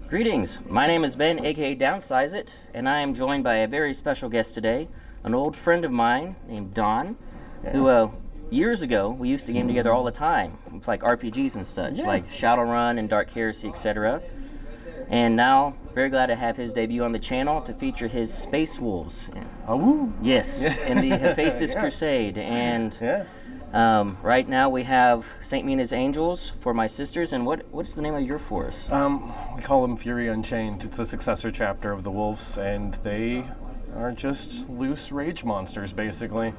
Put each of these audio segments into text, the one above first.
Greetings, my name is Ben, aka Downsize It, and I am joined by a very special guest today, an old friend of mine named Don, who years ago we used to game together all the time. It's like RPGs and such, like Shadowrun and Dark Heresy, etc. And now, very glad to have his debut on the channel to feature his Space Wolves. Oh, yes, in the Hephaestus Crusade. And right now we have St. Mina's Angels for my sisters. And what's the name of your force? We call them Fury Unchained. It's a successor chapter of the Wolves, and they are just loose rage monsters, basically.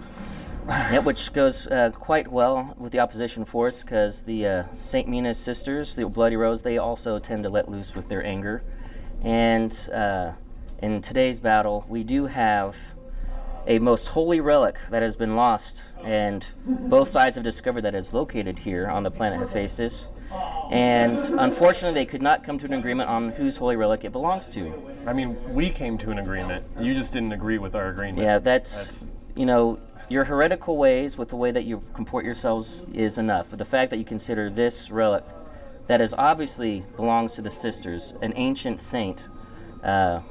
Yeah, which goes quite well with the opposition force, because the St. Mina's sisters, the Bloody Rose, they also tend to let loose with their anger. And in today's battle, we do have a most holy relic that has been lost, and both sides have discovered that it's located here on the planet Hephaestus. And unfortunately, they could not come to an agreement on whose holy relic it belongs to. I mean, we came to an agreement. You just didn't agree with our agreement. Yeah, that's you know, your heretical ways with the way that you comport yourselves is enough. But the fact that you consider this relic, that is obviously belongs to the sisters, an ancient saint, Well,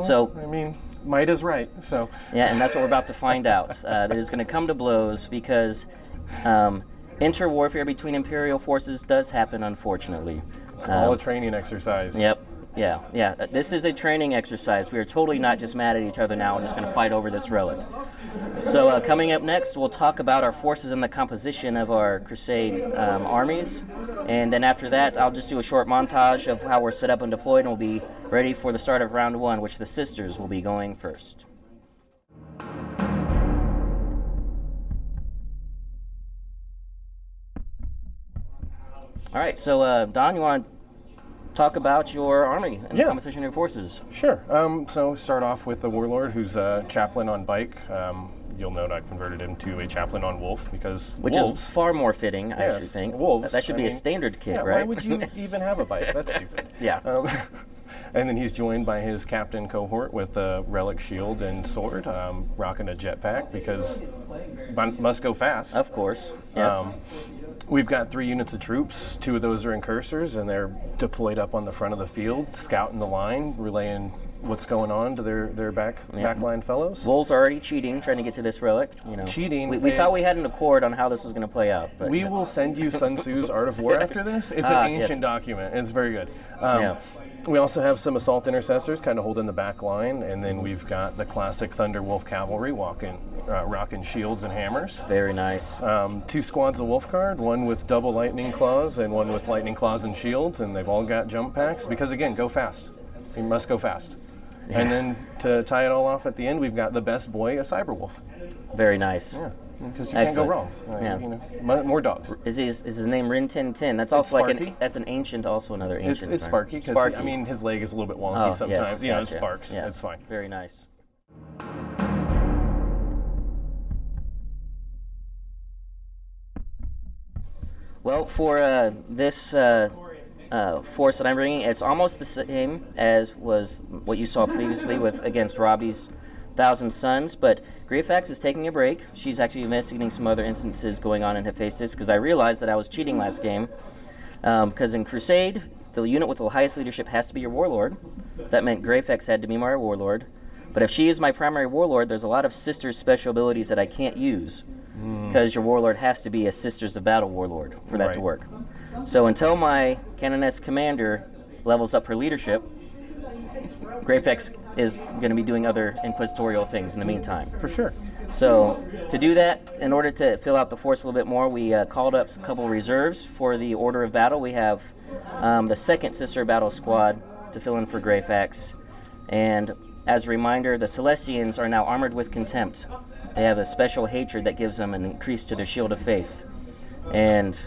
so I mean, might is right. So yeah, and that's what we're about to find out. That is going to come to blows because inter-warfare between Imperial forces does happen, unfortunately. It's all a training exercise. Yep. Yeah. This is a training exercise. We are totally not just mad at each other now. We're just going to fight over this relic. So coming up next, we'll talk about our forces and the composition of our Crusade armies. And then after that, I'll just do a short montage of how we're set up and deployed, and we'll be ready for the start of round one, which the sisters will be going first. All right, so Don, you want to talk about your army and the composition of your forces? Sure. So start off with the Warlord, who's a chaplain on bike. You'll note I converted him to a chaplain on wolf because which wolves, is far more fitting, I actually think. Wolves. That should be a standard kit, right? Why would you even have a bike? That's stupid. Yeah. And then he's joined by his captain cohort with a relic shield and sword, rocking a jetpack because must go fast. Of course. Yes. We've got 3 units of troops. 2 of those are incursors, and they're deployed up on the front of the field, scouting the line, relaying what's going on to their backline fellows. Wolves are already cheating, trying to get to this relic. You know, cheating. We thought we had an accord on how this was going to play out. But we will send you Sun Tzu's Art of War after this. It's an ancient document. It's very good. We also have some assault intercessors kind of holding the back line, and then we've got the classic Thunderwolf cavalry rocking shields and hammers. Very nice. 2 squads of Wolf Guard, one with double lightning claws and one with lightning claws and shields, and they've all got jump packs because, again, go fast. You must go fast. Yeah. And then to tie it all off at the end, we've got the best boy, a Cyberwolf. Very nice. Yeah. Because you can't go wrong. You know, more dogs. Is his name Rin Tin Tin? That's also like that's an ancient, also another ancient. It's Sparky because I mean his leg is a little bit wonky sometimes. Yes, you know, it sparks. Yes. It's fine. Very nice. Well, for this force that I'm bringing, it's almost the same as was what you saw previously against Robbie's 1,000 Suns, but Greyfax is taking a break. She's actually investigating some other instances going on in Hephaestus, because I realized that I was cheating last game. Because in Crusade, the unit with the highest leadership has to be your Warlord. So that meant Greyfax had to be my Warlord. But if she is my primary Warlord, there's a lot of Sisters special abilities that I can't use, because your Warlord has to be a Sisters of Battle Warlord for that to work. So until my Canoness Commander levels up her leadership, Greyfax is going to be doing other inquisitorial things in the meantime. For sure. So to do that, in order to fill out the force a little bit more, we called up a couple reserves for the order of battle. We have the 2nd Sister Battle Squad to fill in for Greyfax. And as a reminder, the Celestians are now armored with contempt. They have a special hatred that gives them an increase to their shield of faith. And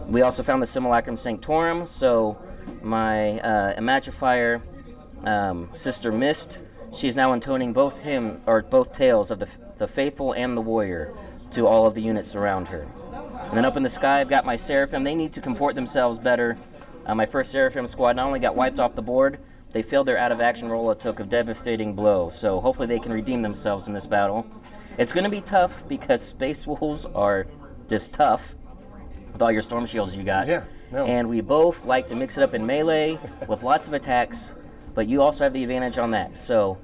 we also found the Simulacrum Sanctorum, so my Imagifier Sister Mist, she's now intoning both tales of the faithful and the warrior to all of the units around her. And then up in the sky, I've got my Seraphim. They need to comport themselves better. My first Seraphim squad not only got wiped off the board, they failed their out-of-action roll and took a devastating blow. So hopefully they can redeem themselves in this battle. It's going to be tough because Space Wolves are just tough. with all your storm shields you got. Yeah, no. And we both like to mix it up in melee with lots of attacks, but you also have the advantage on that. So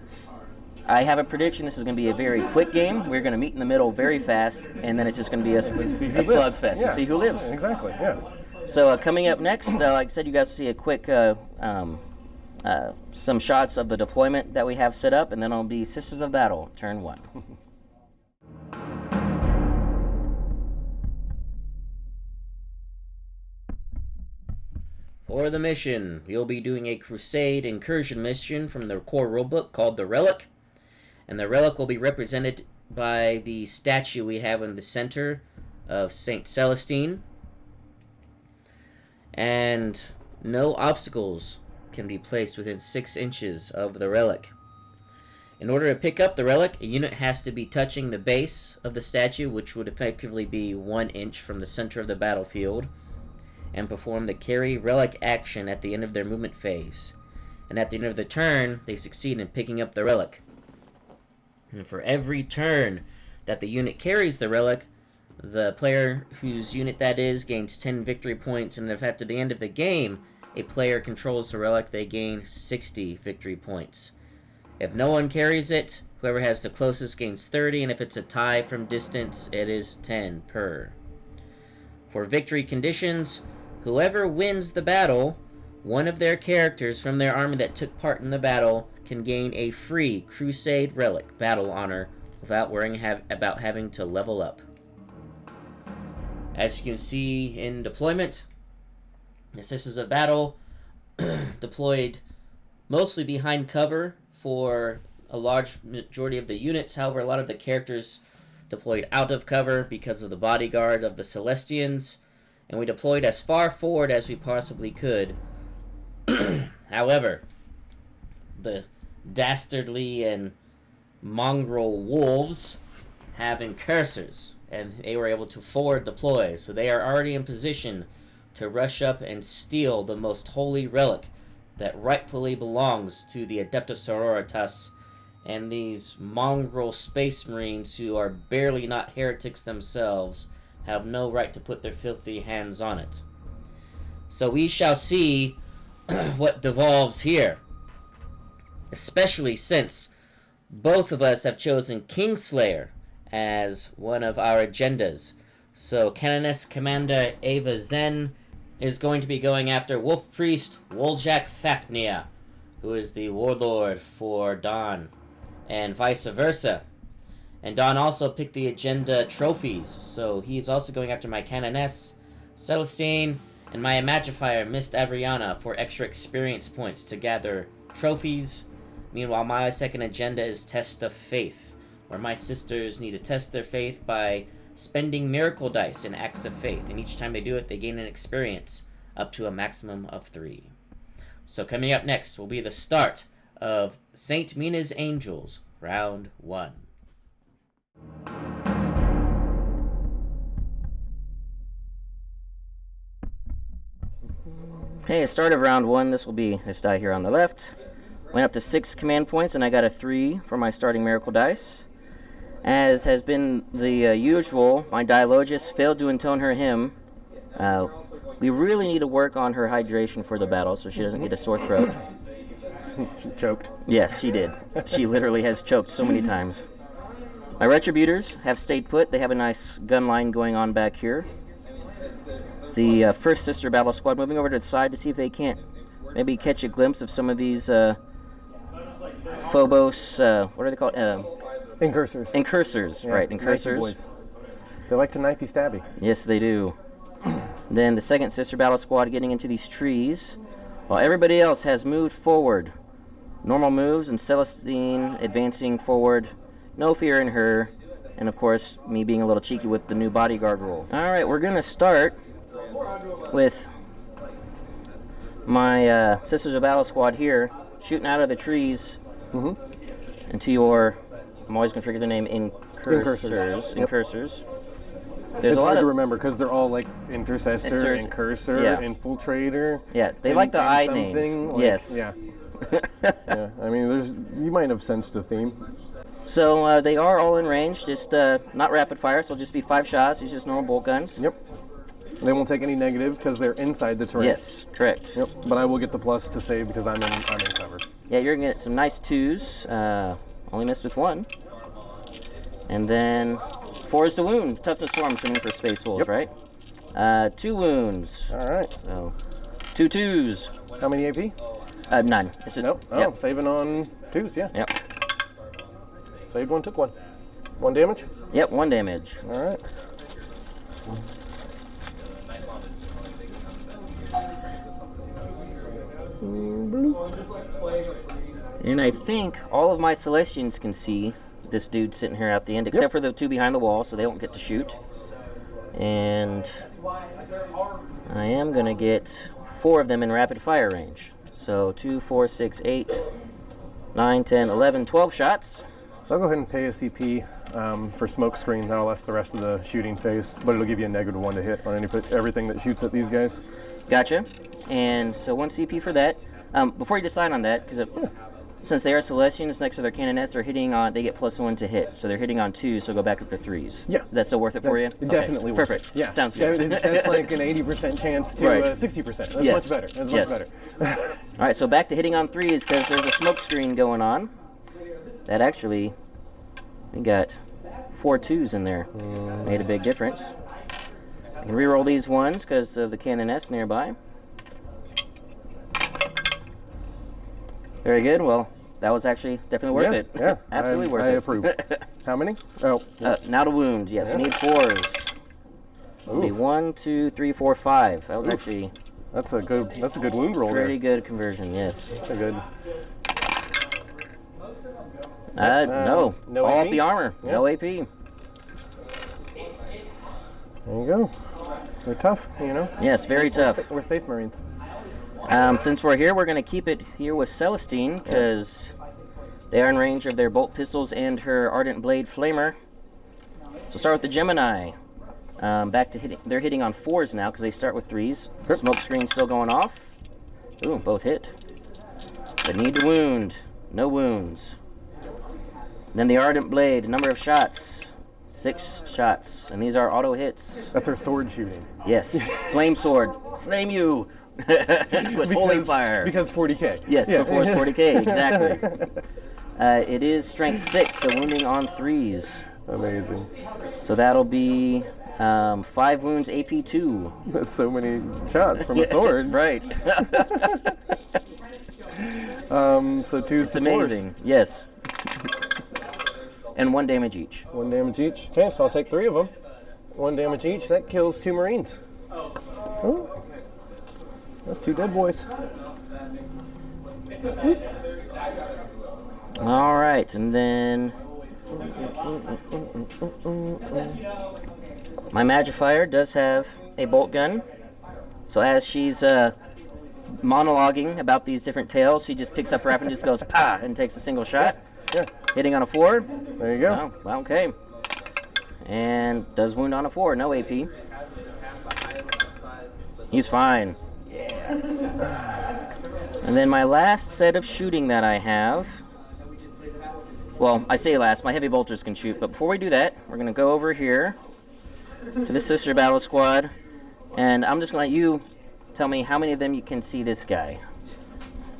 I have a prediction this is going to be a very quick game. We're going to meet in the middle very fast, and then it's just going to be a slugfest. Yeah. And see who lives. Exactly, yeah. So coming up next, like I said, you guys see a quick some shots of the deployment that we have set up, and then it'll be Sisters of Battle, turn 1. For the mission, we'll be doing a Crusade incursion mission from the core rulebook called the Relic. And the Relic will be represented by the statue we have in the center of Saint Celestine. And no obstacles can be placed within 6 inches of the Relic. In order to pick up the Relic, a unit has to be touching the base of the statue, which would effectively be 1 inch from the center of the battlefield, and perform the carry Relic action at the end of their movement phase. And at the end of the turn, they succeed in picking up the Relic. And for every turn that the unit carries the Relic, the player whose unit that is gains 10 victory points, and if after the end of the game a player controls the Relic, they gain 60 victory points. If no one carries it, whoever has the closest gains 30, and if it's a tie from distance, it is 10 per. For victory conditions, whoever wins the battle, one of their characters from their army that took part in the battle can gain a free Crusade Relic battle honor without worrying about having to level up. As you can see in deployment, the Sisters of Battle deployed mostly behind cover for a large majority of the units. However, a lot of the characters deployed out of cover because of the bodyguard of the Celestians, and we deployed as far forward as we possibly could. However, the dastardly and mongrel wolves have incursors, and they were able to forward deploy, so they are already in position to rush up and steal the most holy relic that rightfully belongs to the Adepta Sororitas and these mongrel space marines who are barely not heretics themselves have no right to put their filthy hands on it. So we shall see what devolves here, especially since both of us have chosen Kingslayer as one of our agendas. So Canoness Commander Ava Zen is going to be going after Wolf Priest Woljak Fafnir, who is the warlord for Dawn, and vice versa. And Dawn also picked the agenda trophies, so he's also going after my Canoness Celestine and my Imagifier Mist Avriana for extra experience points to gather trophies. Meanwhile, my second agenda is Test of Faith, where my sisters need to test their faith by spending miracle dice in acts of faith, and each time they do it, they gain an experience up to a maximum of 3. So coming up next will be the start of Saint Mina's Angels, Round 1. Okay, start of round 1. This will be this die here on the left. Went up to 6 command points, and I got a 3 for my starting miracle dice. As has been the usual, my Dialogist failed to intone her hymn. We really need to work on her hydration for the battle so she doesn't get a sore throat. She choked. Yes, she did. She literally has choked so many times. My Retributors have stayed put. They have a nice gun line going on back here. The first Sister Battle Squad moving over to the side to see if they can't maybe catch a glimpse of some of these Phobos, what are they called? Incursors. Incursors, yeah, right, Incursors. Boys. They like to knifey stabby. Yes, they do. Then the second Sister Battle Squad getting into these trees, while everybody else has moved forward. Normal moves, and Celestine advancing forward. No fear in her. And of course, me being a little cheeky with the new bodyguard rule. Alright, we're going to start with my Sisters of Battle Squad here, shooting out of the trees into your... I'm always going to forget the name, Incursors. Yep. Incursors. It's hard to remember because they're all like Intercessor, Incursor, yeah. Infiltrator. Yeah, they like the I names. Like, yes. Yeah. Yeah. I mean, you might have sensed a theme. So they are all in range, just not rapid fire, so it'll just be 5 shots. These just normal bolt guns. Yep. They won't take any negative because they're inside the terrain. Yes, correct. Yep. But I will get the plus to save because I'm in cover. Yeah, you're gonna get some nice 2s. Only missed with 1. And then 4 is the wound. Toughness 4, I'm assuming, for Space Wolves, right? 2 wounds. All right. So 2 2s. How many AP? None. It's just, Nope. Oh, yep. saving on 2s, yeah. Yep. Saved 1, took 1. 1 damage? Yep, 1 damage. All right. And I think all of my Celestians can see this dude sitting here at the end, except for the 2 behind the wall, so they don't get to shoot. And I am going to get 4 of them in rapid fire range. So 2, 4, 6, 8, 9, 10, 11, 12 shots. So I'll go ahead and pay a CP for smoke screen. That'll last the rest of the shooting phase, but it'll give you a -1 to hit on everything that shoots at these guys. Gotcha. And so 1 CP for that. Before you decide on that, because since they are Celestians next to their canoness, they get +1 to hit. So they're hitting on 2, so go back up to 3s. Yeah. That's still worth it for you? Definitely worth Perfect. it. Yeah. Sounds good. It's like an 80% chance to Right. 60%. That's Yes. much better. That's Yes. much better. All right, so back to hitting on 3s because there's a smoke screen going on. That actually, we got 4 2s in there. Made a big difference. I can reroll these 1s because of the canoness nearby. Very good. Well, that was actually definitely worth it. Yeah, Absolutely worth it. I approve. How many? Oh, now to wound. Yes, we need 4s. It'll be 1, 2, 3, 4, 5. That was actually that's a good wound roll there. pretty good conversion. Yes. That's a good. No. No All AP? off the armor. Yeah. No AP. There you go. They're tough, you know. Yes, very tough. We're Faith Marines. Since we're here, we're going to keep it here with Celestine because they are in range of their bolt pistols and her Ardent Blade Flamer. So start with the Gemini. Back to hitting. They're hitting on 4s now because they start with 3s. Sure. Smoke screen's still going off. Ooh, both hit. But need to wound. No wounds. Then the Ardent Blade. Number of shots. 6 shots. And these are auto hits. That's our sword shooting. Yes. Flame sword. Flame you. With holy fire. Because 40k. Yes, before it's 40k, exactly. It is strength 6, so wounding on 3s. Amazing. So that'll be 5 wounds, AP 2. That's so many shots from a sword. Right. So 2s It's to 4s. amazing. Yes. And 1 damage each. 1 damage each. Okay, so I'll take 3 of them. 1 damage each. That kills 2 Marines. Oh. That's 2 dead boys. All right, and then my Magifier does have a bolt gun. So as she's monologuing about these different tales, she just picks up her rifle and just goes pa and takes a single shot. Yeah. Hitting on a 4. There you go. Oh, okay. And does wound on a 4, no AP. He's fine. And then my last set of shooting that I have, well, I say last, my heavy bolters can shoot, but before we do that, we're going to go over here to the sister battle squad, and I'm just going to let you tell me how many of them you can see this guy.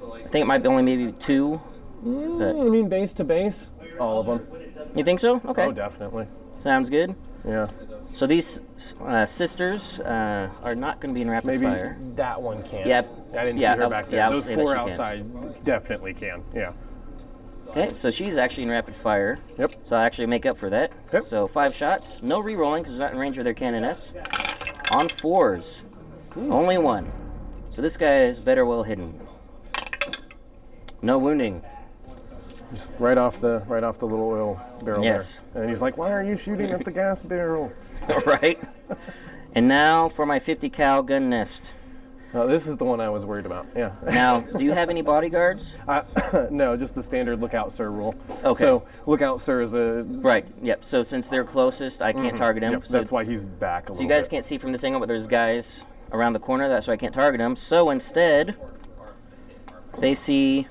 I think it might be only maybe 2. I mean, base to base, all of them. You think so? Okay. Oh, definitely. Sounds good. Yeah. So these sisters are not going to be in rapid Maybe fire. that one can. Yep. I didn't Yeah, see her back there. I was Those saying that 4 she can. outside definitely can. Yeah. Okay, so she's actually in rapid fire. Yep. So I actually make up for that. Yep. So 5 shots, no re-rolling because they're not in range of their canoness. On 4s, only 1. So this guy is better well hidden. No wounding. Just right off the little oil barrel Yes. there. And he's like, "Why are you shooting at the gas barrel?" Right. And now for my 50 cal gun nest. Oh, this is the one I was worried about. Yeah. Now, do you have any bodyguards? No, just the standard lookout sir rule. Okay. So lookout sir is a Right. Yep. So since they're closest, I can't target them. Yep, So, that's why he's back a so little you guys bit. can't see from this angle, but there's guys around the corner. That's why I can't target them. So instead, they see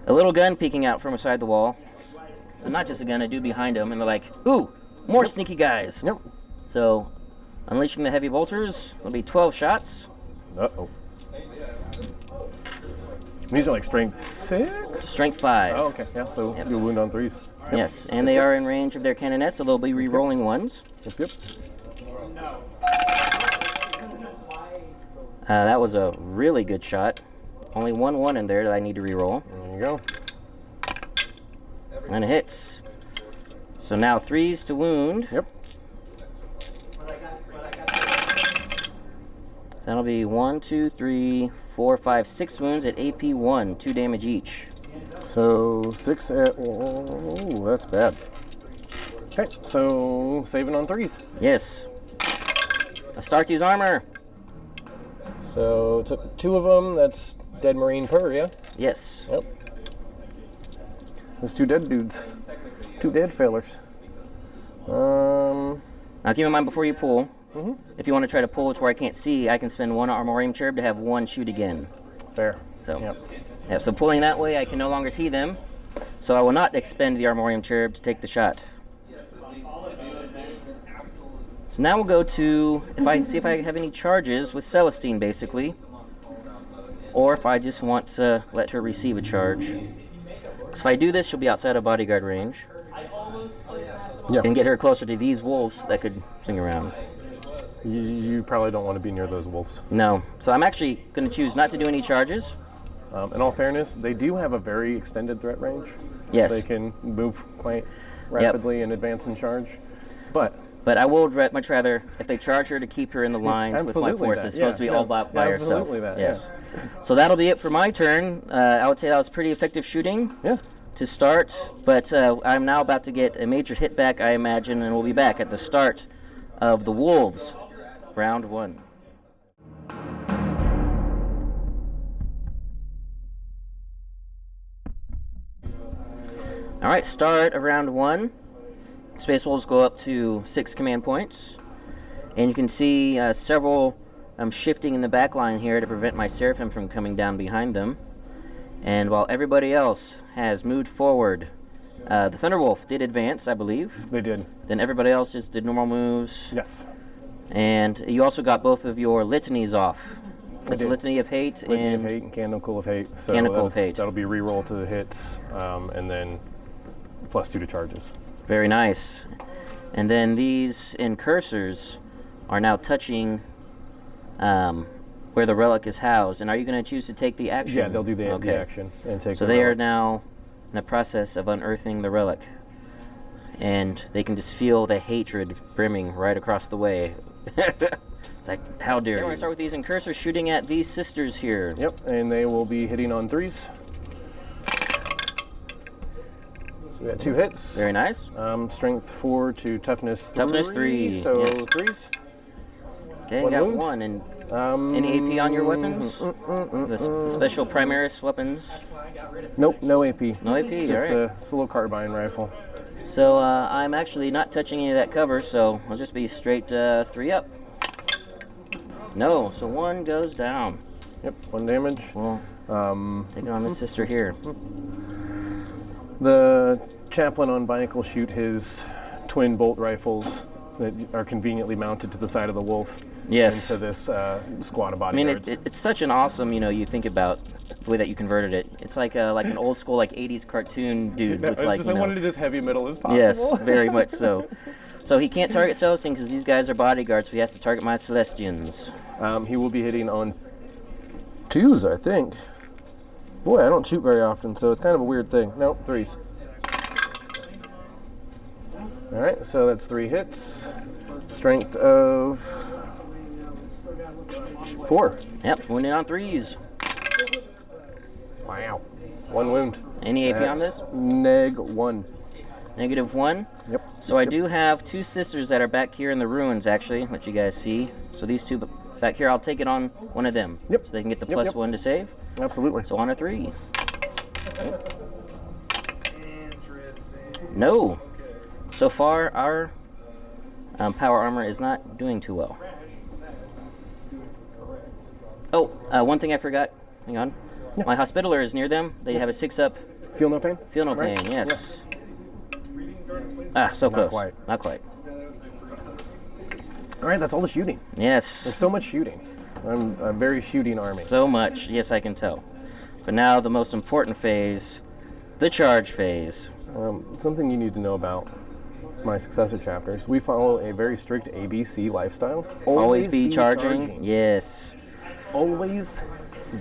a little gun peeking out from beside the wall. And not just a gun, a dude behind them, and they're like, "Ooh, more sneaky guys." Yep. So Unleashing the heavy bolters will be 12 shots. Uh-oh. These are like strength 6? Strength 5. Oh, okay. Yeah, so you'll wound on 3s. Yep. Yes, and they are in range of their canonets, so they'll be re-rolling ones. Yep. That was a really good shot. Only 1 in there that I need to re-roll. There you go. And it hits. So now 3s to wound. Yep. That'll be 1, 2, 3, 4, 5, 6 wounds at AP 1, 2 damage each. So 6 at... Oh, that's bad. Okay, so saving on 3s. Yes. Astartes armor. So took 2 of them. That's dead Marine per, yeah? Yes. Yep. There's 2 dead dudes. 2 dead fellers. Now keep in mind before you pull, if you want to try to pull it to where I can't see, I can spend 1 armorium cherub to have 1 shoot again. Fair. So, yep. Yeah, so pulling that way, I can no longer see them. So I will not expend the armorium cherub to take the shot. So now we'll go to, see if I have any charges with Celestine, basically. Or if I just want to let her receive a charge. Because if I do this, she'll be outside of bodyguard range. Yeah. And get her closer to these wolves that could swing around. You probably don't want to be near those wolves. No. So I'm actually going to choose not to do any charges. In all fairness, they do have a very extended threat range. Yes. So they can move quite rapidly and advance and charge. But I would much rather, if they charge her, to keep her in the line with my force. It's supposed to be all by herself. Absolutely that, yes. Yeah. So that'll be it for my turn. I would say that was pretty effective shooting to start, but I'm now about to get a major hit back, I imagine, and we'll be back at the start of the Wolves, round 1. All right, start of round 1. Space Wolves go up to 6 command points. And you can see several shifting in the back line here to prevent my Seraphim from coming down behind them. And while everybody else has moved forward, the Thunderwolf did advance, I believe. They did. Then everybody else just did normal moves. Yes. And you also got both of your litanies off. It's Litany of Hate Litany of Hate and Canonical of Hate. So Canonical of Hate. That'll be reroll to the hits, and then +2 to charges. Very nice. And then these incursors are now touching where the relic is housed. And are you going to choose to take the action? Yeah, they'll do the action and take. So they are now in the process of unearthing the relic, and they can just feel the hatred brimming right across the way. It's like, how dare you? We're going to start with these incursors shooting at these sisters here. Yep, and they will be hitting on 3s. We got 2 hits. Very nice. Strength 4 to toughness 3. Toughness 3. So yes. 3s. Okay, you got wound. 1. And any AP on your weapons? The special Primaris weapons? Nope, no AP. No AP, It's just alright. a little carbine rifle. So I'm actually not touching any of that cover, so I'll just be straight 3 up. No, so 1 goes down. Yep, 1 damage. Well, take it on this sister here. The chaplain on bike will shoot his twin bolt rifles that are conveniently mounted to the side of the wolf into this squad of bodyguards. I mean, it's such an awesome, you think about the way that you converted it. It's like an old school 80s cartoon dude with I wanted it as heavy metal as possible. Yes, very much so. So he can't target Celestine because these guys are bodyguards, so he has to target my Celestians. He will be hitting on 2s, I think. Boy, I don't shoot very often, so it's kind of a weird thing. Nope, 3s. All right, so that's 3 hits. Strength of 4. Yep, wounded on 3s. Wow. 1 wound. Any AP on this? Neg 1. Negative 1? Yep. So I do have 2 sisters that are back here in the ruins, actually, let you guys see. So these 2 back here, I'll take it on one of them. Yep. So they can get the +1 to save. Absolutely. So on a 3. No. So far, our power armor is not doing too well. Oh, one thing I forgot. Hang on. Yeah. My Hospitaller is near them. They have a 6-up. Feel no pain? Feel no pain, yes. Yeah. Ah, so close. Not quite. Not quite. All right, that's all the shooting. Yes. There's so much shooting. I'm a very shooting army. So much. Yes, I can tell. But now the most important phase, the charge phase. Something you need to know about my successor chapters, we follow a very strict ABC lifestyle. Always be charging. Yes. Always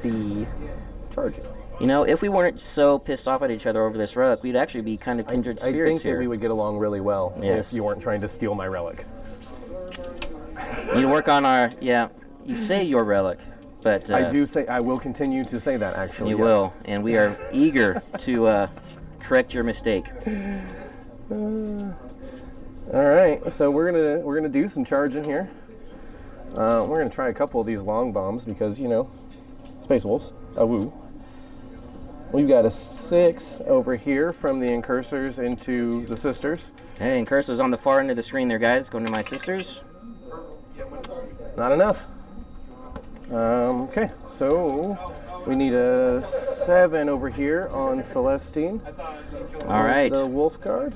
be charging. You know, if we weren't so pissed off at each other over this relic, we'd actually be kind of kindred spirits I think here. that we would get along really well Yes. if you weren't trying to steal my relic. You work on our, yeah, you say your relic, but... I do say, I will continue to say that, actually. You yes. will, and we are eager to correct your mistake. All right, so we're gonna do some charging here. We're gonna try a couple of these long bombs because, you know, Space Wolves. Woo. We've got a 6 over here from the incursors into the sisters. Hey, incursors on the far end of the screen there, guys. Going to my sisters. Not enough. Okay, so we need a 7 over here on Celestine. All right. The Wolf Guard.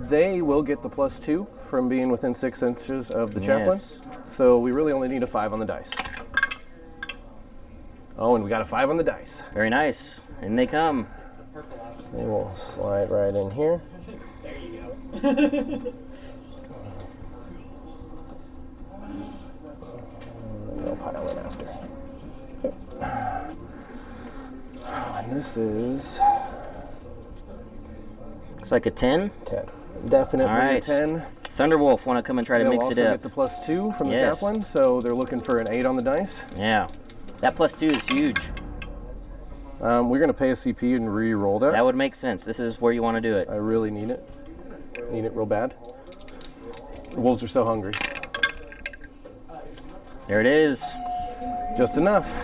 They will get the +2 from being within 6 inches of the chaplain. Yes. So we really only need a 5 on the dice. Oh, and we got a 5 on the dice. Very nice. And they come. They will slide right in here. And they'll pile in after. Okay. And this is Looks like a 10. 10. Definitely All right. a 10. Thunderwolf want to come and try to They'll mix also it get up. the +2 from the Yes. chaplain, so they're looking for an 8 on the dice. Yeah. That +2 is huge. We're going to pay a CP and re-roll that. That would make sense. This is where you want to do it. I really need it. Need it real bad. The wolves are so hungry. There it is. Just enough.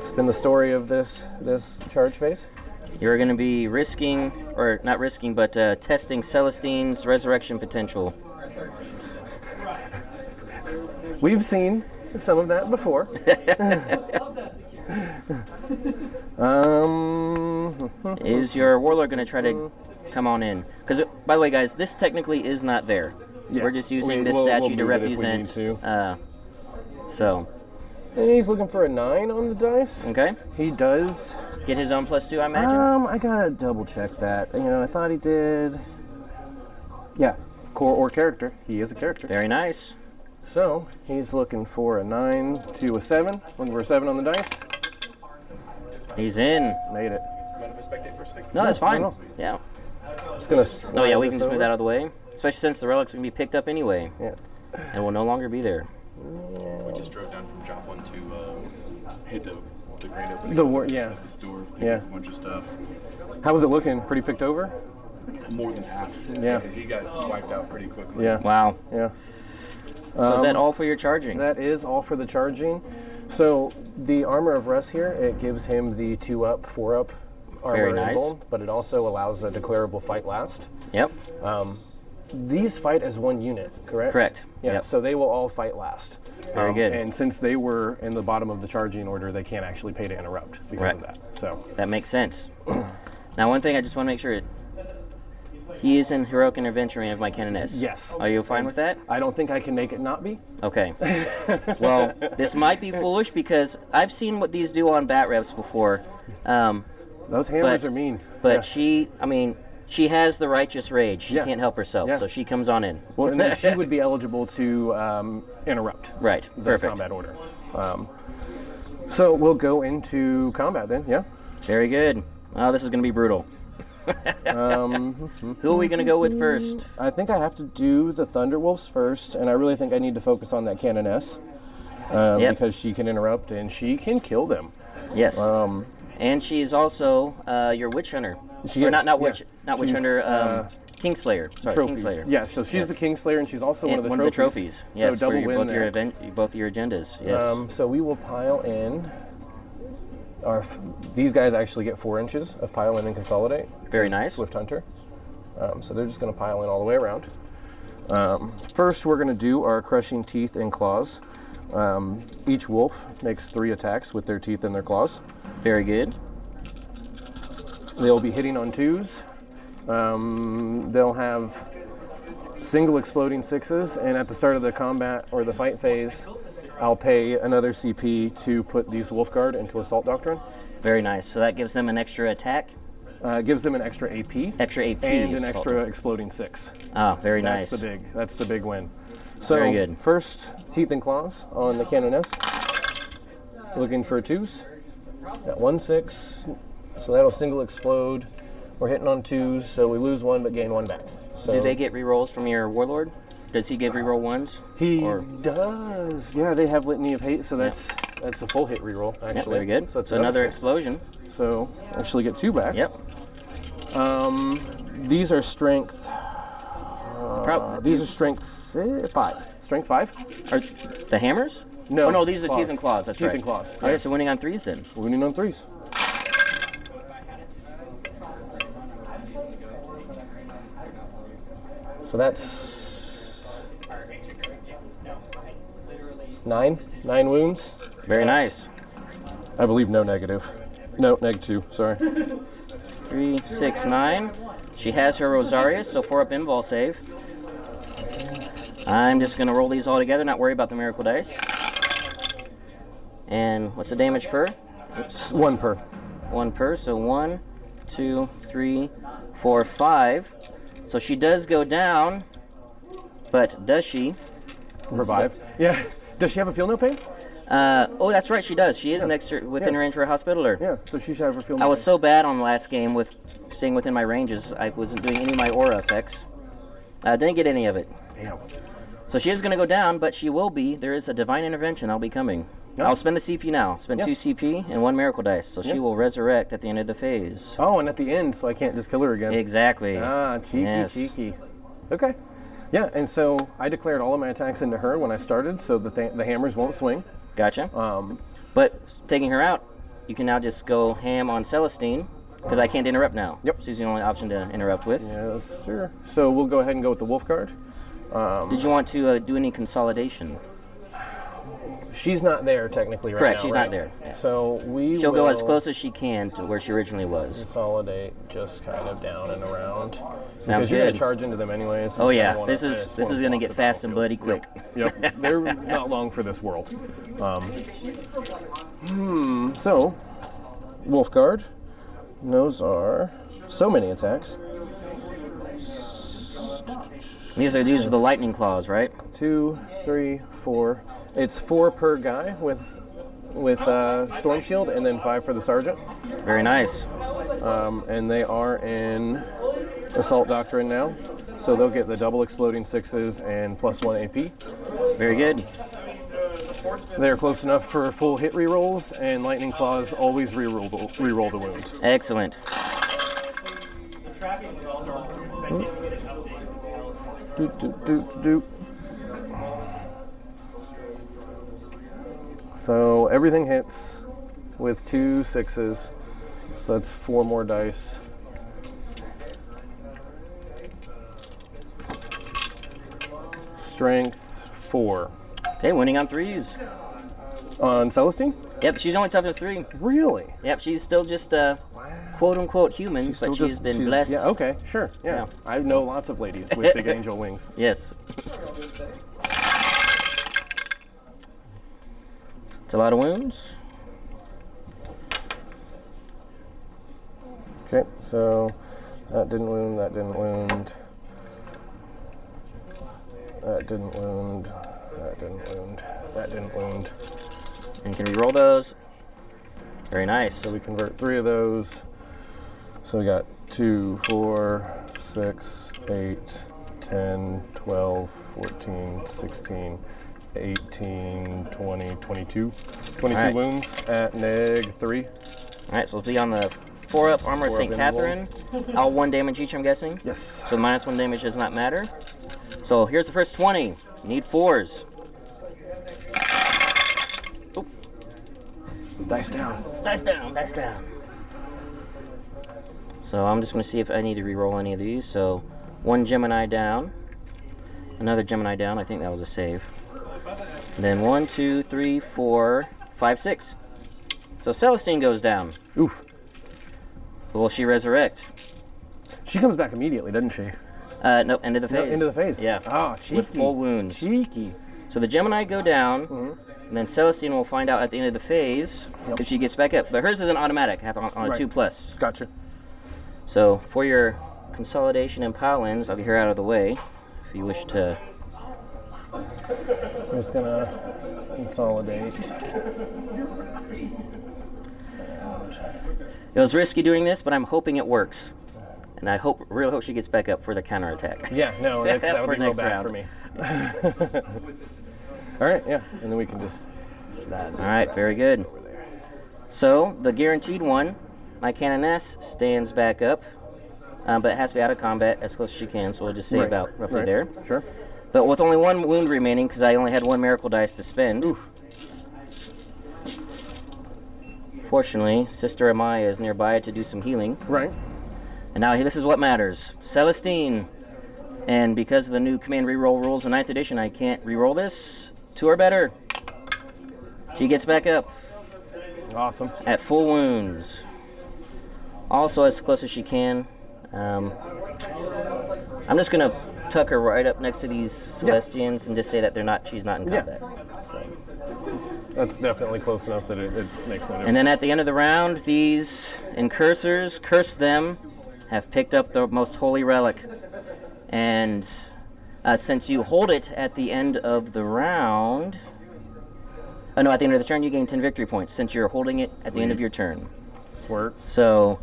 It's been the story of this charge phase. You're going to be risking, or not risking, but testing Celestine's resurrection potential. We've seen some of that before. Is your warlord going to try to come on in? Because, by the way, guys, this technically is not there. Yeah. We're just using this We'll statue to move it if we represent. need to. So, And he's looking for a 9 on the dice. okay. He does. Get his own +2, I imagine. I gotta double check that. You know, I thought he did. Yeah, core or character. He is a character. Very nice. So he's looking for a 9 to a 7. Looking for a 7 on the dice. He's in. Made it. Mind if I spectate for a second? No, that's fine. no. Yeah. Just gonna. Oh, yeah, slide we this can just move over. that out of the way. Especially since the relic's going to be picked up anyway. Yeah. And will no longer be there. We just drove down from Joplin to hit the grand opening. Yeah. of the store, picked Yeah. up a bunch of stuff. How was it looking? Pretty picked over? More than half. Yeah. He got wiped out pretty quickly. Yeah. Wow. Yeah. So is that all for your charging? That is all for the charging. So the armor of Russ here, it gives him the 2-up, 4-up armor Very and nice. gold, but it also allows a declarable fight last. Yep. These fight as one unit, correct? Correct. Yeah, Yep. so they will all fight last. Very good. And since they were in the bottom of the charging order, they can't actually pay to interrupt because of Right. that. So That makes sense. Now, one thing I just want to make sure. He is in heroic intervention of my canoness. yes. Are you fine with that? I don't think I can make it not be. Okay. Well, this might be foolish because I've seen what these do on bat reps before. Those hammers are mean. But Yeah. she has the righteous rage. She Yeah. can't help herself, Yeah. so she comes on in. Well, and then she would be eligible to interrupt Right. the Perfect. combat order. So we'll go into combat then, yeah? Very good. Oh, this is going to be brutal. Who are we going to go with first? I think I have to do the Thunderwolves first, and I really think I need to focus on that Canoness Yep. because she can interrupt and she can kill them. Yes. And she's also your witch hunter. She Or is, not witch, yeah. not witch She's, hunter. Kingslayer. Sorry, Trophies. Kingslayer. Yeah, so she's the Kingslayer, and she's also one of the trophies. Yes, so double for your, win both, there. both your agendas. Yes. So we will pile in. These guys actually get 4 inches of pile in and consolidate. Very 'cause nice. Swift Hunter. So they're just going to pile in all the way around. First, we're going to do our crushing teeth and claws. Each wolf makes 3 attacks with their teeth and their claws. Very good. They'll be hitting on 2s. They'll have single exploding 6s, and at the start of the combat or the fight phase, I'll pay another CP to put these Wolf Guard into Assault Doctrine. Very nice. So that gives them an extra attack? Gives them an extra AP. Extra AP. And an extra exploding 6. Ah, very nice. That's the big win. So very good. First, Teeth and Claws on the Canoness. Looking for 2s. Got 1 6. So that'll single explode. We're hitting on 2s, so we lose 1 but gain 1 back. So do they get rerolls from your Warlord? Does he give reroll 1s? He does. Yeah, they have Litany of Hate, so that's a full hit reroll, actually. Yep, very good. So it's another explosion. So actually get 2 back. Yep. These are strength. These are strength 5. Strength 5? Are the hammers? No. Oh no, these are Teeth and Claws. That's right. Teeth and Claws. Okay, so winning on 3s then. Winning on 3s. So that's 9 wounds. Very nice. I believe no negative. No, -2, sorry. 3, 6, 9. She has her Rosarius, so 4 up invul save. I'm just going to roll these all together, not worry about the miracle dice. And what's the damage per? Oops. 1 per. 1 per, so 1, 2, 3, 4, 5. So she does go down, but does she revive? Yeah. Does she have a feel no pain? Oh, that's right, she does. She is next to, within range for a hospitaler. Yeah, so she should have her feel no pain. I was so bad on the last game with staying within my ranges, I wasn't doing any of my aura effects. Didn't get any of it. Damn. So she is going to go down, but she will be. There is a divine intervention. I'll be coming. Yep. I'll spend the CP now. Spend 2 CP and 1 miracle dice. So she will resurrect at the end of the phase. Oh, and at the end, so I can't just kill her again. Exactly. Ah, cheeky. Okay. Yeah, and so I declared all of my attacks into her when I started, so that the hammers won't swing. Gotcha. But taking her out, you can now just go ham on Celestine, because I can't interrupt now. Yep. She's the only option to interrupt with. Yes, sir. So we'll go ahead and go with the Wolf Guard. Did you want to do any consolidation? She's not there technically right now. Correct, she's not there. Yeah. So she'll go as close as she can to where she originally was. Consolidate just kind of down and around. Sounds because you're good. going to charge into them anyways. Oh yeah, this is going to get fast and bloody quick. Yep. They're not long for this world. So, Wolf Guard. Those are so many attacks. These are the lightning claws, right? 2, 3, 4. It's 4 per guy with Storm Shield, and then 5 for the Sergeant. Very nice. And they are in Assault Doctrine now, so they'll get the double exploding 6s and +1 AP. Very good. They're close enough for full hit rerolls, and Lightning Claws always reroll the wound. Excellent. So everything hits with 2 6s, so that's 4 more dice. Strength 4. Okay, winning on 3s. On Celestine? Yep, she's only toughness 3. Really? Yep, she's still just quote-unquote human, but she's been blessed. Yeah, okay, sure, yeah. I know lots of ladies with big angel wings. Yes. It's a lot of wounds. Okay, so that didn't wound, that didn't wound. That didn't wound, that didn't wound, that didn't wound. And can we roll those? Very nice. So we convert 3 of those. So we got 2, 4, 6, 8, 10, 12, 14, 16, 18, 20, 22. 22 wounds at -3. All right, so we'll be on the 4-up armor of St. Catherine. All 1 damage each, I'm guessing? Yes. So -1 damage does not matter. So here's the first 20. Need 4s. Oop. Dice down. Dice down, dice down. So I'm just going to see if I need to re-roll any of these. So 1 Gemini down. Another Gemini down. I think that was a save. And then 1, 2, 3, 4, 5, 6. So Celestine goes down. Oof. Will she resurrect? She comes back immediately, doesn't she? Nope, end of the phase. No, end of the phase. Yeah. Oh, cheeky. With full wounds. Cheeky. So the Gemini go down, and then Celestine will find out at the end of the phase if she gets back up. But hers is an automatic, on a 2+. Gotcha. So for your consolidation and pile-ins, I'll get her out of the way if you wish to. I'm just gonna consolidate. It was risky doing this, but I'm hoping it works. And I really hope she gets back up for the counterattack. Yeah, no, that would be real bad round. for me. All right, yeah, and then we can just slide this. All right, very good. So the guaranteed one, my Canoness stands back up, but it has to be out of combat as close as she can, so we'll just say about roughly there. Sure. But with only one wound remaining, because I only had one miracle dice to spend. Oof. Fortunately, Sister Amaya is nearby to do some healing. Right. And now this is what matters. Celestine. And because of the new command reroll rules in 9th edition, I can't reroll this. 2 or better. She gets back up. Awesome. At full wounds. Also as close as she can. I'm just going to tuck her right up next to these Celestians and just say that she's not in combat. So. That's definitely close enough that it makes no difference. And then at the end of the round, these incursors, curse them, have picked up the most holy relic. And since you hold it at the end of the round, at the end of the turn, you gain 10 victory points since you're holding it at the end of your turn. Swerve. So,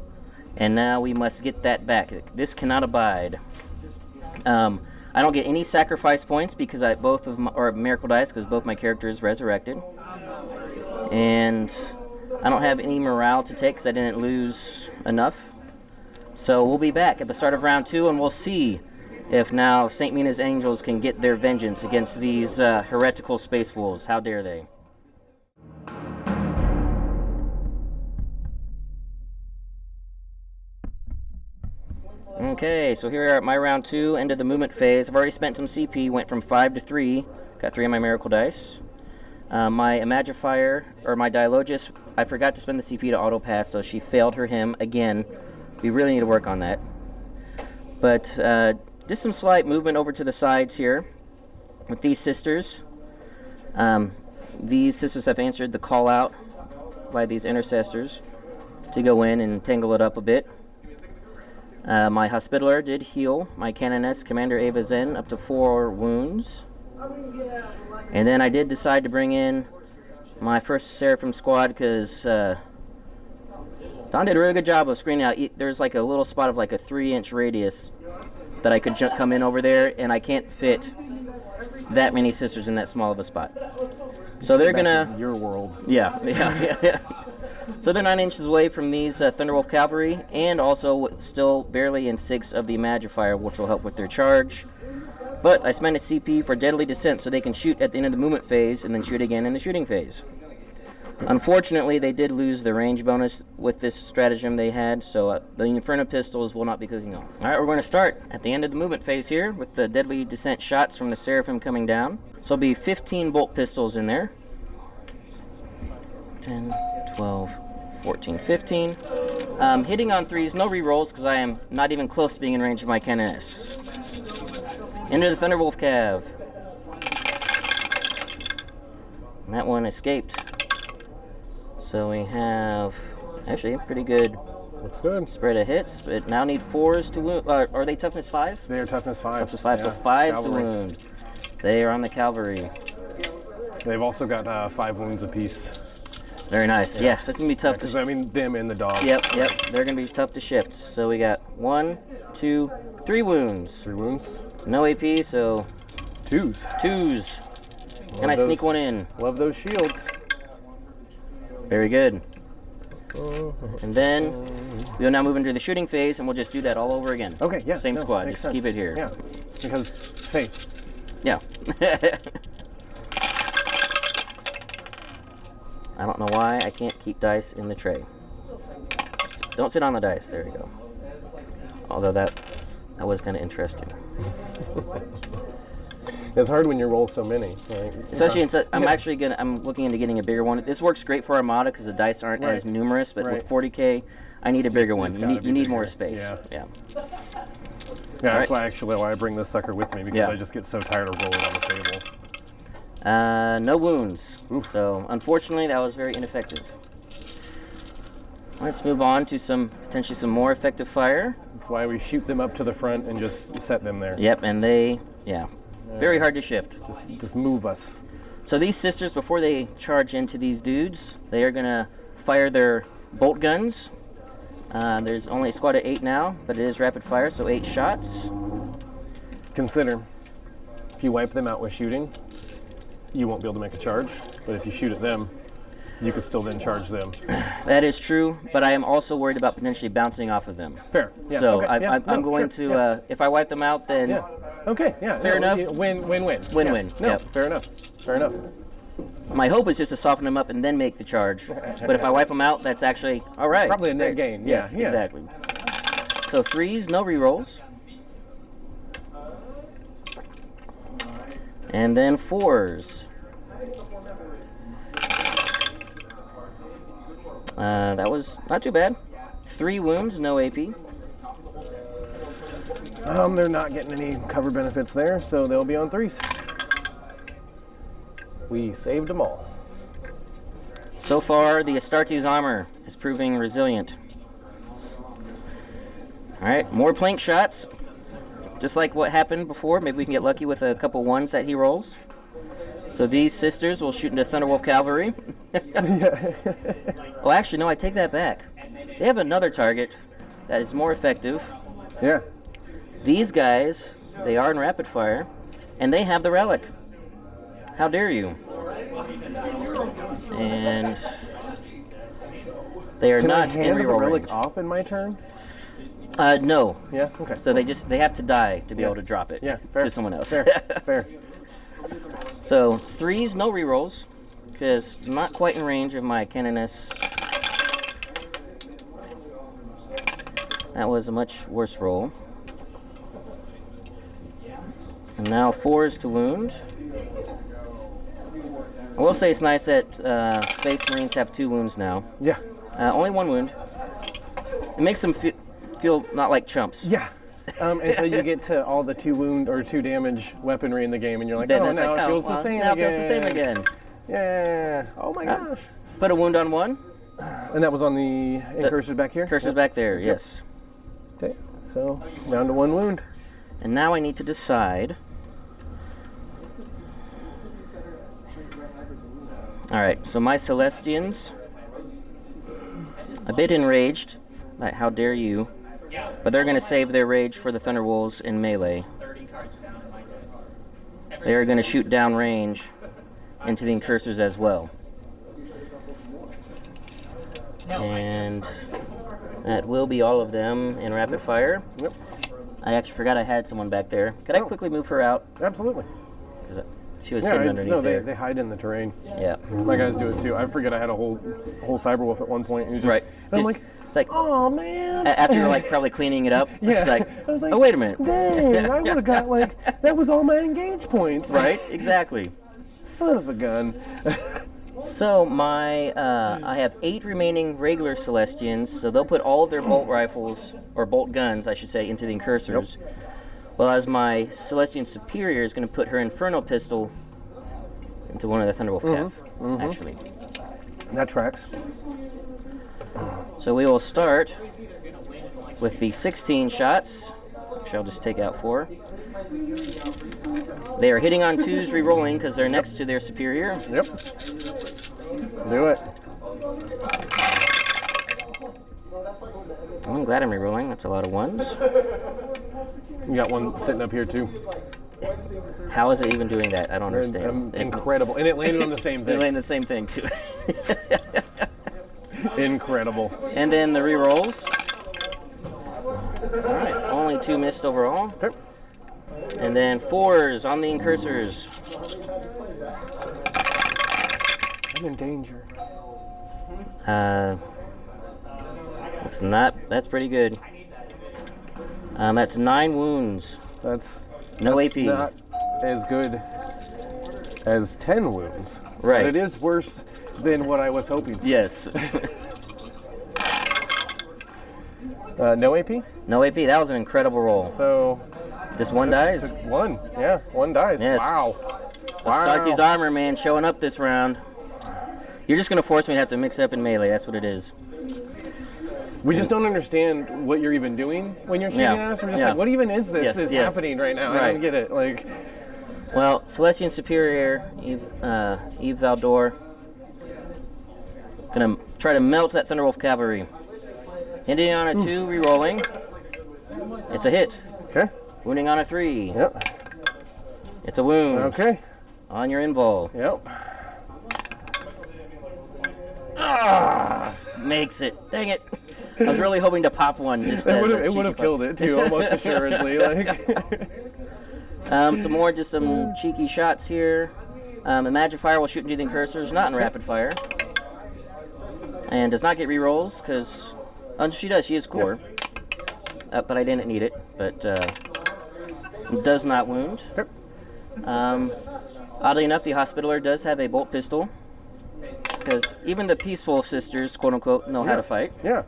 and now we must get that back. This cannot abide. I don't get any sacrifice points because or miracle dice because both my characters resurrected. And I don't have any morale to take because I didn't lose enough. So we'll be back at the start of round 2 and we'll see if now St. Mina's Angels can get their vengeance against these heretical space wolves. How dare they? Okay, so here we are at my round 2, end of the movement phase. I've already spent some CP, went from 5 to 3, got 3 of my miracle dice. My Imagifier, or my Dialogus, I forgot to spend the CP to auto pass, so she failed her him again. We really need to work on that. But just some slight movement over to the sides here with these sisters. These sisters have answered the call out by these intercessors to go in and tangle it up a bit. My Hospitaller did heal my Canoness, Commander Ava Zen, up to 4 wounds. And then I did decide to bring in my first Seraphim squad because Don did a really good job of screening out. There's like a little spot of like a 3-inch radius that I could come in over there, and I can't fit that many sisters in that small of a spot. So they're gonna... Your world. Yeah. So they're 9 inches away from these Thunderwolf Cavalry, and also still barely in 6 of the Imagifier, which will help with their charge. But I spent a CP for Deadly Descent so they can shoot at the end of the movement phase and then shoot again in the shooting phase. Unfortunately, they did lose the range bonus with this stratagem they had, so the Inferno pistols will not be cooking off. Alright, we're going to start at the end of the movement phase here with the Deadly Descent shots from the Seraphim coming down. So it'll be 15 bolt pistols in there. 10, 12, 14, 15. Hitting on 3s, no rerolls because I am not even close to being in range of my Canoness. Into the Thunderwolf Cav. And that one escaped. So we have actually a pretty good Looks good. spread of hits, but now need 4s to wound. Are they toughness 5? They are toughness 5. Toughness 5, yeah. so 5s Cavalry. to wound. They are on the cavalry. They've also got 5 wounds apiece. Very nice. Yeah, this is going to be tough Because, I mean, them and the dog. Yep. They're going to be tough to shift. So we got 1, 2, 3 wounds. 3 wounds. No AP, so 2s. 2s. Can I sneak one in? Love those shields. Very good. And then we'll now move into the shooting phase, and we'll just do that all over again. Okay, yeah. Same squad, just sense. keep it here. Yeah, because faith. Yeah. I don't know why I can't keep dice in the tray. Don't sit on the dice. There we go. Although that was kind of interesting. It's hard when you roll so many. Right? Especially, I'm looking into getting a bigger one. This works great for Armada because the dice aren't as numerous, but with 40k, I need a bigger one. You need more space. Yeah. Yeah, that's why I bring this sucker with me, because I just get so tired of rolling on the table. No wounds. Oof. So unfortunately, that was very ineffective. Let's move on to potentially some more effective fire. That's why we shoot them up to the front and just set them there. Yep, and they, very hard to shift. Just move us. So these sisters, before they charge into these dudes, they are gonna fire their bolt guns. There's only a squad of 8 now, but it is rapid fire, so 8 shots. Consider, if you wipe them out with shooting, you won't be able to make a charge. But if you shoot at them, you could still then charge them. That is true, but I am also worried about potentially bouncing off of them. Fair. Yeah, so okay. I'm going to, if I wipe them out, then... Yeah. Okay, yeah. Fair enough. Win-win. Win-win. No, yep. Fair enough. Fair enough. My hope is just to soften them up and then make the charge. But if I wipe them out, that's actually all right. Probably a net gain. Yes, exactly. So 3s, no rerolls. And then 4s. That was not too bad. 3 wounds, no AP. They're not getting any cover benefits there, so they'll be on 3s. We saved them all. So far, the Astartes armor is proving resilient. All right, more plank shots. Just like what happened before, maybe we can get lucky with a couple 1s that he rolls. So these sisters will shoot into Thunderwolf Cavalry. Well, actually, no, I take that back. They have another target that is more effective. Yeah. These guys, they are in rapid fire, and they have the relic. How dare you? And they are not in reroll range. Can I hand the relic off in my turn? No. Yeah. Okay. So they have to die to be able to drop it. Yeah. Fair. To someone else. Fair. Fair. So 3s, no rerolls, because I'm not quite in range of my canoness. That was a much worse roll. And now 4s to wound. I will say it's nice that Space Marines have 2 wounds now. Yeah. Only 1 wound. It makes them feel not like chumps. Yeah. Until you get to all the 2 wound or 2 damage weaponry in the game, and you're like, now it feels the same again. Now it feels the same again. Yeah. Oh my gosh. Put a wound on 1. And that was on the cursors back here? Cursors back there, yes. Okay, so down to 1 wound. And now I need to decide. Alright, so my Celestians, a bit enraged, like how dare you, but they're going to save their rage for the Thunderwolves in melee. They're going to shoot down range into the Incursors as well. And that will be all of them in rapid fire. Yep. I actually forgot I had someone back there. Could I quickly move her out? Absolutely. She was sitting underneath there. They hide in the terrain. Yeah. My guys do it too. I forget I had a whole Cyberwolf at one point. And right. And I'm like, it's like, oh man. After you're like probably cleaning it up, yeah. It's like, I was like, oh wait a minute. Dang, I would have got like, that was all my engage points. Right, exactly. Son of a gun. So I have 8 remaining regular Celestians, so they'll put all of their bolt rifles, or bolt guns, I should say, into the Incursors. Yep. Well, as my Celestian Superior is going to put her Infernal Pistol into one of the Thunderwolf Cav, actually. That tracks. So we will start with the 16 shots, which I'll just take out 4. They are hitting on 2s, re-rolling because they're next to their Superior. Yep. Do it. I'm glad I'm re-rolling. That's a lot of 1s. You got one sitting up here too. How is it even doing that? I don't understand. Incredible. And it landed on the same thing. It landed the same thing too. Incredible. And then the re-rolls. Alright, only 2 missed overall. Okay. And then 4s on the Incursors. I'm in danger. That's pretty good. That's 9 wounds. That's AP. Not as good as 10 wounds. Right. But it is worse than what I was hoping for. Yes. No AP? No AP. That was an incredible roll. So... Just one dies? One. Yeah, one dies. Yes. Wow. Astartes armor, man, showing up this round. You're just going to force me to have to mix up in melee. That's what it is. We just don't understand what you're even doing when you're shooting at us. We're just like, what even is this that's happening right now? I don't get it. Like, well, Celestian Superior, Eve Valdor, gonna try to melt that Thunderwolf Cavalry. Hitting on a 2, re-rolling. It's a hit. Okay. Wounding on a 3. Yep. It's a wound. Okay. On your invul. Yep. Makes it. Dang it. I was really hoping to pop one. Just it would have killed it too, almost assuredly. Some more, just some cheeky shots here. Imagine Fire will shoot into the incursors, not in rapid fire. And does not get rerolls, because she does, she is core. But I didn't need it, but does not wound. Yep. Oddly enough, the Hospitaller does have a bolt pistol, because even the peaceful sisters, quote unquote, know how to fight. Yeah.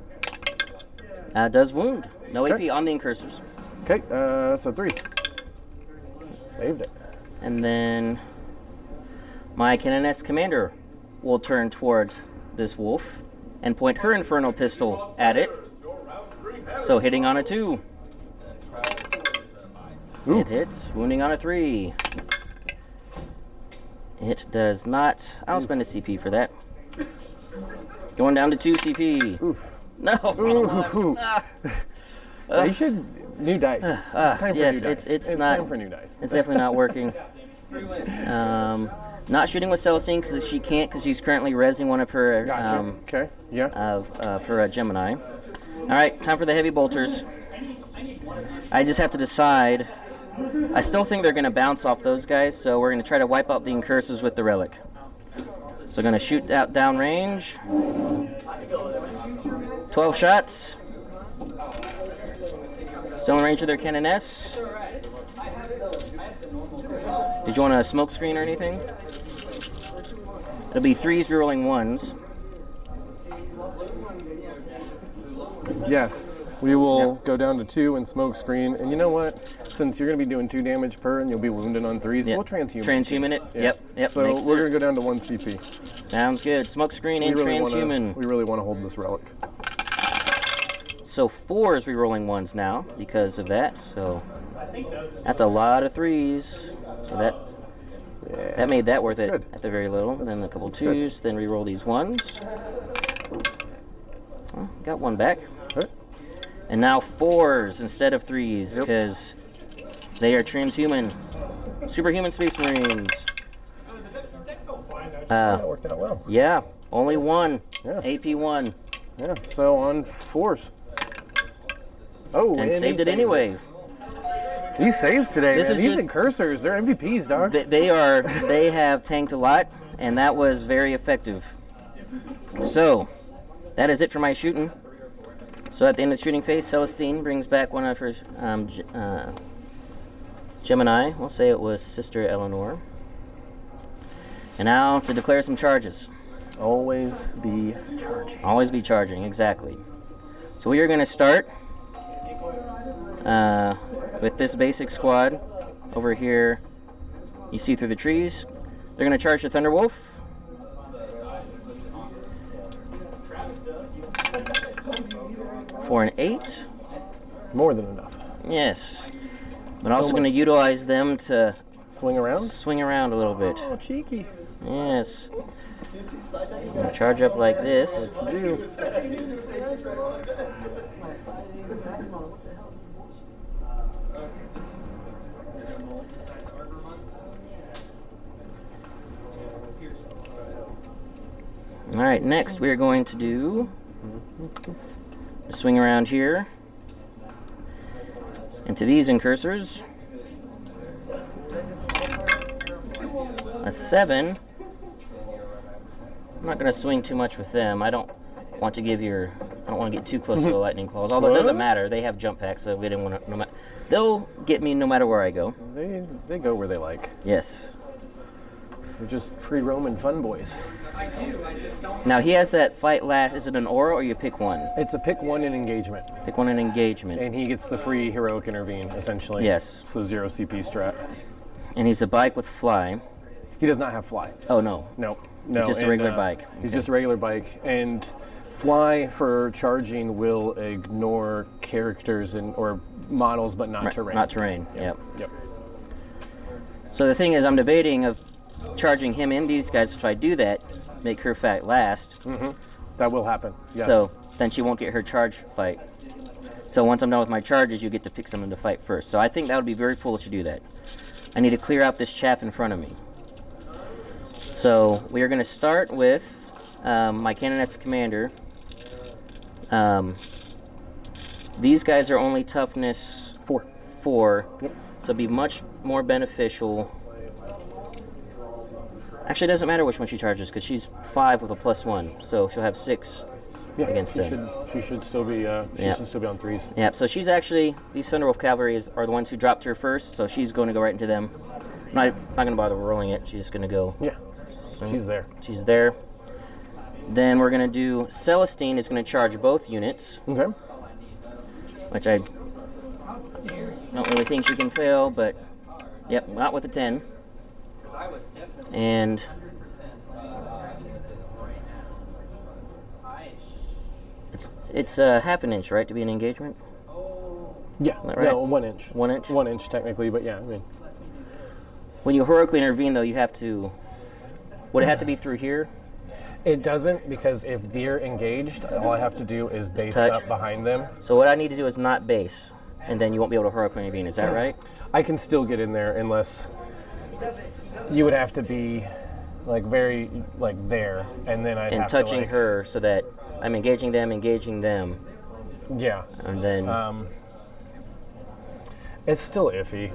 Does wound. No AP on the incursors. Okay, so 3. Saved it. And then my Canoness Commander will turn towards this wolf and point her Infernal Pistol at it. So hitting on a 2. Ooh. It hits. Wounding on a 3. It does not. I'll spend a CP for that. Going down to 2 CP. Oof. No. Ooh. You should new dice. It's time for new dice. It's not. Time for new dice. It's definitely not working. Not shooting with Celestine because she can't, because she's currently rezzing one of her. Gotcha. Okay. Yeah. Of her Gemini. All right, time for the heavy bolters. I just have to decide. I still think they're going to bounce off those guys, so we're going to try to wipe out the incursors with the relic. So going to shoot out downrange. 12 shots. Still in range of their Canoness. Did you want a smoke screen or anything? It'll be 3s rerolling 1s. Yes. We will go down to 2 and smoke screen. And you know what? Since you're going to be doing 2 damage per and you'll be wounded on 3s, we'll transhuman. Transhuman it? Yeah. Yep. So we're going to go down to 1 CP. Sounds good. Smoke screen and transhuman. We really want to hold this relic. So 4s rerolling 1s now because of that. So that's a lot of 3s. So that made that worth it at the very little. Then a couple 2s, then reroll these 1s. Oh, got one back. Okay. And now 4s instead of 3s because they are transhuman. Superhuman Space Marines. That worked out well. Yeah, only 1. Yeah. AP 1. Yeah, so on 4s. Oh, and saved it anyway. He saves today, man. These incursors, they're MVPs, dog. They have tanked a lot, and that was very effective. So, that is it for my shooting. So at the end of the shooting phase, Celestine brings back one of her Gemini. We'll say it was Sister Eleanor. And now to declare some charges. Always be charging. Always be charging, exactly. So we are going to start with this basic squad over here. You see through the trees. They're going to charge the Thunderwolf. For an 8. More than enough. Yes. But also going to utilize them to swing around? Swing around a little bit. Oh, cheeky. Yes. Charge up like this. What you do. All right, next we are going to do swing around here into these incursors. A 7. I'm not going to swing too much with them. I don't want to get too close to the lightning claws. Although it doesn't matter. They have jump packs, so we didn't want to. They'll get me no matter where I go. They go where they like. Yes. We're just free roaming fun boys. Now he has that fight last. Is it an aura or you pick one? It's a pick one in engagement. Pick one in engagement. And he gets the free heroic intervene, essentially. Yes. So 0 CP strat. And he's a bike with fly. He does not have fly. Oh, no. No. He's just a regular bike. He's just a regular bike. And fly for charging will ignore characters or models, but not terrain. Not terrain, yep. Yep. So the thing is, I'm debating of charging him and these guys. If I do that, make her fight last. Mm-hmm. That will happen, yes. So then she won't get her charge fight. So once I'm done with my charges, you get to pick someone to fight first. So I think that would be very foolish to do that. I need to clear out this chaff in front of me. So we are going to start with my Canoness Commander. These guys are only toughness 4. Yep. So it'd be much more beneficial. Actually, it doesn't matter which one she charges because she's 5 with a +1, so she'll have 6 against them. She should still be. Should still be on 3s. Yeah. So she's actually, these Thunderwolf Cavalry are the ones who dropped her first, so she's going to go right into them. I'm not going to bother rolling it. She's just going to go. Yeah. She's there. She's there. Then we're going to do Celestine is going to charge both units. Okay. Which I don't really think she can fail, but yep, not with a 10. And it's half an inch, right, to be an engagement? Yeah, right? No, 1 inch. 1 inch? 1 inch technically, but yeah, I mean. When you heroically intervene, though, you have to. Would it have to be through here? It doesn't, because if they're engaged, all I have to do is base touch. up behind them. So what I need to do is not base, and then you won't be able to heroically intervene. Is that right? I can still get in there unless you would have to be like very like there, and then I'd and have touching to, like, her so that I'm engaging them. Yeah. And then it's still iffy.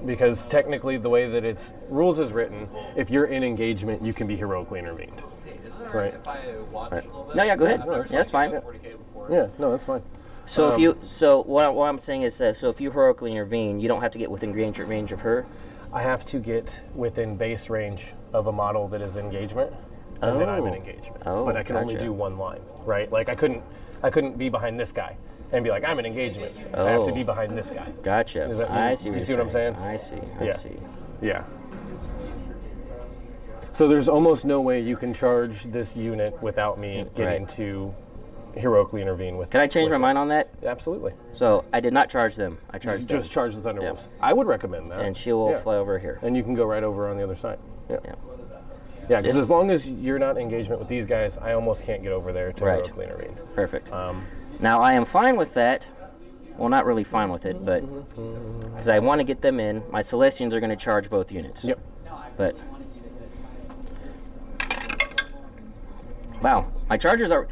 Because technically, the way that it's rules is written, if you're in engagement, you can be heroically intervened. Right. No, yeah, go ahead. No, Yeah, that's fine. Yeah, no, that's fine. So what I'm saying is, so if you heroically intervene, you don't have to get within range of her. I have to get within base range of a model that is engagement, and then I'm in engagement. Oh, but I can only gotcha. do one line, right? Like I couldn't be behind this guy and be like, I'm in engagement. I have to be behind this guy. Gotcha. I see. You see what I'm saying? I see. Yeah. I see. Yeah. So there's almost no way you can charge this unit without me getting to heroically intervene with. Can I change my mind on that? Absolutely. So I did not charge them. I charged them. Just charge the Thunderwolves. I would recommend that. And she will fly over here. And you can go right over on the other side. Yeah. Yeah. Yeah, because as long as you're not in engagement with these guys, I almost can't get over there to heroically intervene. Perfect. Now I am fine with that. Well, not really fine with it, but because I want to get them in. My Celestians are going to charge both units. Yep. But wow, my chargers are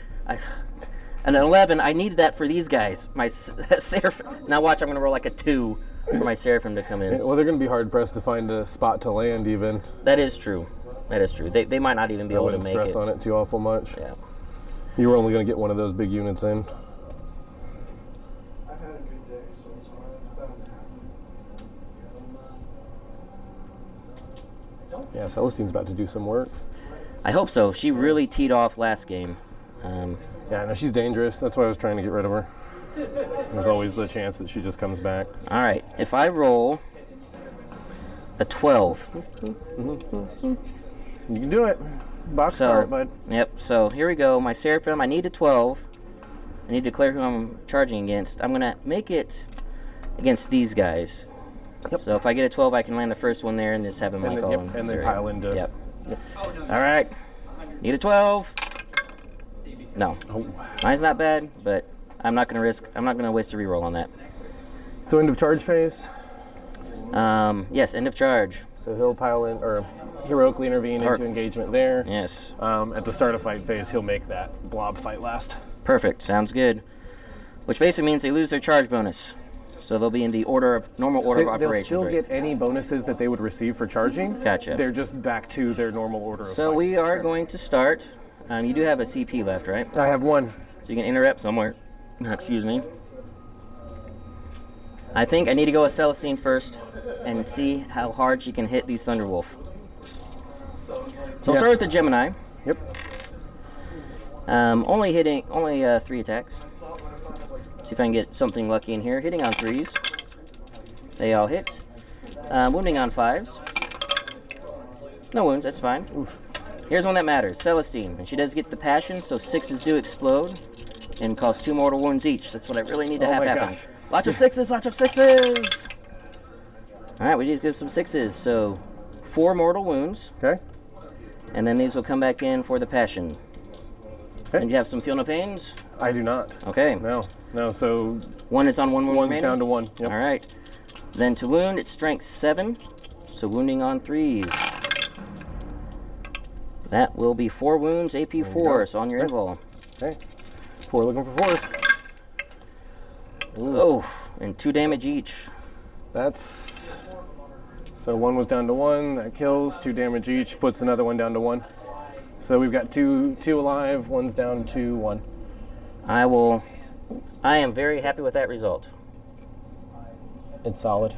an 11. I needed that for these guys. My Seraphim. Now watch, I'm going to roll like a 2 for my Seraphim to come in. Well, they're going to be hard pressed to find a spot to land even. That is true. That is true. They might not even be able to make it. I wouldn't stress on it too awful much. Yeah. You were only going to get one of those big units in. Yeah, Celestine's about to do some work. I hope so. She really teed off last game. Yeah, no, she's dangerous. That's why I was trying to get rid of her. There's always the chance that she just comes back. All right. If I roll a 12. You can do it. Box cart, bud. Yep. So here we go. My Seraphim, I need a 12. I need to declare who I'm charging against. I'm going to make it against these guys. Yep. So if I get a 12, I can land the first one there and just have him like all in. And then pile into. Yep. All right. Need a 12. No. Oh. Mine's not bad, but I'm not going to waste a reroll on that. So end of charge phase? Yes, end of charge. So he'll pile in, or heroically intervene into engagement there. Yes. At the start of fight phase, he'll make that blob fight last. Perfect. Sounds good. Which basically means they lose their charge bonus. So they'll be in the normal order of operations. They'll still get any bonuses that they would receive for charging. Gotcha. They're just back to their normal order of So fights. we are going to start. You do have a CP left, right? I have one. So you can interrupt somewhere. Excuse me. I think I need to go with Celestine first and see how hard she can hit these Thunderwolf. So I'll start with the Gemini. Yep. Only 3 attacks. See if I can get something lucky in here. Hitting on 3s. They all hit. Wounding on 5s. No wounds, that's fine. Oof. Here's one that matters. Celestine. And she does get the passion, so 6s do explode and cause 2 mortal wounds each. That's what I really need to have happen. Gosh. Lots of 6s, lots of 6s! Alright, we just give some 6s. So 4 mortal wounds. Okay. And then these will come back in for the passion. Okay. And you have some feel no pains? I do not. Okay. No. So 1 is on 1 wound one's remaining? down to 1. Yep. All right. Then to wound, it's strength 7. So wounding on 3s. That will be 4 wounds, AP 4. So on your invul. Okay. 4 looking for 4s. Oh, and 2 damage each. That's... So 1 was down to 1. That kills. 2 damage each. Puts another one down to 1. So we've got two alive. 1's down to 1. I am very happy with that result. It's solid.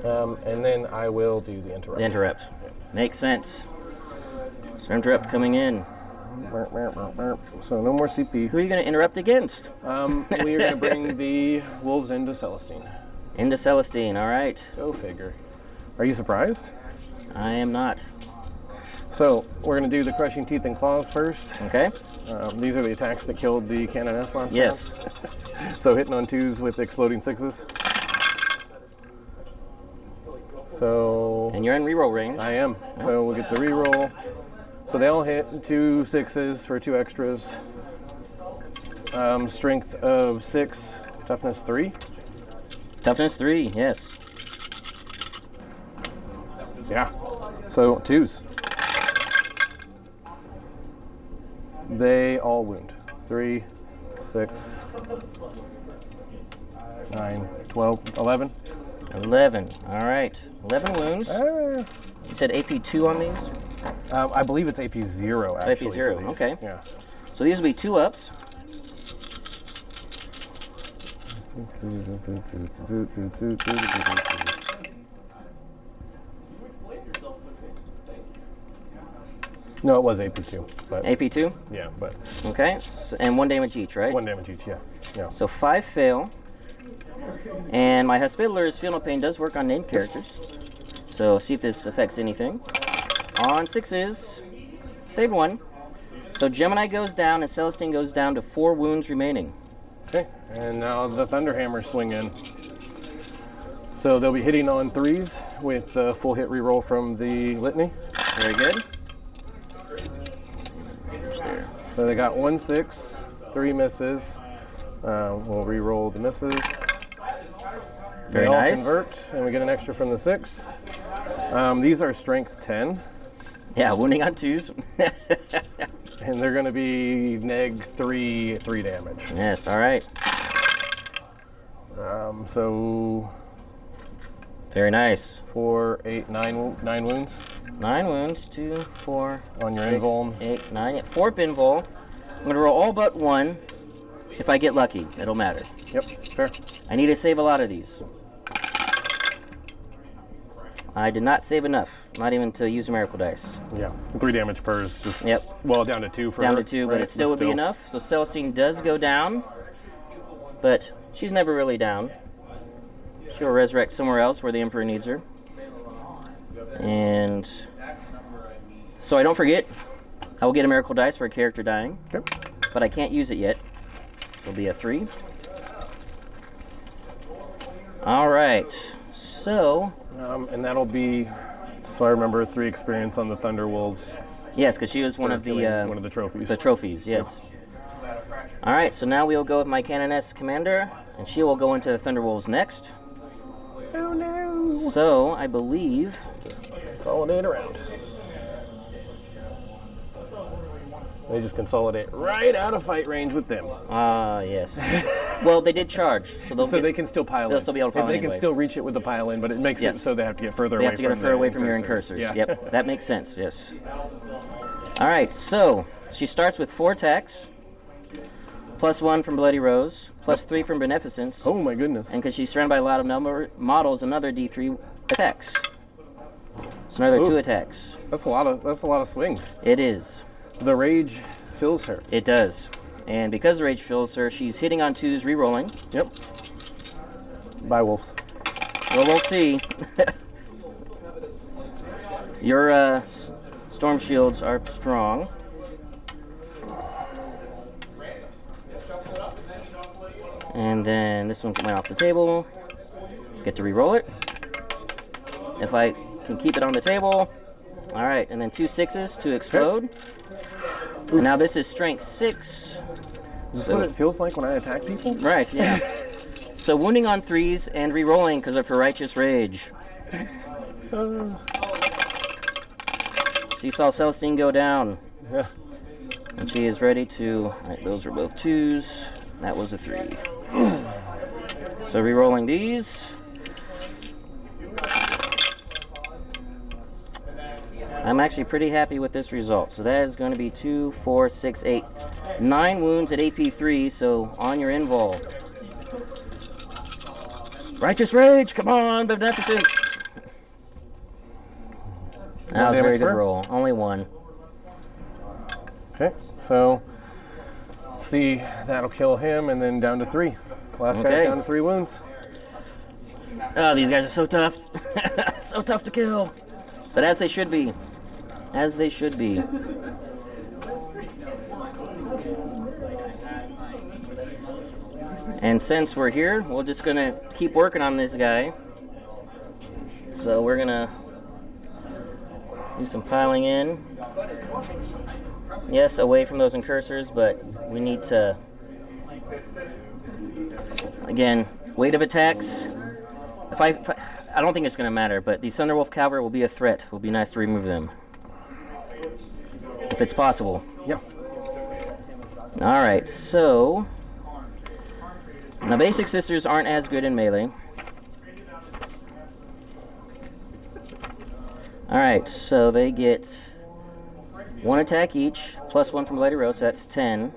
And then I will do the interrupt. The interrupt. Makes sense. So interrupt coming in. So no more CP. Who are you going to interrupt against? We are going to bring the wolves into Celestine. Into Celestine, all right. Go figure. Are you surprised? I am not. So we're going to do the crushing teeth and claws first. Okay. These are the attacks that killed the canoness last Yes. round. So hitting on 2s with exploding 6s. So... And you're in reroll range. I am. So we'll get the reroll. So they all hit 2 6s for 2 extras. Strength of 6, toughness 3. Toughness 3, yes. Yeah. So 2s. They all wound. 3, 6, 9, 12, 11. 11. All right. 11 wounds. You You said AP 2 on these? I believe it's AP 0 actually. AP 0, for these. okay. Yeah. So these will be 2 ups. No, it was AP2. But AP 2? yeah, but Okay. So, and 1 damage each, right? 1 damage each, yeah. Yeah. So 5 fail. And my Hospitaler's Feel No Pain does work on named characters. So see if this affects anything. On 6s. Save 1. So Gemini goes down and Celestine goes down to 4 wounds remaining. Okay, and now the Thunderhammers swing in. So they'll be hitting on 3s with the full hit reroll from the Litany. Very good. So they got 1 6, 3 misses. We'll reroll the misses. Very they all nice. convert, and we get an extra from the 6. These are strength 10. Yeah, wounding on 2s. And they're going to be neg 3 damage. Yes, all right. So Very nice. 4, 8, 9 wounds 9 wounds, 2, 4, on your 6, invul. 8, 9. 4 invul. I'm going to roll all but 1. If I get lucky, it'll matter. Yep, fair. I need to save a lot of these. I did not save enough, not even to use a miracle dice. Yeah, 3 damage per is just, Yep. well, down to 2 for Down her, to 2, right? but it still would be enough. So Celestine does go down, but she's never really down. She'll resurrect somewhere else where the Emperor needs her. And so I don't forget, I will get a miracle dice for a character dying, Okay. but I can't use it yet. It'll be a 3. All right, so And that'll be, so I remember 3 experience on the Thunderwolves. yes, because she was one of the trophies. The trophies, yes. All right, so now we'll go with my Canoness Commander, and she will go into the Thunderwolves next. Oh no! So I believe Just consolidate around. They just consolidate right out of fight range with them. yes. Well, they did charge, so They can still pile in. they'll still be able to pile They anyway. can still reach it with the pile in, but it makes Yes. it so they have to get further They away have to get from further away from your incursors. Yeah. Yep, that makes sense. Yes. All right, so she starts with 4 attacks, +1 from Bloody Rose, +3 from Beneficence, Oh my goodness. and because she's surrounded by a lot of models, another D3 attacks. It's another Ooh. 2 attacks. That's a lot of swings. It is. The rage fills her. It does. And because the rage fills her, she's hitting on 2s, re-rolling. Yep. Bye, wolves. Well, we'll see. Your storm shields are strong. And then this one went off the table. Get to re-roll it. If I can keep it on the table. All right, and then 2 6s to explode. And now this is strength 6. Is this what it feels like when I attack people? Right, yeah. So wounding on 3s and re-rolling because of her righteous rage. She saw Celestine go down. Yeah. And she is ready to... Alright, those are both 2s. That was a 3. So re-rolling these. I'm actually pretty happy with this result. So that is going to be 2, 4, 6, 8, 9 wounds at AP 3. So on your invul. Righteous rage, come on, beneficence. That was a very good roll. Only 1. Okay, so see, that'll kill him, and then down to 3. Last guy's down to 3 wounds. Oh, these guys are so tough. So tough to kill. But as they should be. As they should be. And since we're here, we're just going to keep working on this guy. So we're going to do some piling in. Yes, away from those incursors, but we need to, again, weight of attacks. If I don't think it's going to matter, but the Thunderwolf Cavalry will be a threat. It will be nice to remove them. If it's possible. Yeah. Alright, so... Now, basic sisters aren't as good in melee. Alright, so they get 1 attack each, plus 1 from Bloody Rose, so that's 10.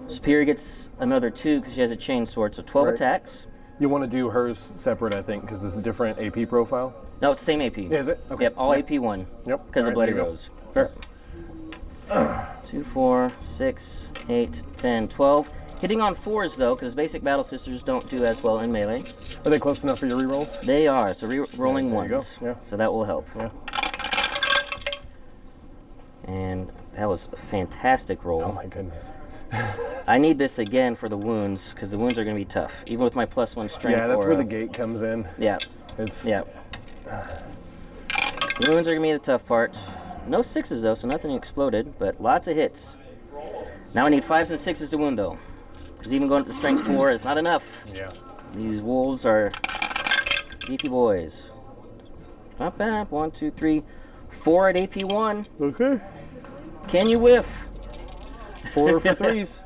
Superior gets another 2 because she has a chain sword, so 12 attacks. You want to do hers separate, I think, because this is a different AP profile. No, it's the same AP. Is it? Okay. Yep, all AP 1. Yep. Because of Bloody there you go. Rose. Fair. 2, 4, 6, 8, 10, 12. Hitting on 4s, though, because basic Battle Sisters don't do as well in melee. Are they close enough for your rerolls? They are, so re-rolling There you go. 1s. Yeah. So that will help. Yeah. And that was a fantastic roll. Oh my goodness. I need this again for the wounds, because the wounds are going to be tough, even with my +1 strength. Yeah, that's where the gate comes in. Yeah. It's Yeah. The wounds are going to be the tough part. No 6s, though, so nothing exploded, but lots of hits. Now I need 5s and 6s to wound, though. Because even going up to strength 4 is not enough. Yeah. These wolves are beefy boys. Not bad. 1, 2, 3, 4 at AP 1. Okay. Can you whiff? 4 for 3s.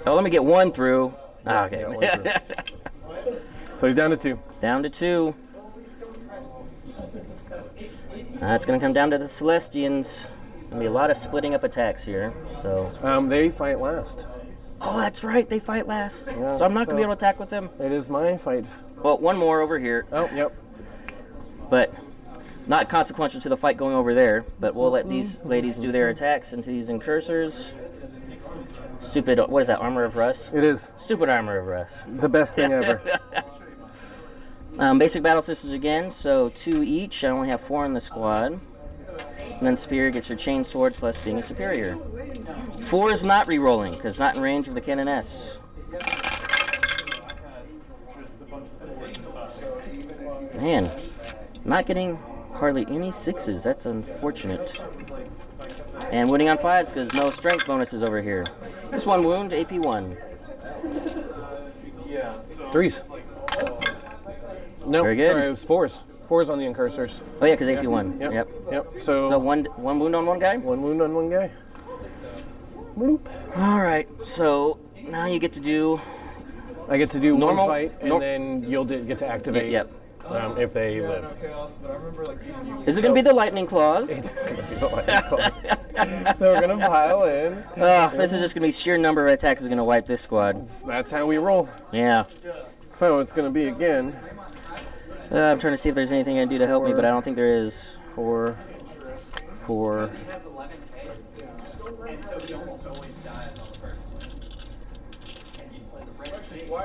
Oh, let me get 1 through. Yeah, Okay. you got 1 through. So he's down to 2. Down to 2. It's going to come down to the Celestians. Going to be a lot of splitting up attacks here. So. They fight last. Oh, that's right. They fight last. Yeah, so I'm not going to be able to attack with them. It is my fight. Well, 1 more over here. Oh, yep. But not consequential to the fight going over there. But we'll let these ladies do their attacks into these incursors. Stupid, what is that, Armor of Rust? It is. Stupid Armor of Rust. The best thing ever. Basic Battle Sisters again, so 2 each. I only have 4 in the squad. And then Superior gets her chain sword plus being a Superior. 4 is not re-rolling, because not in range of the Canoness. Man, not getting hardly any 6s. That's unfortunate. And wounding on 5s, because no strength bonuses over here. Just 1 wound, AP 1. 3s. No, Very good. sorry, it was 4s. 4s on the incursors. Oh yeah, because AP 1. Yep. Yep. Yep. So one wound on 1 guy? 1 wound on 1 guy. Bloop. All right, so now you get to do... I get to do Normal- 1 fight, and then you'll get to activate Yep. if they live. Is it going to be the lightning claws? It's going to be the lightning claws. So we're going to pile in. This is just going to be sheer number of attacks is going to wipe this squad. That's how we roll. Yeah. So it's going to be, again, I'm trying to see if there's anything I can do to help me, but I don't think there is. 4, 4.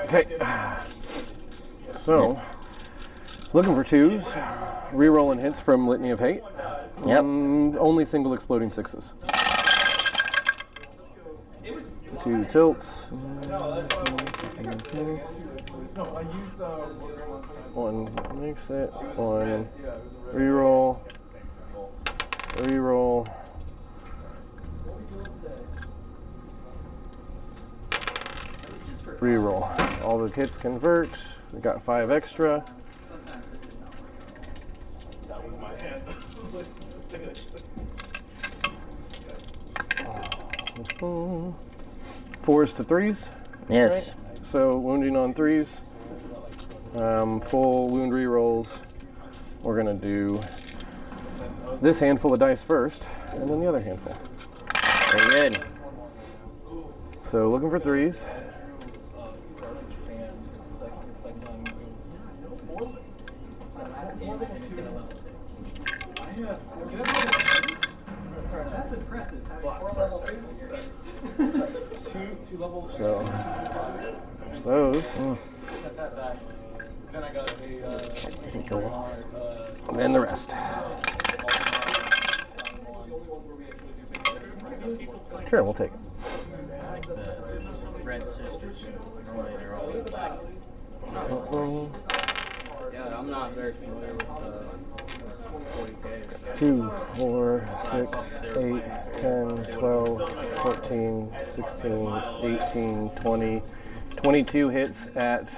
Okay. So, looking for 2s. Rerolling hits from Litany of Hate. Yep. Only single exploding 6s. 2 tilts. 1 makes it. 1 reroll. Reroll. Reroll. All the hits convert. We got 5 extra. Fours to 3s. Yes. Right? So wounding on 3s. Full wound rerolls. We're gonna do this handful of dice first, and then the other handful. Very good. So looking for 3s. That's impressive. Having 4 level 2s in your hand. two level. So there's those. Set that back. Then I got a Go off. And then the rest. Sure, we'll take it. Red sisters. Normally they're all black. Yeah, I'm not very familiar with 40k. It's 2, 4, 6, 8, 10, 12, 14, 16, 18, 20, 22 hits at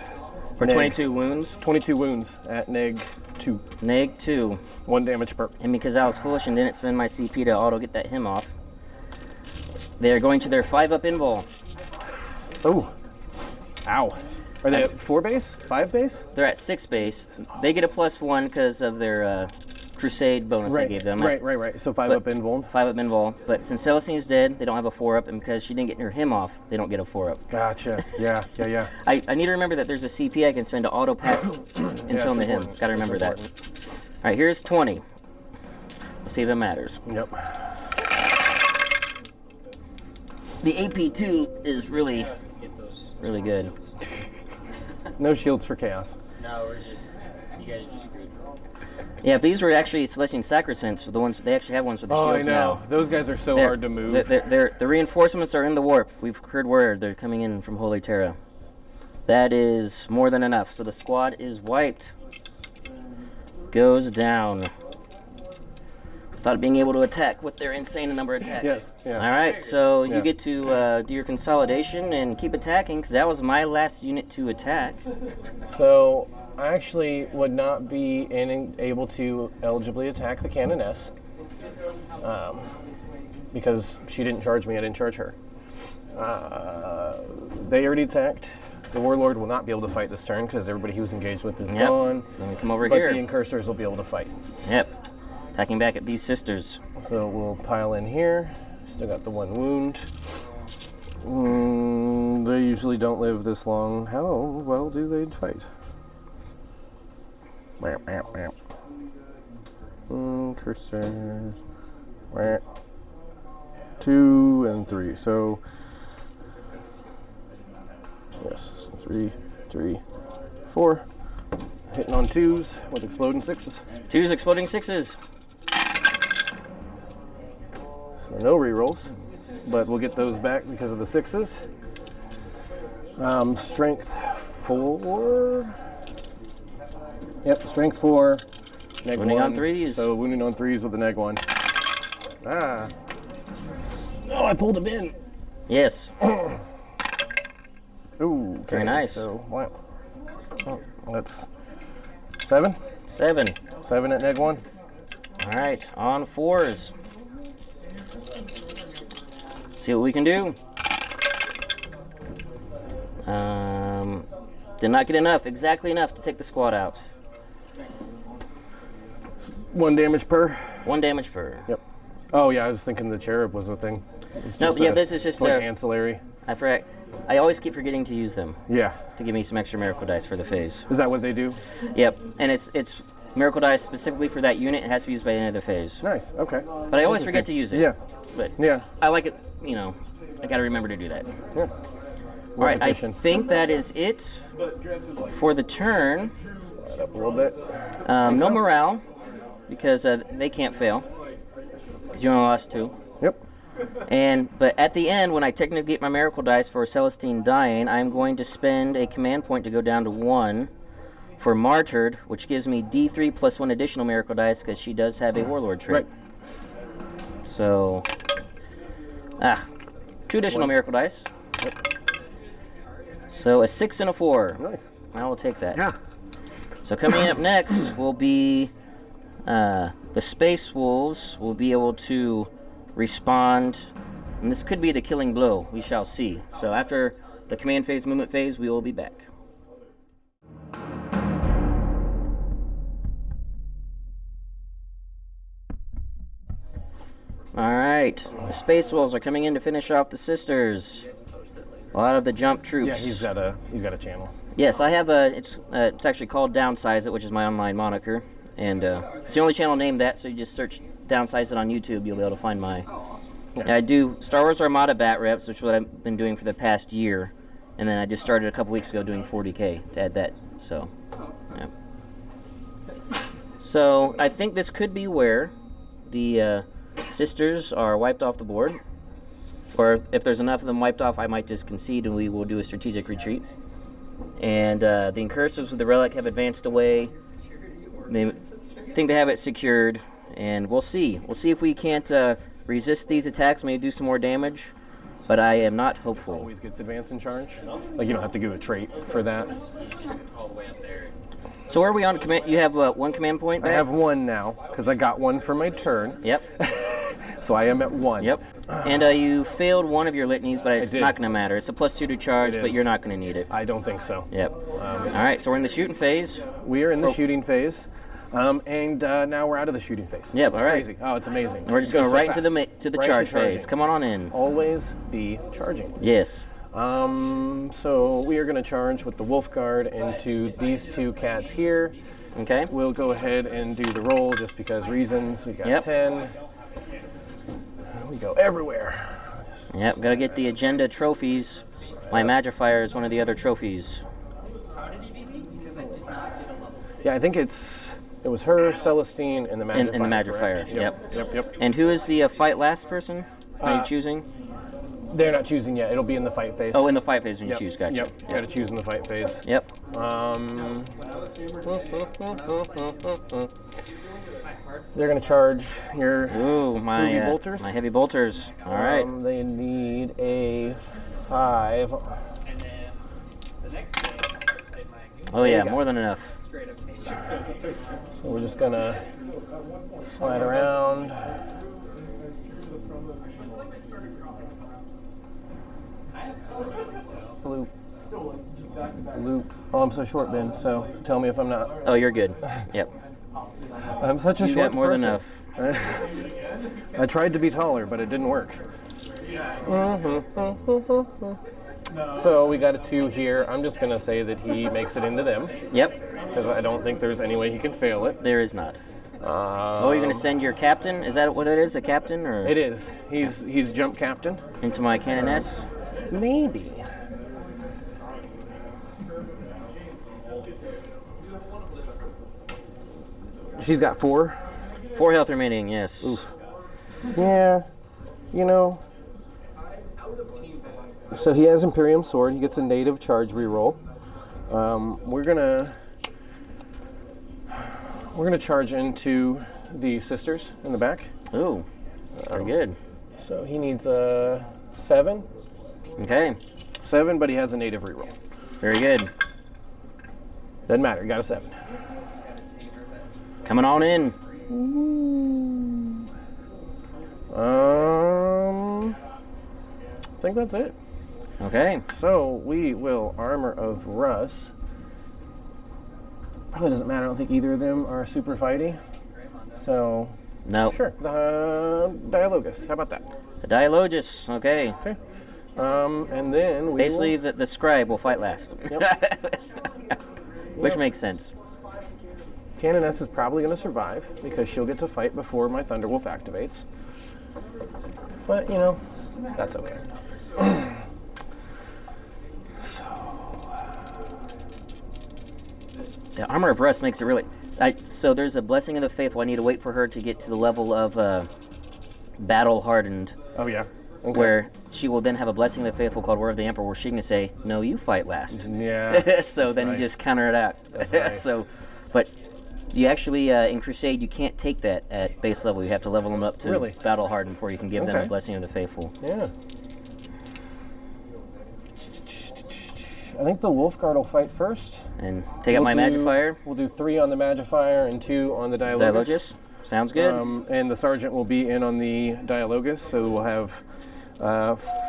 For 22 wounds. 22 wounds at neg 2. Neg 2. 1 damage per. And because I was foolish and didn't spend my CP to auto get that him off, they're going to their 5-up invul. Oh. Ow. Are they at 4 base? 5 base? They're at 6 base. They get a +1 because of their Crusade bonus I gave them. Right. So 5-up invul. 5-up invul. But since Celestine's dead, they don't have a 4-up, and because she didn't get her him off, they don't get a 4-up. Gotcha. Yeah. I need to remember that there's a CP I can spend to auto pass until the him. Gotta remember that. Alright, here's 20. We'll see if it matters. Yep. The AP2 is really good. No shields for chaos. No, you guys are just screwed. Yeah, if these were actually Celestian Sacrosancts, the ones they actually have ones with the Oh, I shields know. now. Those guys are so hard to move. The reinforcements are in the warp. We've heard word they're coming in from Holy Terra. That is more than enough. So the squad is wiped. Goes down. Without being able to attack with their insane number of attacks. Yes. Yeah. All right, so you get to do your consolidation and keep attacking, because that was my last unit to attack. So I actually would not be able to eligibly attack the Canoness because she didn't charge me. I didn't charge her. They already attacked. The Warlord will not be able to fight this turn because everybody he was engaged with is gone. Then we come over but here. The Incursors will be able to fight. Yep. Attacking back at these sisters. So we'll pile in here. Still got the 1 wound. They usually don't live this long. How well do they fight? Cursors. 2 and 3. So yes, so 3, 4. Hitting on 2s with exploding 6s. 2s exploding 6s. So no rerolls, but we'll get those back because of the 6s. Strength 4. Yep, strength 4. Neg Wounding 1. on 3s. So wounding on 3s with the neg 1. Ah. Oh, I pulled him in. Yes. Ooh, okay. Very nice. So wow. Oh, that's 7. 7. 7 at neg 1. All right, on 4s. See what we can do. Did not get enough, exactly enough to take the squad out. 1 damage per. 1 damage per. Yep. Oh yeah, I was thinking the cherub was the thing. Nope, yeah, this is just like a ancillary. I forgot. I always keep forgetting to use them Yeah. to give me some extra miracle dice for the phase. Is that what they do? Yep, and it's miracle dice specifically for that unit. It has to be used by the end of the phase. Nice. Okay. But I always forget to use it. Yeah. But Yeah. I like it, you know, I gotta remember to do that. Yeah. All right, I Repetition. think that is it for the turn. Slide up a little bit. No morale, because they can't fail. Because you only lost 2. Yep. But at the end, when I technically get my miracle dice for Celestine dying, I'm going to spend a command point to go down to 1 for Martyred, which gives me D3 plus 1 additional miracle dice because she does have a Warlord trait. Right. So, 2 additional miracle dice. Yep. So a 6 and a 4. Nice. I will take that. Yeah. So coming up next will be the Space Wolves will be able to respond, and this could be the killing blow. We shall see. So after the command phase, movement phase, we will be back. All right, the Space Wolves are coming in to finish off the Sisters. A lot of the jump troops. Yeah, he's got a channel. Yes, I have a. It's actually called Downsize It, which is my online moniker, and it's the only channel named that. So you just search Downsize It on YouTube, you'll be able to find my. Yeah. I do Star Wars Armada bat reps, which is what I've been doing for the past year, and then I just started a couple weeks ago doing 40k to add that. So, yeah. So I think this could be where the Sisters are wiped off the board, or if there's enough of them wiped off, I might just concede and we will do a strategic retreat. And the Incursors with the relic have advanced away. They think they have it secured, and we'll see. We'll see if we can't resist these attacks, maybe do some more damage, but I am not hopeful. Always gets advance in charge. Like, you don't have to give a trait for that. All the way up there. So where are we on command? You have 1 command point back? I have 1 now, because I got 1 for my turn. Yep. So I am at 1. Yep. And you failed one of your litanies, but it's did. not going to matter. It's a +2 to charge, It but is. you're not going to need it. I don't think so. Yep. All right, so we're in the shooting phase. We are in the shooting phase, and now we're out of the shooting phase. Yep, It's all right. crazy. Oh, it's amazing. And we're just It goes going so right into fast. the Right charge to charging. phase. Come on in. Always be charging. Yes. So we are going to charge with the Wolf Guard into these 2 cats here. Okay. We'll go ahead and do the roll just because reasons. We got Yep. 10. We go everywhere. Yep, gotta get the agenda trophies. My Magifier is one of the other trophies. Yeah, I think it was her, Celestine, and the Magifier. And the Magifier, correct? yep. Yep. And who is the fight last person? Are you choosing? They're not choosing yet. It'll be in the fight phase. Oh, in the fight phase when Yep. you choose, gotcha. Yep. Got to choose in the fight phase. Yep. They're going to charge your Ooh, my heavy bolters. my heavy bolters. All right. They need a 5. Oh yeah, go. more than enough. So we're just going to slide around. Loop. Loop. Oh, I'm so short, Ben, so tell me if I'm not. Oh, you're good. Yep. I'm such a You short got more than person. enough. I tried to be taller, but it didn't work. So we got a 2 here. I'm just going to say that he makes it into them, Yep. because I don't think there's any way he can fail it. There is not. Oh, you're gonna send your captain? Is that what it is? A captain, or It is. He's jump captain. into my cannoness? Maybe. She's got 4. 4 health remaining. Yes. Oof. Yeah. You know. So he has Imperium Sword. He gets a native charge reroll. We're gonna charge into the Sisters in the back. Ooh. Very good. So he needs a 7. Okay. 7, but he has a native reroll. Very good. Doesn't matter. He got a 7. Coming on in. I think that's it. Okay. So we will Armor of Russ. Probably doesn't matter. I don't think either of them are super fighty. So No. sure, the Dialogus. How about that? The Dialogus. Okay. Okay. And then we Basically, the scribe will fight last. Yep. Which makes sense. Canoness is probably going to survive because she'll get to fight before my Thunderwolf activates. But, you know, that's okay. The Armor of Rust makes it really... so there's a Blessing of the Faithful. I need to wait for her to get to the level of Battle Hardened. Oh, yeah. Okay. Where she will then have a Blessing of the Faithful called Word of the Emperor, where she can say, no, you fight last. Yeah. So then nice. you just counter it out. That's nice. So, but you actually, in Crusade, you can't take that at base level. You have to level them up to Battle Hardened before you can give them a Blessing of the Faithful. Yeah. I think the Wolfguard will fight first. And take out my Magifier. We'll do 3 on the Magifier and 2 on the Dialogus. Sounds good. And the Sergeant will be in on the Dialogus, so we'll have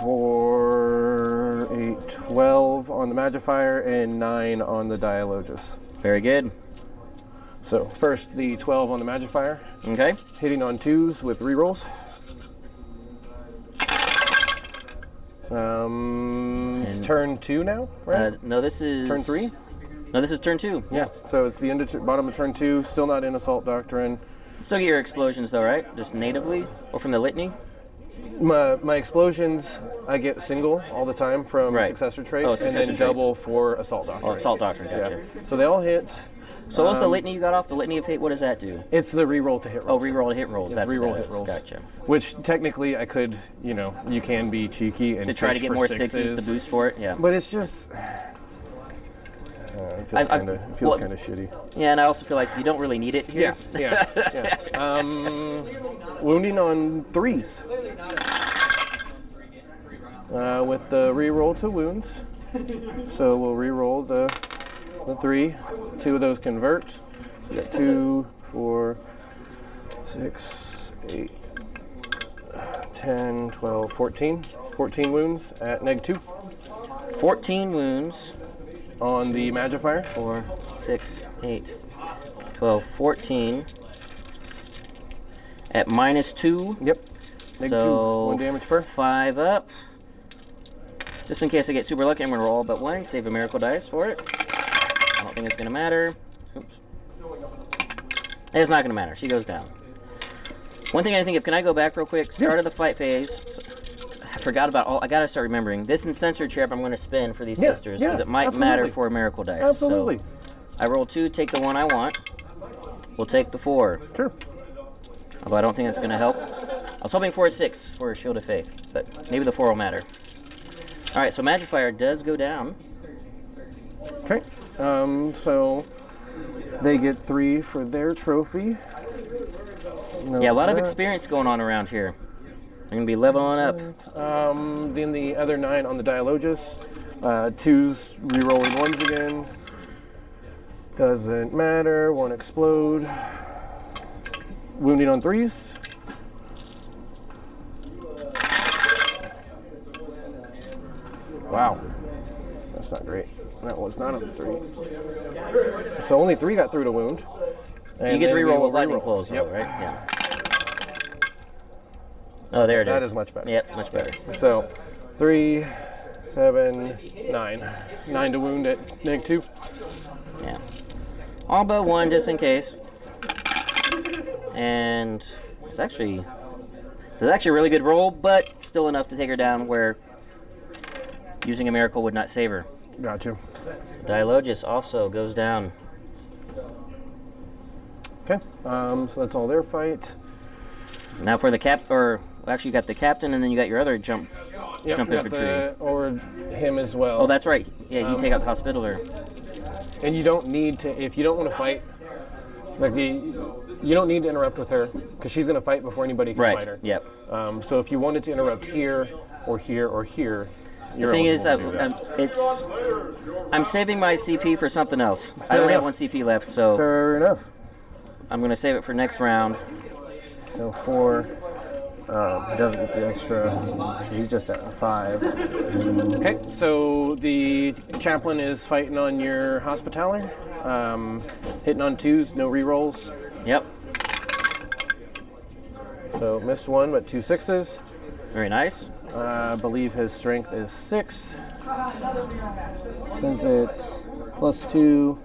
4, 8, 12 on the Magifier and 9 on the Dialogus. Very good. So first the 12 on the Magifier. Okay. Hitting on 2s with rerolls. It's turn 2 now, right? No, this is... Turn 3? No, this is turn 2. Yeah. So it's the end of bottom of turn 2, still not in Assault Doctrine. Still get your explosions though, right? Just natively? Or from the litany? My explosions, I get single all the time from Successor trait, and then double for Assault Doctrine. Oh, Assault Doctrine, gotcha. Yeah. So they all hit. So what's the litany you got off? The litany of hate, what does that do? It's the reroll to hit rolls. Oh, reroll to hit rolls. It's reroll hit rolls. Gotcha. Which technically I could, you know, you can be cheeky and to try to get more sixes to boost for it, yeah. But it's just, it feels kind of shitty. Yeah, and I also feel like you don't really need it here. Yeah. Wounding on 3s. With the reroll to wounds. So we'll reroll the 3. 2 of those convert. So we got 2, 4, 6, 8, 10, 12, 14. 14 wounds at -2. 14 wounds. On the Magifier. 4, 6, 8, 12, 14. At -2. Yep. So 1 damage per. 5 up. Just in case I get super lucky, I'm going to roll all but 1. Save a miracle dice for it. I don't think it's going to matter. Oops. It's not going to matter. She goes down. One thing I think of, can I go back real quick? Start of the fight phase. I forgot about all. I got to start remembering. This Incenser Trap I'm going to spin for these sisters because it might matter for a miracle dice. Absolutely. So I roll 2, take the 1 I want. We'll take the 4. Sure. Although I don't think that's going to help. I was hoping for a 6 for a Shield of Faith, but maybe the 4 will matter. All right, so Magifier does go down. Okay. So they get 3 for their trophy. Yeah, a lot of experience going on around here. They're going to be leveling up. Then the other 9 on the Dialogus. 2s rerolling 1s again. Doesn't matter. 1 explode. Wounding on 3s. Wow. That's not great. That was not a 3. So only 3 got through to wound. And you get to reroll with lightning close, right? Yeah. Oh, there it is. That is much better. Yep, much better. So 3, 7, 9. 9 to wound at -2. Yeah. All but 1 just in case. And it's actually a really good roll, but still enough to take her down where using a miracle would not save her. Gotcha. Dialogus also goes down. Okay, so that's all their fight. So now for the actually you got the captain and then you got your other jump infantry. Or him as well. Oh, that's right. Yeah, you take out the Hospitaller. And you don't need to, if you don't want to fight, you don't need to interrupt with her because she's going to fight before anybody can fight her. Yep. So if you wanted to interrupt here or here or here, the thing is, I'm saving my CP for something else. I only have 1 CP left, so fair enough. I'm going to save it for next round. So 4, he doesn't get the extra, so he's just at 5. Okay, so the chaplain is fighting on your Hospitaller, hitting on 2s, no rerolls. Yep. So missed 1, but 2 6s. Very nice. I believe his strength is 6. Because it's +2,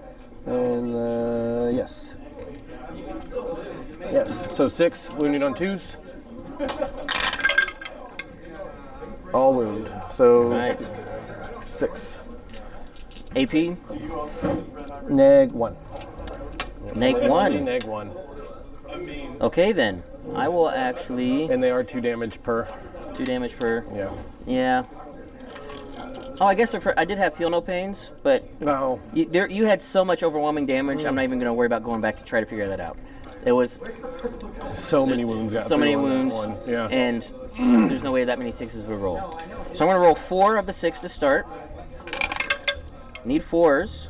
and yes. Yes, so 6, wounded on 2s. All wound, so Nice. 6. AP? Neg 1. Neg 1. Neg 1. Okay then. I will actually... And they are 2 damage per. 2 damage per. Yeah. Yeah. Oh, I guess I did have feel no pains, but No. you had so much overwhelming damage, I'm not even going to worry about going back to try to figure that out. It was So many wounds. so many wounds, Yeah. and there's no way that many 6s would roll. So I'm going to roll 4 of the 6 to start. Need 4s.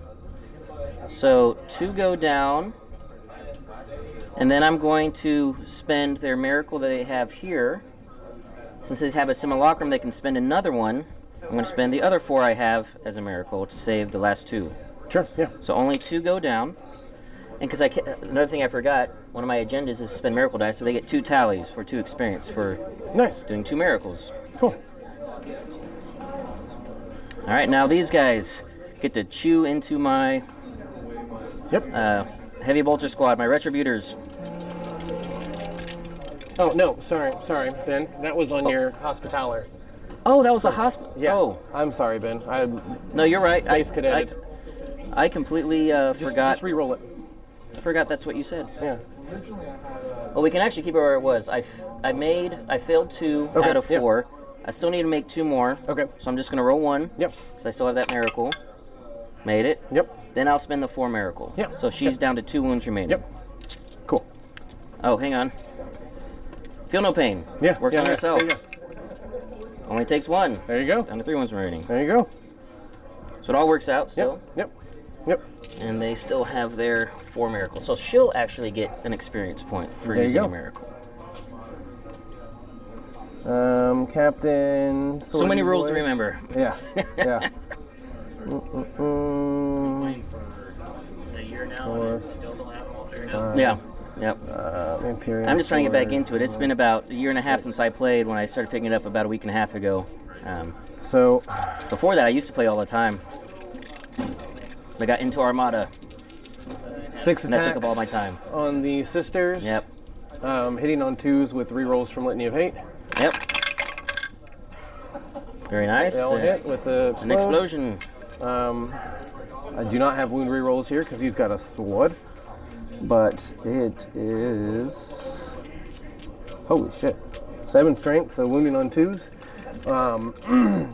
So 2 go down. And then I'm going to spend their miracle that they have here. Since they have a simulacrum, they can spend another one. I'm going to spend the other 4 I have as a miracle to save the last 2. Sure, yeah. So only 2 go down. And because another thing I forgot, one of my agendas is to spend miracle dice, so they get 2 tallies for 2 experience for Nice. doing 2 miracles. Cool. All right, now these guys get to chew into my Yep. heavy bolter squad, my retributors. Oh, no, sorry, Ben. That was on your hospitaller. Oh, that was the hospital. Yeah. Oh, I'm sorry, Ben. no, you're right. Space cadet. I completely forgot. Just re-roll it. I forgot that's what you said. Yeah. Well, we can actually keep it where it was. I failed 2 Okay, out of yeah. 4. I still need to make 2 more. Okay. So I'm just going to roll 1. Yep. Because I still have that miracle. Made it. Yep. Then I'll spend the 4 miracle. Yep. So she's Yep. down to 2 wounds remaining. Yep. Cool. Oh, hang on. Feel no pain. Yeah. Works yeah, on yeah. herself. There you go. Only takes 1. There you go. Down to 3 wounds remaining. There you go. So it all works out still. Yep. Yep. And they still have their 4 miracles. So she'll actually get an experience point for There you using go. a miracle. Captain. So many rules to remember. Yeah. Yeah. A year now, and still don't have them all figured out. Yeah. Yep. Imperial I'm just trying to get back sword. into it. It's been about a year and a half since I played when I started picking it up about a week and a half ago. So, Before that, I used to play all the time. I got into Armada, 6 and that attacks took up all my time. on the sisters. Yep. Hitting on 2s with rerolls from Litany of Hate. Yep. Very nice. They all hit with the An explosion. I do not have wound rerolls here because he's got a sword. But it is... Holy shit. 7 strength, so wounding on 2s.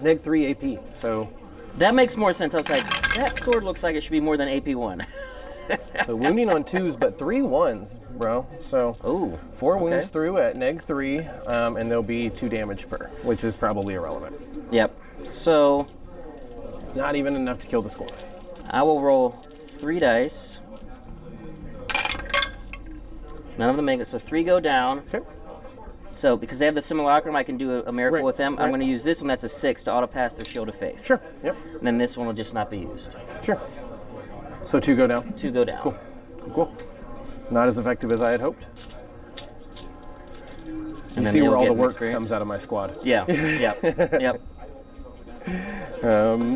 Neg 3 AP, so... That makes more sense. I was like, that sword looks like it should be more than AP 1. So wounding on 2s, but 3 1s, bro. So Ooh. 4 wounds okay. through at neg 3, and there'll be 2 damage per, which is probably irrelevant. Yep. So Not even enough to kill the squad. I will roll 3 dice. None of them make it. So 3 go down. Okay. So because they have the simulacrum, I can do a miracle Right, with them. right. I'm going to use this one that's a 6 to auto pass their shield of faith. Sure. Yep. And then this one will just not be used. Sure. So 2 go down. 2 go down. Cool. Cool. Not as effective as I had hoped. And You then see they'll where all get the an work experience. comes out of my squad. Yeah. Yep. Yep.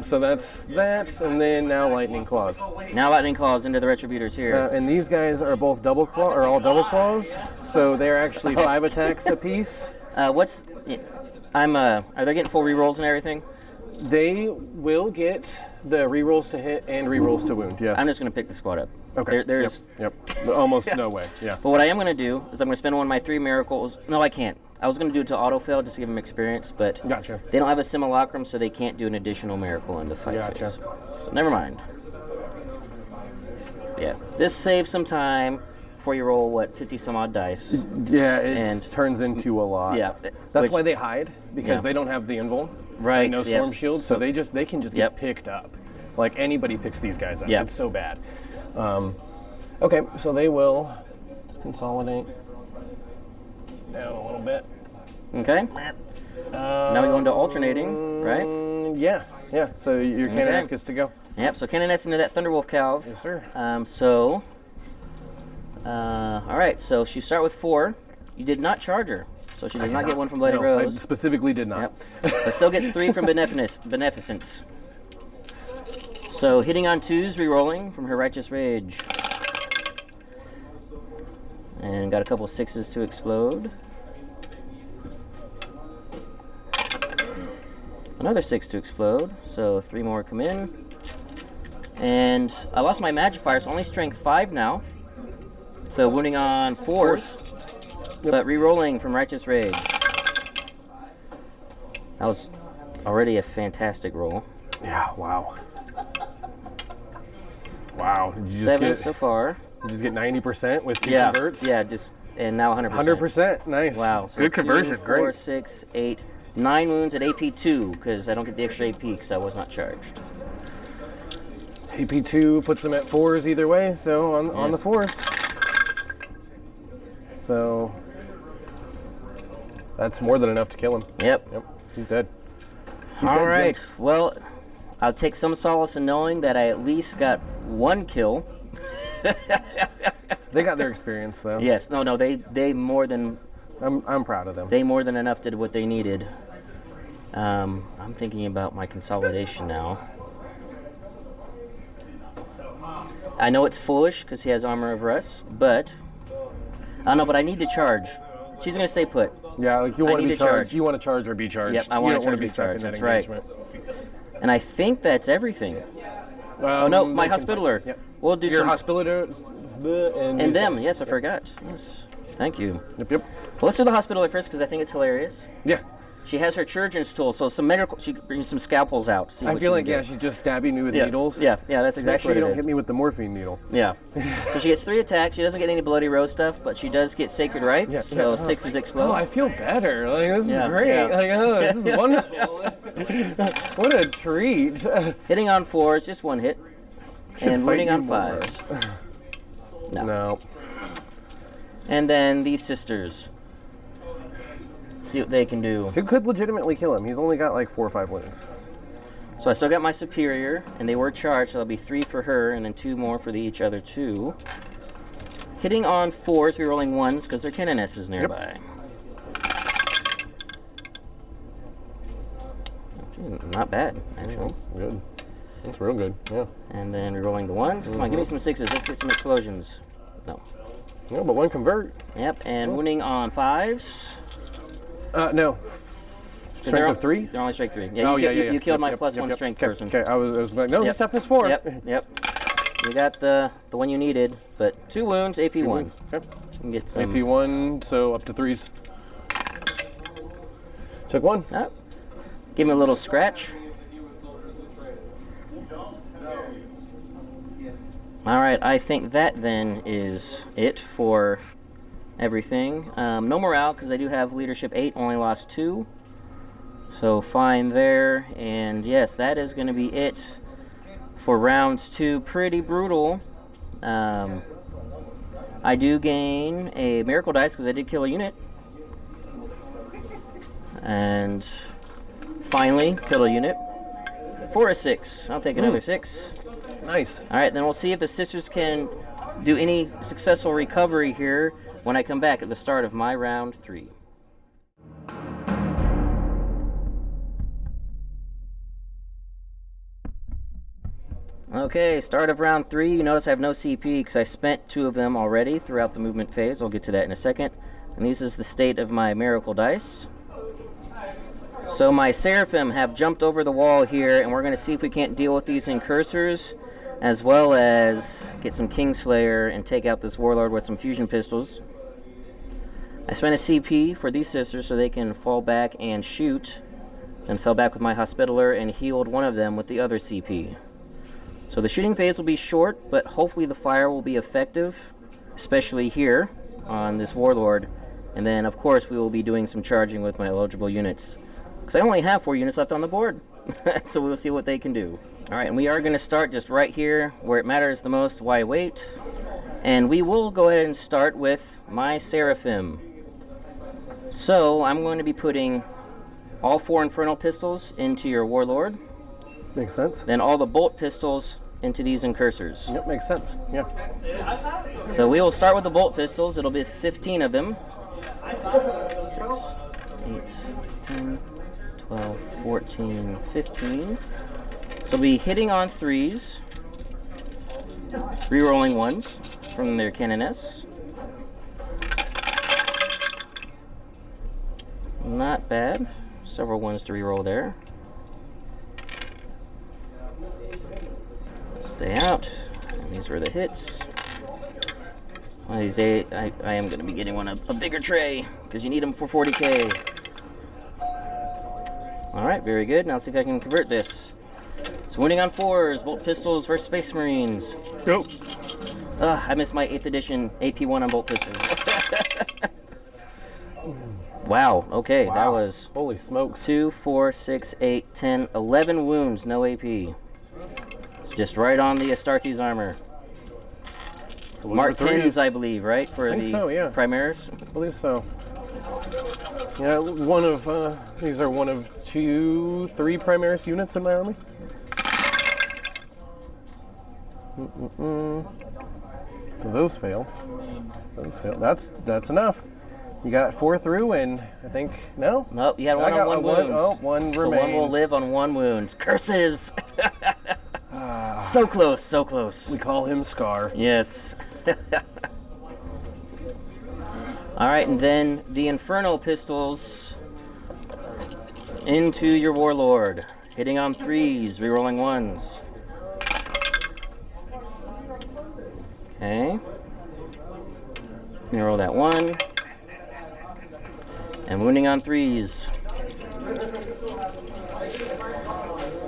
So that's that, and then now lightning claws. Now lightning claws into the retributors here. And these guys are both double claw, or all double claws. So they're actually 5 attacks apiece. Are they getting full rerolls and everything? They will get the rerolls to hit and rerolls to wound. Yes. I'm just going to pick the squad up. okay. There's. Yep. Almost no way. Yeah. But what I am going to do is I'm going to spend one of my 3 miracles. No, I can't. I was going to do it to autofill just to give them experience, but Gotcha. they don't have a simulacrum, so they can't do an additional miracle in the fight Gotcha. phase. So never mind. Yeah, this saves some time before you roll, 50 some odd dice. Yeah. It And- turns into a lot. Yeah. That's which- why they hide, because Yeah. they don't have the invuln. Right, No yep. storm shield, so they can just Yep. get picked up. Like anybody picks these guys up. Yep. It's so bad. Okay, so they will just consolidate down a little bit. Okay. Now we go into alternating, right? Yeah. So your cannon gets to go. Yep, so Canoness into that Thunderwolf Calv. Yes, sir. All right, so she start with 4. You did not charge her. so she does not get one from Bloody Rose. I specifically did not. Yep. But still gets 3 from Beneficence. So hitting on 2s, re-rolling from her Righteous Rage. And got a couple 6s to explode. Another 6 to explode, so 3 more come in. And I lost my Magifier, so only Strength 5 now. So wounding on 4s, but re-rolling from Righteous Rage. That was already a fantastic roll. Yeah, wow. Wow. Did you 7 so far. You just get 90% with 2 converts? Yeah, and now 100%. 100%, nice. Wow. So good conversion, 2, 4, great. 6, 8, 9 wounds at AP 2, because I don't get the extra AP because I was not charged. AP 2 puts them at 4s either way, so on the 4s. So that's more than enough to kill him. Yep. He's dead. All right. Well, I'll take some solace in knowing that I at least got 1 kill. They got their experience though. Yes. No. They more than. I'm proud of them. They more than enough did what they needed. I'm thinking about my consolidation now. I know it's foolish because he has Armor of Rust, but I don't know. But I need to charge. She's gonna stay put. Yeah, like you want to be charged. Charge. You want to charge or be charged. Yep, I want to charge or be charged. That's right. Engagement. And I think that's everything. Oh no, my Hospitaller. Yep. We'll do Your some. Hospitaller And them. Yes, I forgot. Yes. Thank you. Yep. Well, let's do the Hospitaller first because I think it's hilarious. Yeah. She has her Chirurgeon's tool, so some medical. She brings some scalpels out. I feel like she's just stabbing me with needles. Yeah, that's exactly what it is. Don't hit me with the morphine needle. Yeah. So she gets 3 attacks. She doesn't get any Bloody Rose stuff, but she does get Sacred Rites. Yeah. So 6s explode. Oh, I feel better. Like this Yeah, is great. yeah. Like this is wonderful. What a treat. Hitting on 4s, just 1 hit, and winning on more. 5s. No. And then these sisters. See what they can do. Who could legitimately kill him? He's only got like 4 or 5 wounds. So I still got my Superior, and they were charged, so that'll be 3 for her, and then 2 more for each other 2. Hitting on 4s, re-rolling 1s, because they're Canonesses nearby. Yep. Not bad, actually. That's good. That's real good, yeah. And then re-rolling the 1s. Come on, give me some 6s. Let's get some explosions. No. No, but 1 convert. Yep, and winning on 5s. No. Strength of 3? They're only strength 3. Yeah, you killed my +1 strength person. Okay, I was like, no, it's toughness 4. Yep. You got the one you needed, but 2 wounds, AP 1. Okay. You can get some. AP 1, so up to 3s. Took 1. Oh. Give me a little scratch. All right, I think that then is it for everything. No morale because I do have leadership 8, only lost 2. So fine there. And yes, that is going to be it for round 2. Pretty brutal. I do gain a miracle dice because I did kill a unit. And finally, kill a unit. 4 or 6. I'll take another 6. Nice. All right, then we'll see if the sisters can do any successful recovery here when I come back at the start of my round 3. Okay, start of round 3. You notice I have no CP because I spent 2 of them already throughout the movement phase. I'll get to that in a second. And this is the state of my miracle dice. So my Seraphim have jumped over the wall here, and we're going to see if we can't deal with these incursors, as well as get some Kingslayer and take out this Warlord with some fusion pistols. I spent a CP for these sisters so they can fall back and shoot, and fell back with my Hospitaller and healed one of them with the other CP. So the shooting phase will be short, but hopefully the fire will be effective, especially here on this Warlord. And then, of course, we will be doing some charging with my eligible units, because I only have 4 units left on the board. So we'll see what they can do. Alright, and we are going to start just right here where it matters the most. Why wait? And we will go ahead and start with my Seraphim. So I'm going to be putting all 4 Infernal Pistols into your Warlord. Makes sense. Then all the Bolt Pistols into these Incursors. Yep, makes sense. Yeah. So we will start with the Bolt Pistols. It'll be 15 of them. 8, 10, 12, 14, 15. So we'll be hitting on 3s, re-rolling 1s from their canoness. Not bad. Several 1s to re-roll there. Stay out. And these were the hits. One of these eight, I am going to be getting a bigger tray because you need them for 40k. All right, very good. Now let's see if I can convert this. So winning on 4s, bolt pistols versus Space Marines. Go. I missed my 8th edition AP1 on bolt pistols. Wow, okay, Wow. that was Holy smokes. 2, 4, 6, 8, 10, 11 wounds, no AP. It's just right on the Astartes armor. So Mark 10s, I believe, right? For think the so, yeah. Primaris? I believe so. Yeah, these are one of 2, 3 Primaris units in my army. So those fail. Those fail. That's enough. You got 4 through, and I think no. Nope, you had one on 1 wound. Oh, one so remains. one will live on 1 wound. Curses! So close, so close. We call him Scar. Yes. All right, and then the Inferno pistols into your Warlord. Hitting on 3s, rerolling 1s. Okay. Reroll that 1. And wounding on 3s.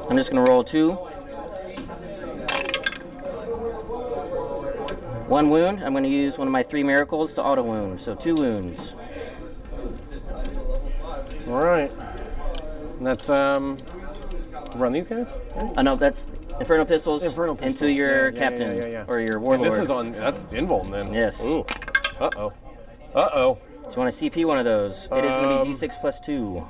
I'm just going to roll 2. 1 wound. I'm going to use one of my 3 miracles to auto wound. So 2 wounds. All right. And that's run these guys. No, that's Inferno pistols, Inferno pistols. into your Yeah, captain yeah. or your And warlord. this is on. That's Invuln then. Yes. Ooh. Uh-oh. Uh-oh. Do you want to CP one of those? It is going to be D6 plus 2.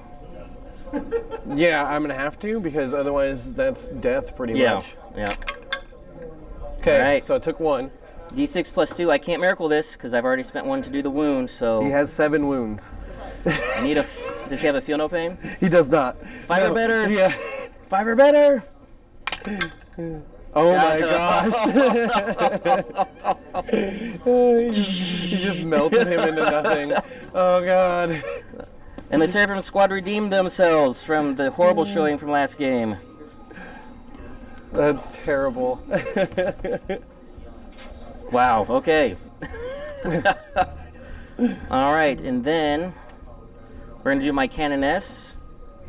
Yeah, I'm gonna have to because otherwise that's death pretty much. Yeah. Okay. All right. So I took 1. D6 plus 2. I can't miracle this because I've already spent 1 to do the wound. So He has 7 wounds. I need a. Does he have a feel no pain? He does not. 5 or better. Yeah. 5 or better. Oh my gosh. You just melted him into nothing. Oh god. And the Seraphim squad redeemed themselves from the horrible showing from last game. That's terrible. Wow. Okay. All right, and then we're going to do my canoness,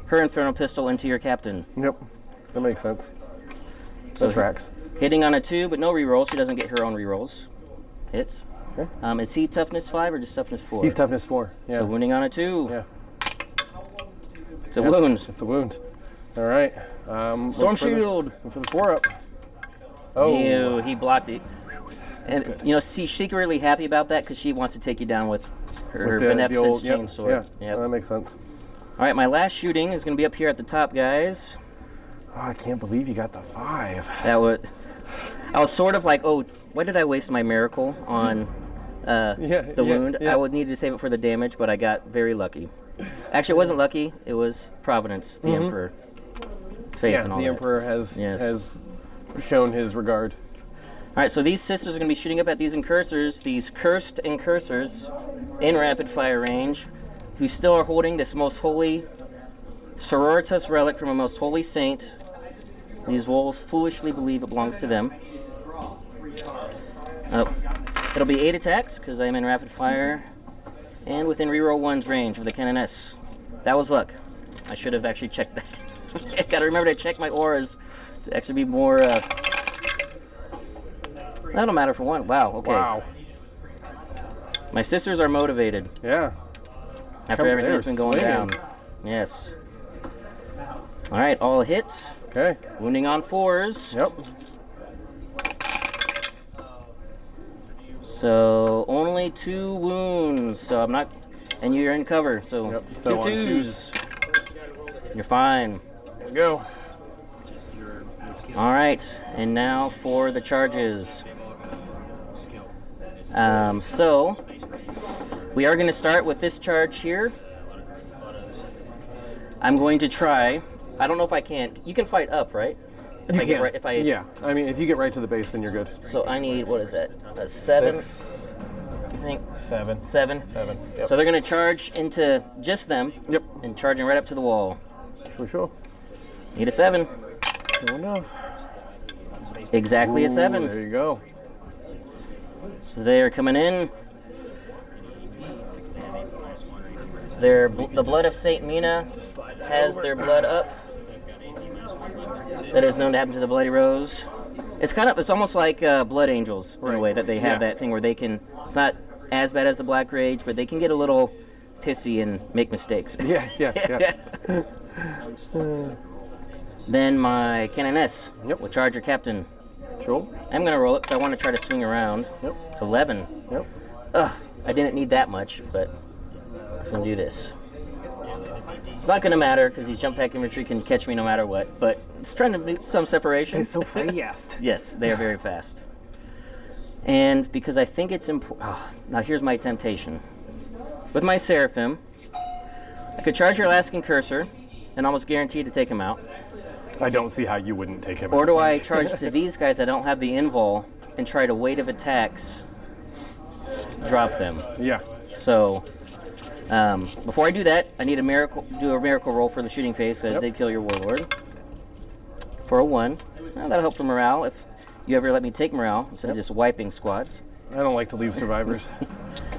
her Inferno pistol into your captain. Yep. That makes sense. So That tracks. Hitting on a 2, but no reroll. She doesn't get her own rerolls. Hits. Okay. Is he toughness 5 or just toughness 4? He's toughness 4. Yeah. So wounding on a 2. Yeah. It's a wound. It's a wound. All right. Storm shield. Look for the 4-up. Oh. Ew, he blocked it. And she's secretly happy about that because she wants to take you down with her beneficent chainsword. Yeah. Yep. That makes sense. All right, my last shooting is going to be up here at the top, guys. Oh, I can't believe you got the 5. I was sort of like, oh, why did I waste my miracle on the wound? Yeah. I would need to save it for the damage, but I got very lucky. Actually, it wasn't lucky. It was Providence, the Emperor. Faith and all the that. Emperor has shown his regard. All right, so these sisters are going to be shooting up at these incursors, these cursed incursors in rapid fire range, who still are holding this most holy Sororitas relic from a most holy saint. These wolves foolishly believe it belongs to them. It'll be 8 attacks because I'm in rapid fire and within reroll 1's range of the canoness. That was luck. I should have actually checked that. I gotta remember to check my auras to actually be more. That'll matter for 1. Wow. Okay. Wow. My sisters are motivated Yeah. after everything that's been going down. Yes. All right. All hit. Okay. Wounding on 4s. Yep. So only 2 wounds. So I'm not, and you're in cover. So, Yep. 2 So on 2s. You're fine. There we go. All right, and now for the charges. So We are going to start with this charge here. I'm going to try. I don't know if I can. You can fight up, right? If You I can. Right, if I, yeah, I mean, if you get right to the base, then you're good. So I need, what is that? A 7? 6, I think. 7. 7? 7. Yep. So they're going to charge into just them. Yep. And charging right up to the wall. Sure. Need a 7. Sure enough. Exactly a 7. There you go. So they are coming in. The blood of Saint Mina has their blood up. That is known to happen to the Bloody Rose. It's almost like Blood Angels in a way, that they have that thing where they can. It's not as bad as the Black Rage, but they can get a little pissy and make mistakes. Yeah. Then my Canoness Yep. will charge your captain. Sure. I'm going to roll it because I want to try to swing around. Yep. 11. Yep. Ugh, I didn't need that much, but I'm going to do this. It's not going to matter because these jump pack infantry can catch me no matter what, but it's trying to do some separation. It's so fast. Yes, they are very fast. And because I think it's important. Now here's my temptation. With my Seraphim, I could charge your Alaskan Cursor and almost guaranteed to take him out. I don't see how you wouldn't take him. Or do I charge to these guys that don't have the invul and try to weight of attacks, drop them? Yeah. So, before I do that, I need do a miracle roll for the shooting phase because I did kill your warlord. For a 1. Well, that'll help for morale if you ever let me take morale instead of just wiping squads. I don't like to leave survivors.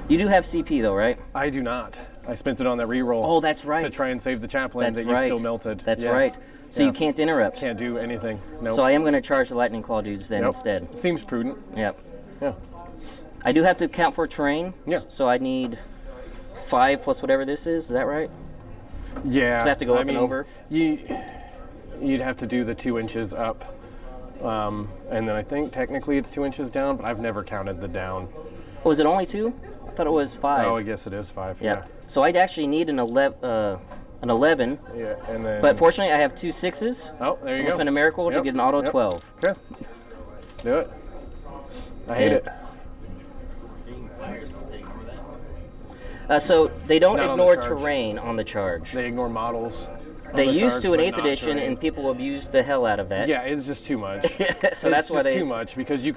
You do have CP though, right? I do not. I spent it on that reroll. Oh, that's right. To try and save the chaplain That's that right. you still melted. That's Yes. right. So you can't interrupt. Can't do anything. No. So I am going to charge the lightning claw dudes then instead. Seems prudent. Yep. Yeah. I do have to count for terrain. Yeah. So I need 5 plus whatever this is. Is that right? Yeah. Does it have to go up and over? You'd have to do the 2 inches up. And then I think technically it's 2 inches down, but I've never counted the down. Was it only 2? I thought it was 5. Oh, I guess it is 5. Yep. So I'd actually need an 11. Yeah, and then. But fortunately, I have 2 6s. Oh, there you go. It's been a miracle to get an auto 12. Okay. Do it. I hate it. So they don't Not on ignore the charge. terrain on the charge. They ignore models. They the used charge, to in but 8th not edition, terrain. and people abused the hell out of that. Yeah, it's just too much. So that's why it's they. too much because you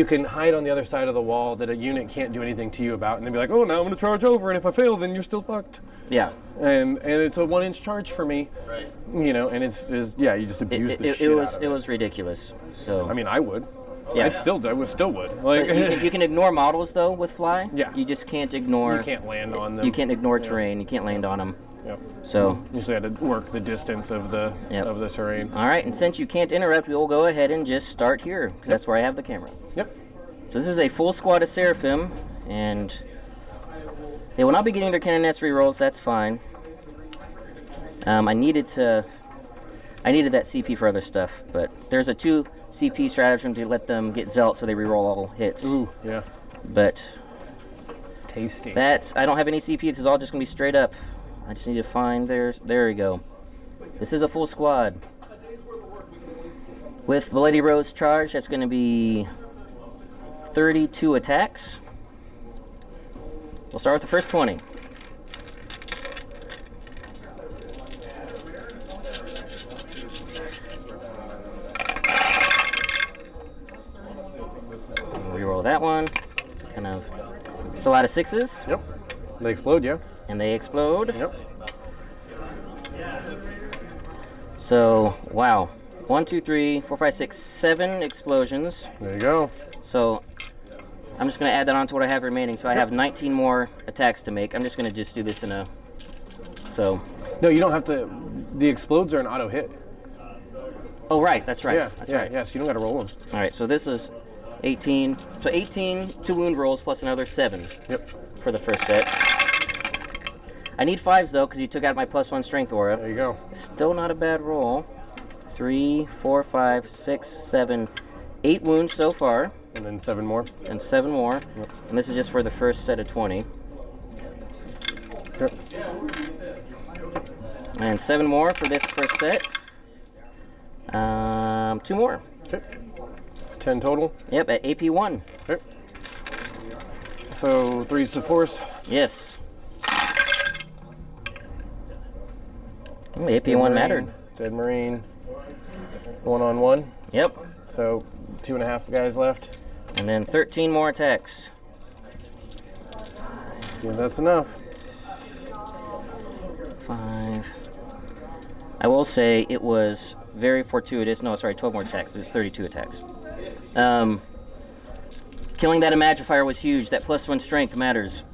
can hide on the other side of the wall that a unit can't do anything to you about, and then be like, oh, now I'm going to charge over, and if I fail, then you're still fucked. Yeah. And it's a 1 inch charge for me. Right. You know, and it's just you just abuse the shit out of it. It was ridiculous. So. I mean, I would. Yeah. I still would. Like, you can ignore models though with fly. Yeah. You just can't ignore. You can't land on them. You can't ignore terrain. You can't land on them. Yep. So. You just had to work the distance of the terrain. All right, and since you can't interrupt, we will go ahead and just start here. 'Cause that's where I have the camera. Yep. So this is a full squad of Seraphim, and they will not be getting their Canoness rerolls. That's fine. I needed that CP for other stuff, but there's a 2 CP stratagem to let them get Zelt so they reroll all hits. Ooh, yeah. But Tasty. I don't have any CP. This is all just gonna be straight up. I just need to find there we go. This is a full squad. With the Lady Rose charge, that's gonna be 32 attacks. We'll start with the first 20. Reroll that one. It's a lot of 6s. Yep. They explode, yeah. And they explode. Yep. So, wow. 1, 2, 3, 4, 5, 6, 7 explosions. There you go. So, I'm just going to add that on to what I have remaining. So I have 19 more attacks to make. I'm just going to just do this in a... So... No, you don't have to... The explodes are an auto hit. Oh, right. That's right. Yeah, That's yeah, right. yeah, so you don't got to roll them. All right, so this is 18. So 18 2 wound rolls plus another 7 Yep. for the first set. I need 5s, though, because you took out my +1 strength aura. There you go. Still not a bad roll. 3, 4, 5, 6, 7, 8 wounds so far. And then 7 more. And 7 more. Yep. And this is just for the first set of 20. Yep. And 7 more for this first set. 2 more. Okay. 10 total. Yep, at AP 1. Okay. So 3s to force. Yes. Ooh, AP1 mattered. Dead Marine. 1-on-1. Yep. So 2.5 guys left. And then 13 more attacks. See if that's enough. 5. I will say it was very fortuitous. No, sorry, 12 more attacks. It was 32 attacks. Killing that Imagifier was huge. That +1 strength matters.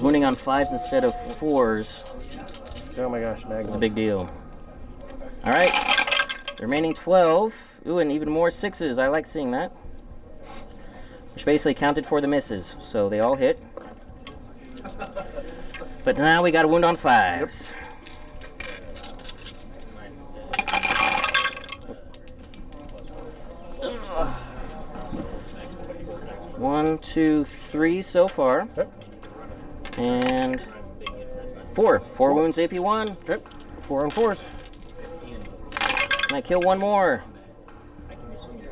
Wounding on 5s instead of 4s. Oh my gosh, magnets. It's a big deal. All right, the remaining 12. Ooh, and even more 6s. I like seeing that. Which basically counted for the misses, so they all hit. But now we got a wound on 5s. Yep. 1, 2, 3 so far. Yep. And 4. 4 wounds, AP1. Yep. 4 on 4s. Can I kill one more?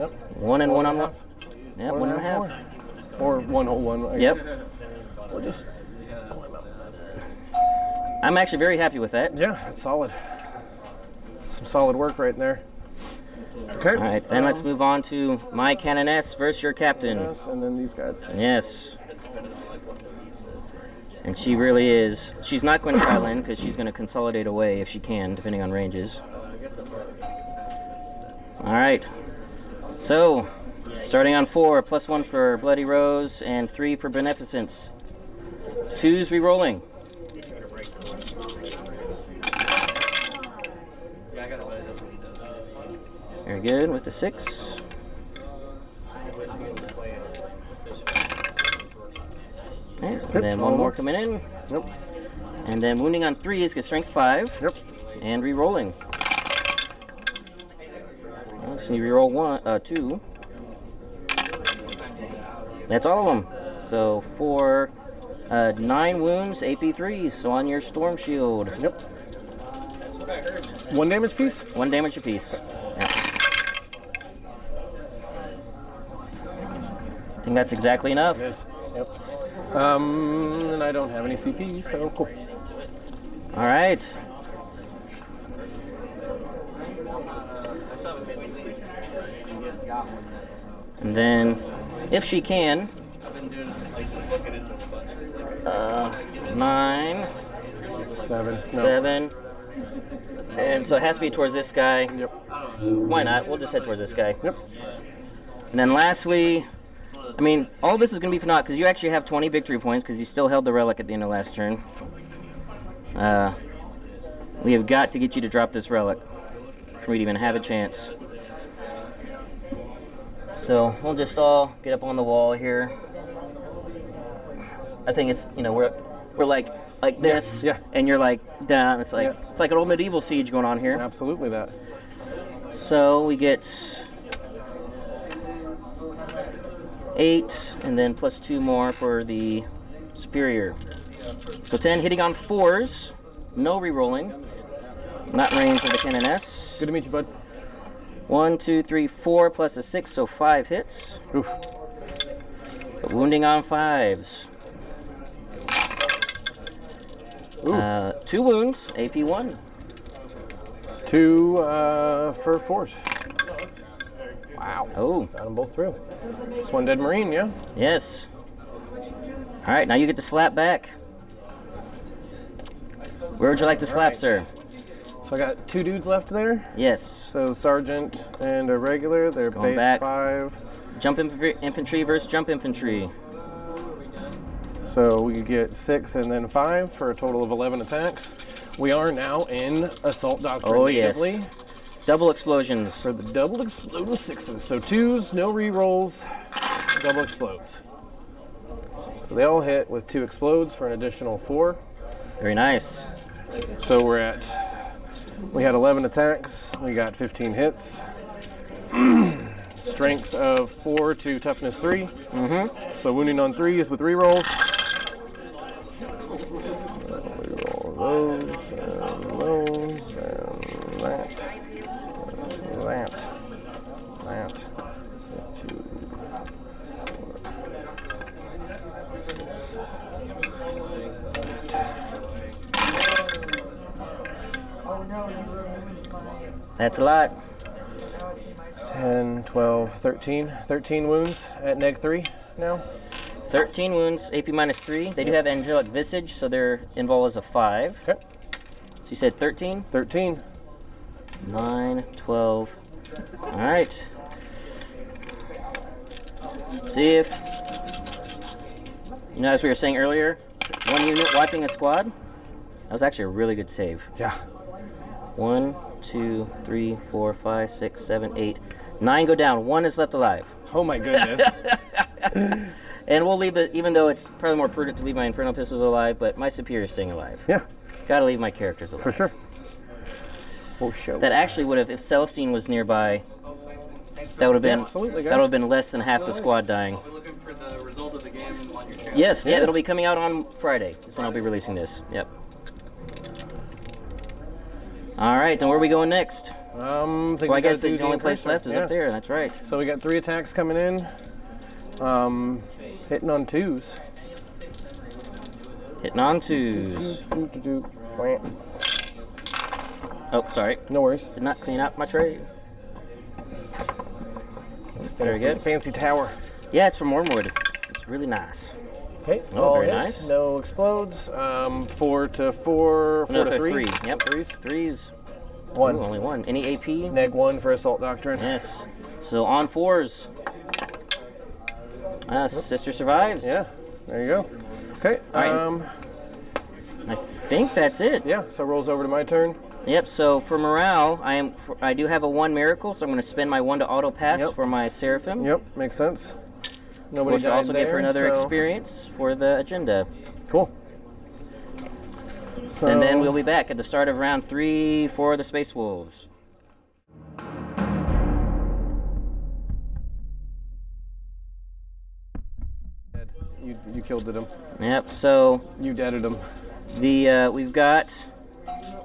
Yep. 1 and 1 on 1. Yep, 1.5. Or 1 whole 1. I Yep. guess. Or just. I'm actually very happy with that. Yeah, that's solid. Some solid work right there. Okay. All right, then let's move on to my Canoness versus your captain. Yes, and then these guys. Yes. And she really is. She's not going to pile in because she's going to consolidate away if she can, depending on ranges. All right. So, starting on 4, +1 for Bloody Rose and 3 for Beneficence. 2s re-rolling. Very good with the 6. Okay, and then one more coming in. Yep. And then wounding on 3s gets strength 5. Yep. And re-rolling. Well, just need to re-roll 2. That's all of them. So 4, 9 wounds, AP3. So on your Storm Shield. Yep. 1 damage piece? 1 damage apiece. Yeah. I think that's exactly enough. It is. Yep. And I don't have any CP, so cool. All right. And then, if she can, 9, 7. No. 7, and so it has to be towards this guy. Yep. Why not? We'll just head towards this guy. Yep. And then lastly, I mean, all this is going to be for naught because you actually have 20 victory points because you still held the relic at the end of last turn. We have got to get you to drop this relic for me to even have a chance. So we'll just all get up on the wall here. I think it's, you know, we're like this, Yeah. and you're like down. It's like Yeah. it's like an old medieval siege going on here. Absolutely that. So we get 8, and then +2 more for the superior. So 10 hitting on 4s, no re-rolling. Not range of the Canoness. Good to meet you, bud. 1, 2, 3, 4 plus a 6, so 5 hits. Oof. But wounding on 5s. 2 wounds, AP1. 2 for 4s. Wow. Oh, Got them both through. This one dead Marine, yeah? yes. All right, now you get to slap back. Where would you like to slap, sir? So I got 2 dudes left there. Yes. So Sergeant and a regular, they're Going base back. 5. Jump infantry versus jump infantry. So we could get 6 and then 5 for a total of 11 attacks. We are now in Assault Doctrine Oh, yes. natively Double explosions. for the double exploding 6s. So 2s, no re-rolls, double explodes. So they all hit with 2 explodes for an additional 4. Very nice. So we had 11 attacks, we got 15 hits. Strength of 4 to toughness 3. Mm-hmm. So wounding on 3s with re-rolls. Reroll those, and those, and that, and that. 2, 4, That's a lot. 10, 12, 13. 13 wounds at neg 3 now. 13 wounds, AP -3. They do have angelic visage, so their invul is a 5. Okay. So you said 13? 13. 9, 12. All right. See if, you know, as we were saying earlier, one unit wiping a squad. That was actually a really good save. Yeah. 1, 2, 3, 4, 5, 6, 7, 8, 9 go down. 1 is left alive. Oh my goodness. And we'll leave it, even though it's probably more prudent to leave my Inferno Pistols alive, but my Superior's staying alive. Yeah. Gotta leave my characters alive. For sure. Oh, show. That actually would have, if Celestine was nearby, that would have been, absolutely, guys. that would have been less than half the squad dying. We're looking for the result of the game on your channel. Yes, yeah, it'll be coming out on Friday. That's when I'll be releasing this. Yep. All right, then where are we going next? I Well, I guess the only place left is up there. That's right. So we got 3 attacks coming in. Hitting on 2s. Hitting on 2s. Oh, sorry. No worries. Did not clean up my tray. Very good. Fancy tower. Yeah, it's from Wormwood. It's really nice. Okay. Oh, all very hits, nice. No explodes. 4 to 4. 4 No, to 3. Yep. 3s. 3s. 1. Ooh, only 1. Any AP? Neg 1 for Assault Doctrine. Yes. So on 4s. Sister survives. Yeah. There you go. Okay. All right. I think that's it. Yeah. So rolls over to my turn. Yep. So for morale, I do have a 1 miracle, so I'm going to spend my 1 to auto pass Yep. for my Seraphim. Yep. Makes sense. Nobody Which died I'll also there, get for another so- experience for the agenda. Cool. So, And then we'll be back at the start of round 3 for the Space Wolves. You killed him. Yep. So You deaded him. we've got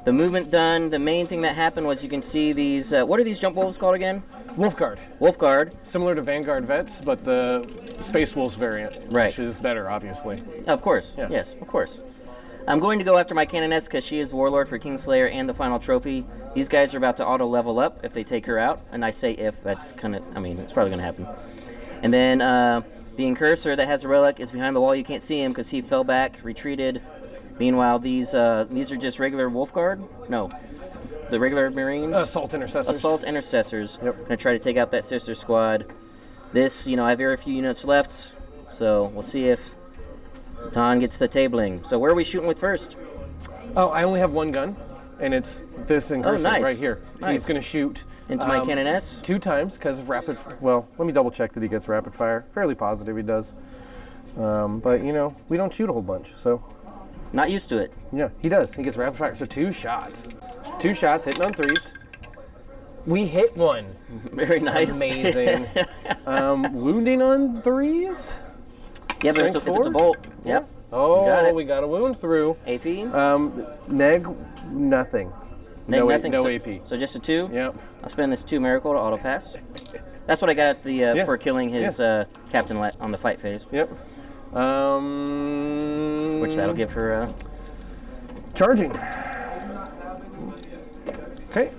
the movement done. The main thing that happened was you can see these. What are these jump wolves called again? Wolfguard. Wolfguard. Similar to Vanguard Vets, but the Space Wolves variant, Right. which is better, obviously. Of course. Yeah. Yes. Of course. I'm going to go after my Canoness because she is Warlord for Kingslayer and the final trophy. These guys are about to auto level up if they take her out, and I say if. That's kind of. I mean, it's probably going to happen. And then the Incurser that has a relic is behind the wall. You can't see him because he fell back, retreated. Meanwhile, these are just regular Wolfguard. No, the regular Marines. Assault Intercessors. Assault Intercessors. Yep. Going to try to take out that sister squad. This, I have very few units left, so we'll see if Don gets the tabling. So where are we shooting with first? Oh, I only have 1 gun, and it's this Incurser nice. right here. Nice. He's going to shoot Into my Canoness? 2 times because of rapid. Well, let me double check that he gets rapid fire. Fairly positive he does. But we don't shoot a whole bunch, so Not used to it. yeah, he does. He gets rapid fire. So 2 shots. 2 shots hitting on 3s. We hit 1. Very nice. Amazing. Wounding on 3s. Yeah, but if it's a bolt. Yep. Oh, got it. we got a wound through. AP? Neg, nothing. Neg no, nothing. no so, AP. So just a 2? Yep. I'll spend this 2 miracle to auto pass. That's what I got at the for killing his captain on the fight phase. Yep. Which that'll give her. Charging. Okay.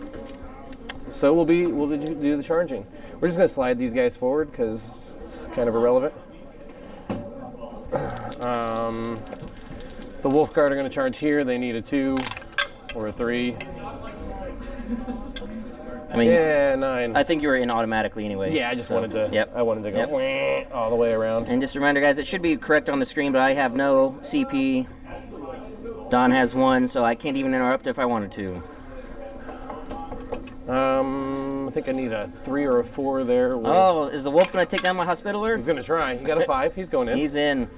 So we'll do the charging. We're just gonna slide these guys forward because it's kind of irrelevant. The Wolfguard are gonna charge here. They need a 2 or a 3. I mean, Yeah, 9. I think you were in automatically anyway. Yeah, I just so, wanted to. Yep. I wanted to go Yep. all the way around. And just a reminder, guys, it should be correct on the screen, but I have no CP. Don has 1, so I can't even interrupt if I wanted to. I think I need a 3 or a 4 there. Oh, is the wolf going to take down my Hospitaller? He's gonna try. He got a 5. He's going in. He's in.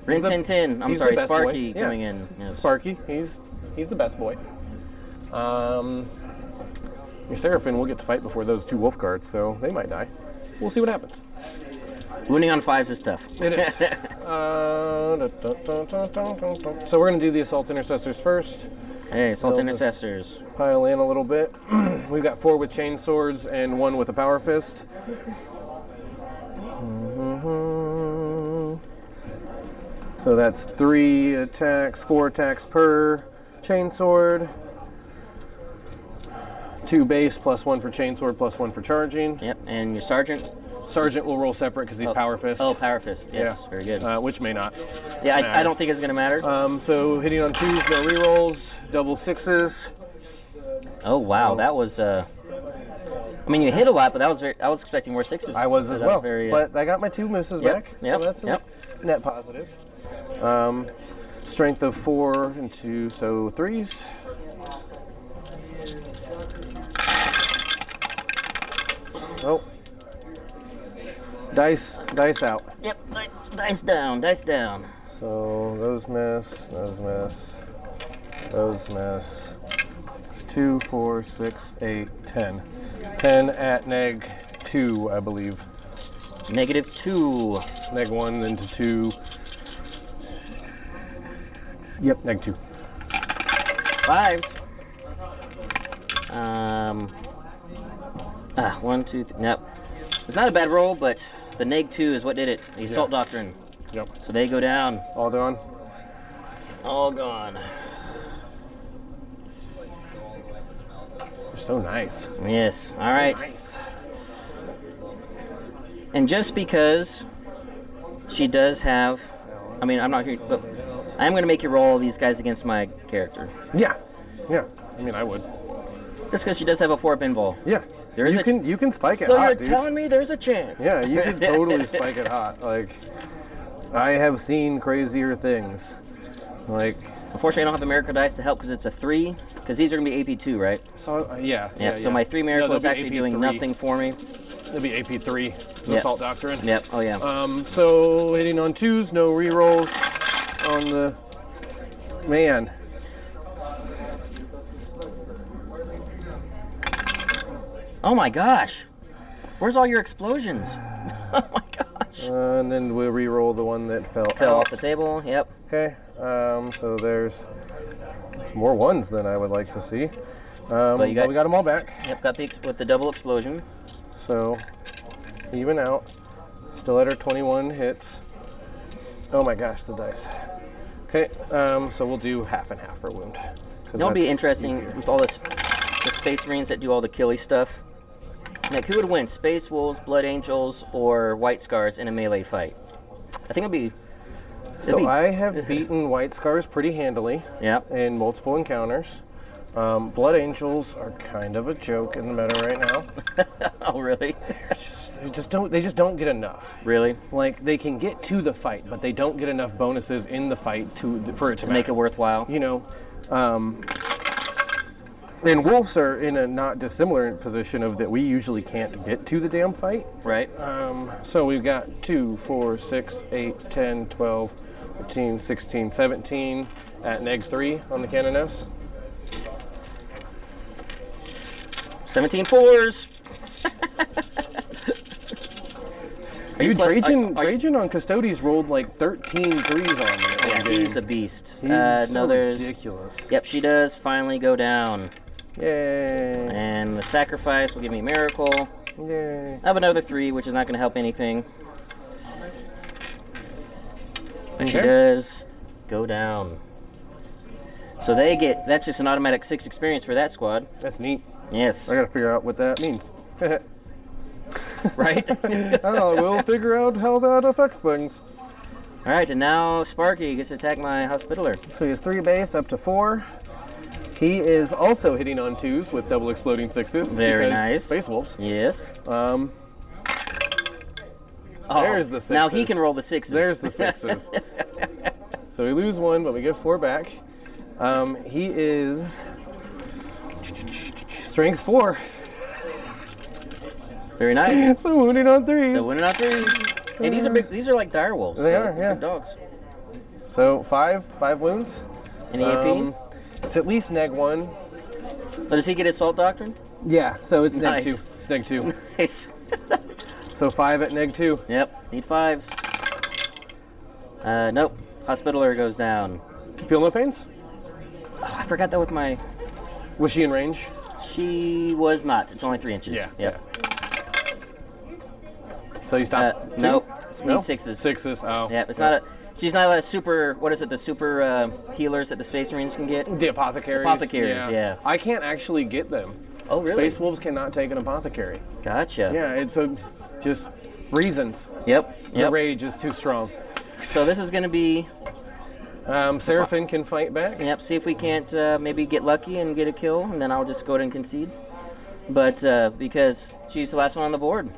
Rin the- Tin Tin. I'm he's sorry, the best Sparky boy. Yeah. coming in. Yes. Sparky. He's the best boy. Your Seraphim will get to fight before those 2 Wolfguards, so they might die. We'll see what happens. Wounding on 5s is tough. It is. So we're gonna do the Assault Intercessors first. Hey, Assault They'll just- Intercessors. Pile in a little bit. We've got 4 with chain swords and 1 with a power fist. So that's 3 attacks, 4 attacks per chain sword. 2 base, +1 for chainsword, +1 for charging. Yep, and your sergeant? Sergeant will roll separate because he's power fist. Oh, power fist. Yes, yeah. very good. Which may not. Yeah, I don't think it's going to matter. So hitting on 2s, no rerolls, double 6s. Oh, wow. That was... I mean, you hit a lot, but that was I was expecting more 6s. I was as well. Very, but I got my 2 misses back. Yep. So that's a net positive. Strength of 4 and 2, so 3s. Oh. Dice out. Yep, dice down, dice down. So those miss, those miss, those miss. It's 2, 4, 6, 8, 10. 10 at neg 2, I believe. -2. It's neg 1, then to 2. Yep, neg 2. 5s. 1, 2, 3. Nope. It's not a bad roll, but the neg 2 is what did it. The assault doctrine. Yep. So they go down. All gone? All gone. They're so nice. Yes. All right. Nice. And just because she does have, I mean, I'm not here, but I'm going to make you roll these guys against my character. Yeah. Yeah. I mean, I would. Just because she does have a 4-up invul. Yeah. There is you can spike it so hot, you're dude. telling me there's a chance? Yeah, you can totally spike it hot. Like, I have seen crazier things. Like, unfortunately, I don't have a miracle dice to help because it's a 3. Because these are going to be AP2, right? so Yeah. So my 3 miracle is actually doing nothing for me. It'll be AP3, the Assault Doctrine. Yep. Oh yeah. So hitting on 2s, no rerolls on the man. Oh my gosh. Where's all your explosions? Oh my gosh. And then we'll re-roll the one that fell Fell out. off the table. Yep. Okay. So there's some more ones than I would like to see. But we got them all back. Yep. Got the with the double explosion. So even out. Still at our 21 hits. Oh my gosh, the dice. Okay. So we'll do half and half for wound. It'll be interesting with all this, the Space Marines that do all the killy stuff. Like, who would win, Space Wolves, Blood Angels, or White Scars in a melee fight? I think it'll be. I have beaten White Scars pretty handily. Yeah. In multiple encounters. Blood Angels are kind of a joke in the meta right now. Oh really? They just don't get enough. Really? Like, they can get to the fight, but they don't get enough bonuses in the fight for it to make it worthwhile. You know, and wolves are in a not dissimilar position of that we usually can't get to the damn fight. Right. So we've got 2, 4, 6, 8, 10, 12, 13, 16, 17 at neg 3 on the Canoness. 17 4s. Dude, Trajan on Custodes rolled like 13 3s on me. Yeah, he's a beast. He's so ridiculous. Yep, she does finally go down. Yay. And the sacrifice will give me a miracle. Yay. I have another 3, which is not going to help anything. But she does go down. So they get, that's just an automatic 6 experience for that squad. That's neat. Yes. I gotta figure out what that means. Right? Oh, we'll figure out how that affects things. Alright, and now Sparky gets to attack my Hospitaller. So he has 3 base up to 4. He is also hitting on 2s with double exploding 6s. Very nice. Space Wolves. Yes. There's the 6s. Now he can roll the 6s. There's the 6s. So we lose 1, but we get 4 back. He is strength 4. Very nice. So wounding on 3s. So winning on 3s. Hey, these are big. These are like dire wolves. They are, yeah. Big dogs. So 5 wounds. Any AP? It's at least neg 1. But does he get assault doctrine? Yeah, so it's Nice. neg 2. It's neg 2. Nice. So 5 at neg 2. Yep. Need 5s. Nope. Hospitaller goes down. Feel no pains? Oh, I forgot that with my. Was she in range? She was not. It's only 3 inches. Yeah. Yep. So you stop? Nope. No? Need 6s. 6s. Oh. Yeah. It's not a. She's not a super. What is it? The super healers that the Space Marines can get. The apothecaries. Apothecaries, yeah. I can't actually get them Oh, really? Space wolves cannot take an apothecary. Gotcha. Yeah, it's just reasons. Yep. The rage is too strong. So this is going to be... Seraphim can fight back. Yep, see if we can't maybe get lucky and get a kill, and then I'll just go ahead and concede. But because she's the last one on the board.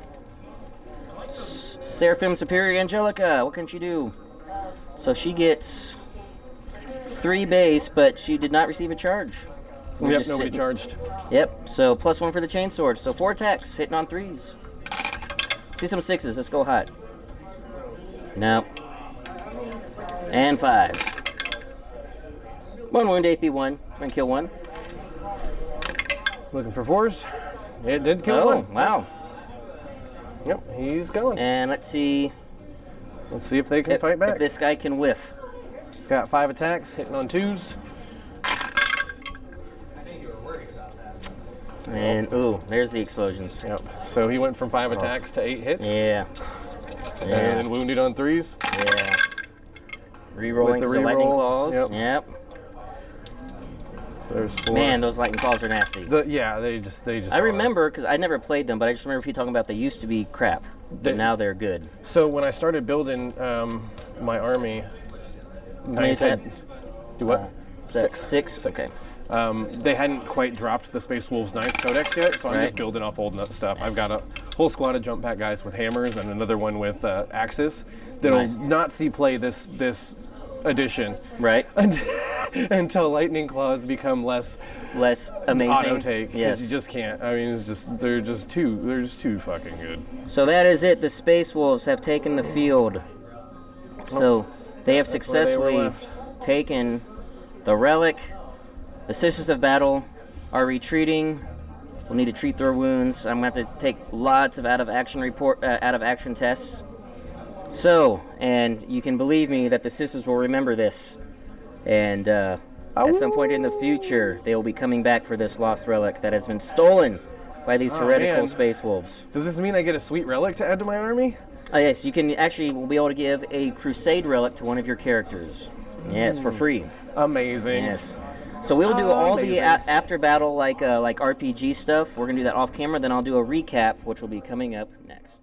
Seraphim Superior Angelica, what can she do? So she gets 3 base, but she did not receive a charge. Yep, nobody charged. Yep, so +1 for the chainsword. So 4 attacks, hitting on 3s. See some 6s, let's go hot. No. And 5s. 1 wound, AP 1, and kill 1. Looking for 4s. It did kill 1. Wow. Yep, he's going. And let's see. Let's see if they can fight back. If this guy can whiff. He's got 5 attacks, hitting on 2s. And, ooh, there's the explosions. Yep. So he went from 5 attacks to 8 hits. Yeah. And wounded on 3s. Yeah. Rerolling the the lightning claws. Yep. So there's 4. Man, those lightning claws are nasty. They just. I remember, because I never played them, but I just remember people talking about they used to be crap, but now they're good. So when I started building my army, How many said? Do what? 6? Okay. They hadn't quite dropped the Space Wolves 9th Codex yet, so I'm just building off old stuff. I've got a whole squad of jump pack guys with hammers and another one with axes that'll not see play this edition. Right. Until lightning claws become less amazing. Auto take. Yes. You just can't. I mean, it's just they're just too fucking good. So that is it. The Space Wolves have taken the field. So they have successfully taken the relic. The Sisters of Battle are retreating. We'll need to treat their wounds. I'm going to have to take lots of out of action tests. So, and you can believe me that the Sisters will remember this. And at some point in the future, they will be coming back for this lost relic that has been stolen by these heretical Space Wolves. Does this mean I get a sweet relic to add to my army? Yes, you can actually will be able to give a Crusade relic to one of your characters. Yes, for free. Amazing. Yes. So we'll do all the after battle like RPG stuff. We're gonna do that off camera. Then I'll do a recap, which will be coming up next.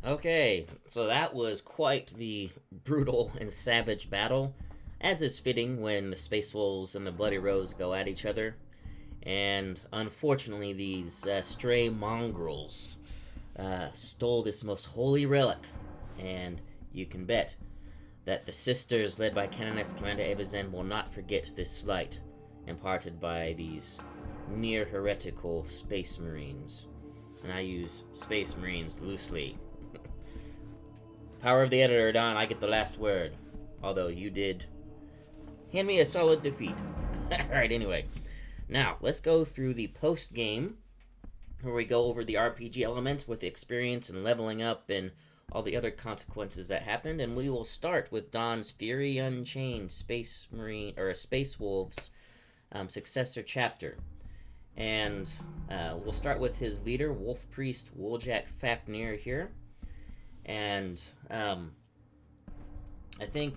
Okay, so that was quite the brutal and savage battle, as is fitting when the Space Wolves and the Bloody Rose go at each other. And unfortunately, these stray mongrels stole this most holy relic, and you can bet that the sisters, led by Canoness Commander Eva Zen, will not forget this slight imparted by these near heretical Space Marines. And I use Space Marines loosely. Power of the editor, Don, I get the last word. Although you did hand me a solid defeat. Alright, anyway. Now, let's go through the post-game, where we go over the RPG elements with experience and leveling up and all the other consequences that happened. And we will start with Don's Fury Unchained Space Marine, or Space Wolves successor chapter. And we'll start with his leader, Wolf Priest Wooljack Fafnir here. And I think,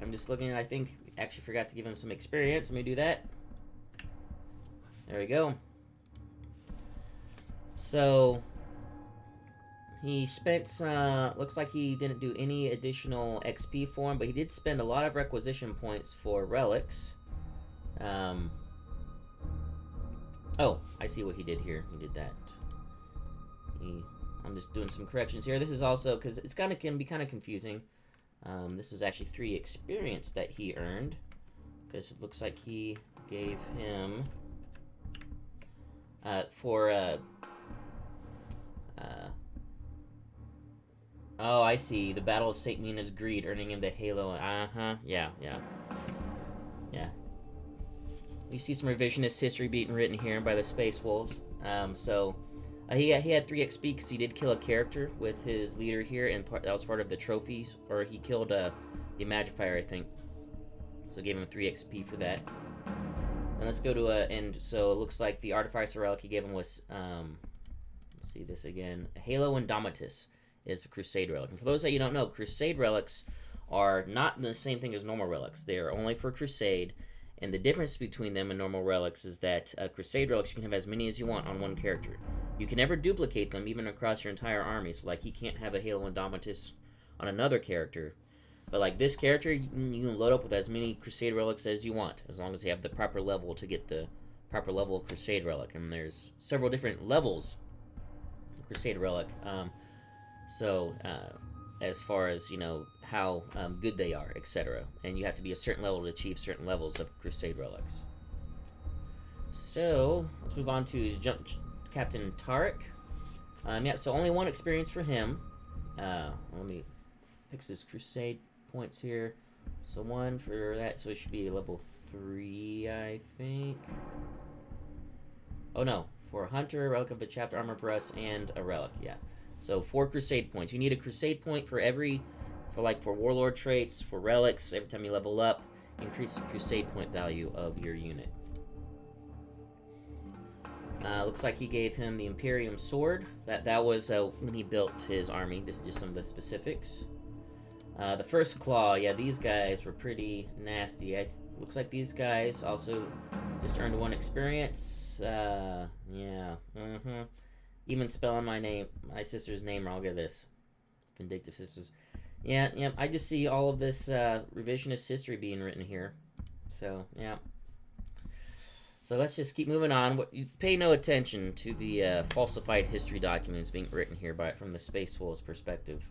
I'm just looking, I think actually forgot to give him some experience. Let me do that. There we go. So, he spent, looks like he didn't do any additional XP for him, but he did spend a lot of requisition points for relics. Oh, I see what he did here. He did that. I'm just doing some corrections here. This is also, because it's can be kind of confusing. This is actually 3 experience that he earned, because it looks like he gave him oh, I see. The Battle of St. Mina's Greed, earning him the Halo. Yeah. We see some revisionist history being written here by the Space Wolves. He had 3 XP because he did kill a character with his leader here, and that was part of the trophies. Or he killed the Magifier, I think. So gave him 3 XP for that. And let's go to so it looks like the Artificer relic he gave him was, let's see this again. Halo Indomitus is the Crusade relic. And for those that you don't know, Crusade relics are not the same thing as normal relics. They are only for Crusade, and the difference between them and normal relics is that Crusade relics, you can have as many as you want on one character. You can never duplicate them, even across your entire army. So, like, you can't have a Halo Indomitus on another character. But, like, this character, you can load up with as many Crusade relics as you want, as long as you have the proper level to get the proper level of Crusade relic. And there's several different levels of Crusade relic. As far as, you know, how good they are, etc. And you have to be a certain level to achieve certain levels of Crusade relics. So, let's move on to Captain Tarek. Yeah, so only one experience for him. Let me fix his Crusade points here. So 1 for that, so it should be level 3, I think. Oh no, for a Hunter, Relic of the Chapter Armor for us, and a Relic, yeah. So 4 Crusade points. You need a Crusade point for for Warlord traits, for relics. Every time you level up, increase the Crusade point value of your unit. Looks like he gave him the Imperium Sword. That was when he built his army. This is just some of the specifics. The First Claw, yeah, these guys were pretty nasty. Looks like these guys also just earned 1 experience. Yeah. Even spelling my sister's name wrong. Look at this. Vindictive Sisters. Yeah, I just see all of this revisionist history being written here. So, yeah. So let's just keep moving on. You pay no attention to the falsified history documents being written here from the Space Wolves perspective.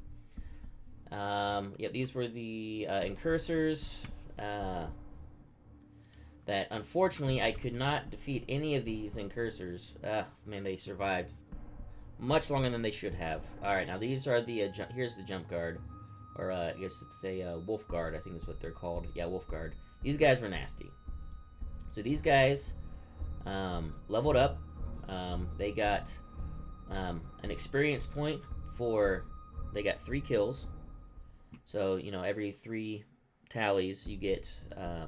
Yeah, these were the incursors. That unfortunately I could not defeat any of these incursors. Man, they survived much longer than they should have. Alright, now these are the, here's the jump guard. Or I guess it's a wolf guard, I think is what they're called. Yeah, wolf guard. These guys were nasty. So these guys leveled up. They got an experience point they got 3 kills. So, you know, every 3 tallies you get,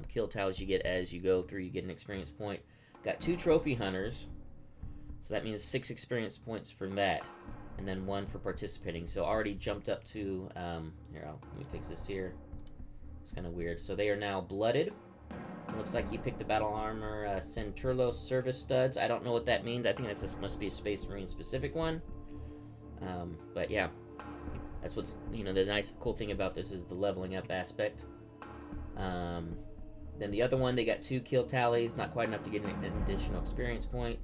kill tallies you get as you go through, you get an experience point. Got 2 trophy hunters. So that means 6 experience points from that, and then 1 for participating. So already jumped up to, here, let me fix this here. It's kind of weird. So they are now blooded. It looks like he picked the battle armor Centurlo service studs. I don't know what that means. I think this must be a Space Marine specific one. But yeah, that's what's, you know, the nice, cool thing about this is the leveling up aspect. Then the other one, they got 2 kill tallies, not quite enough to get an additional experience point.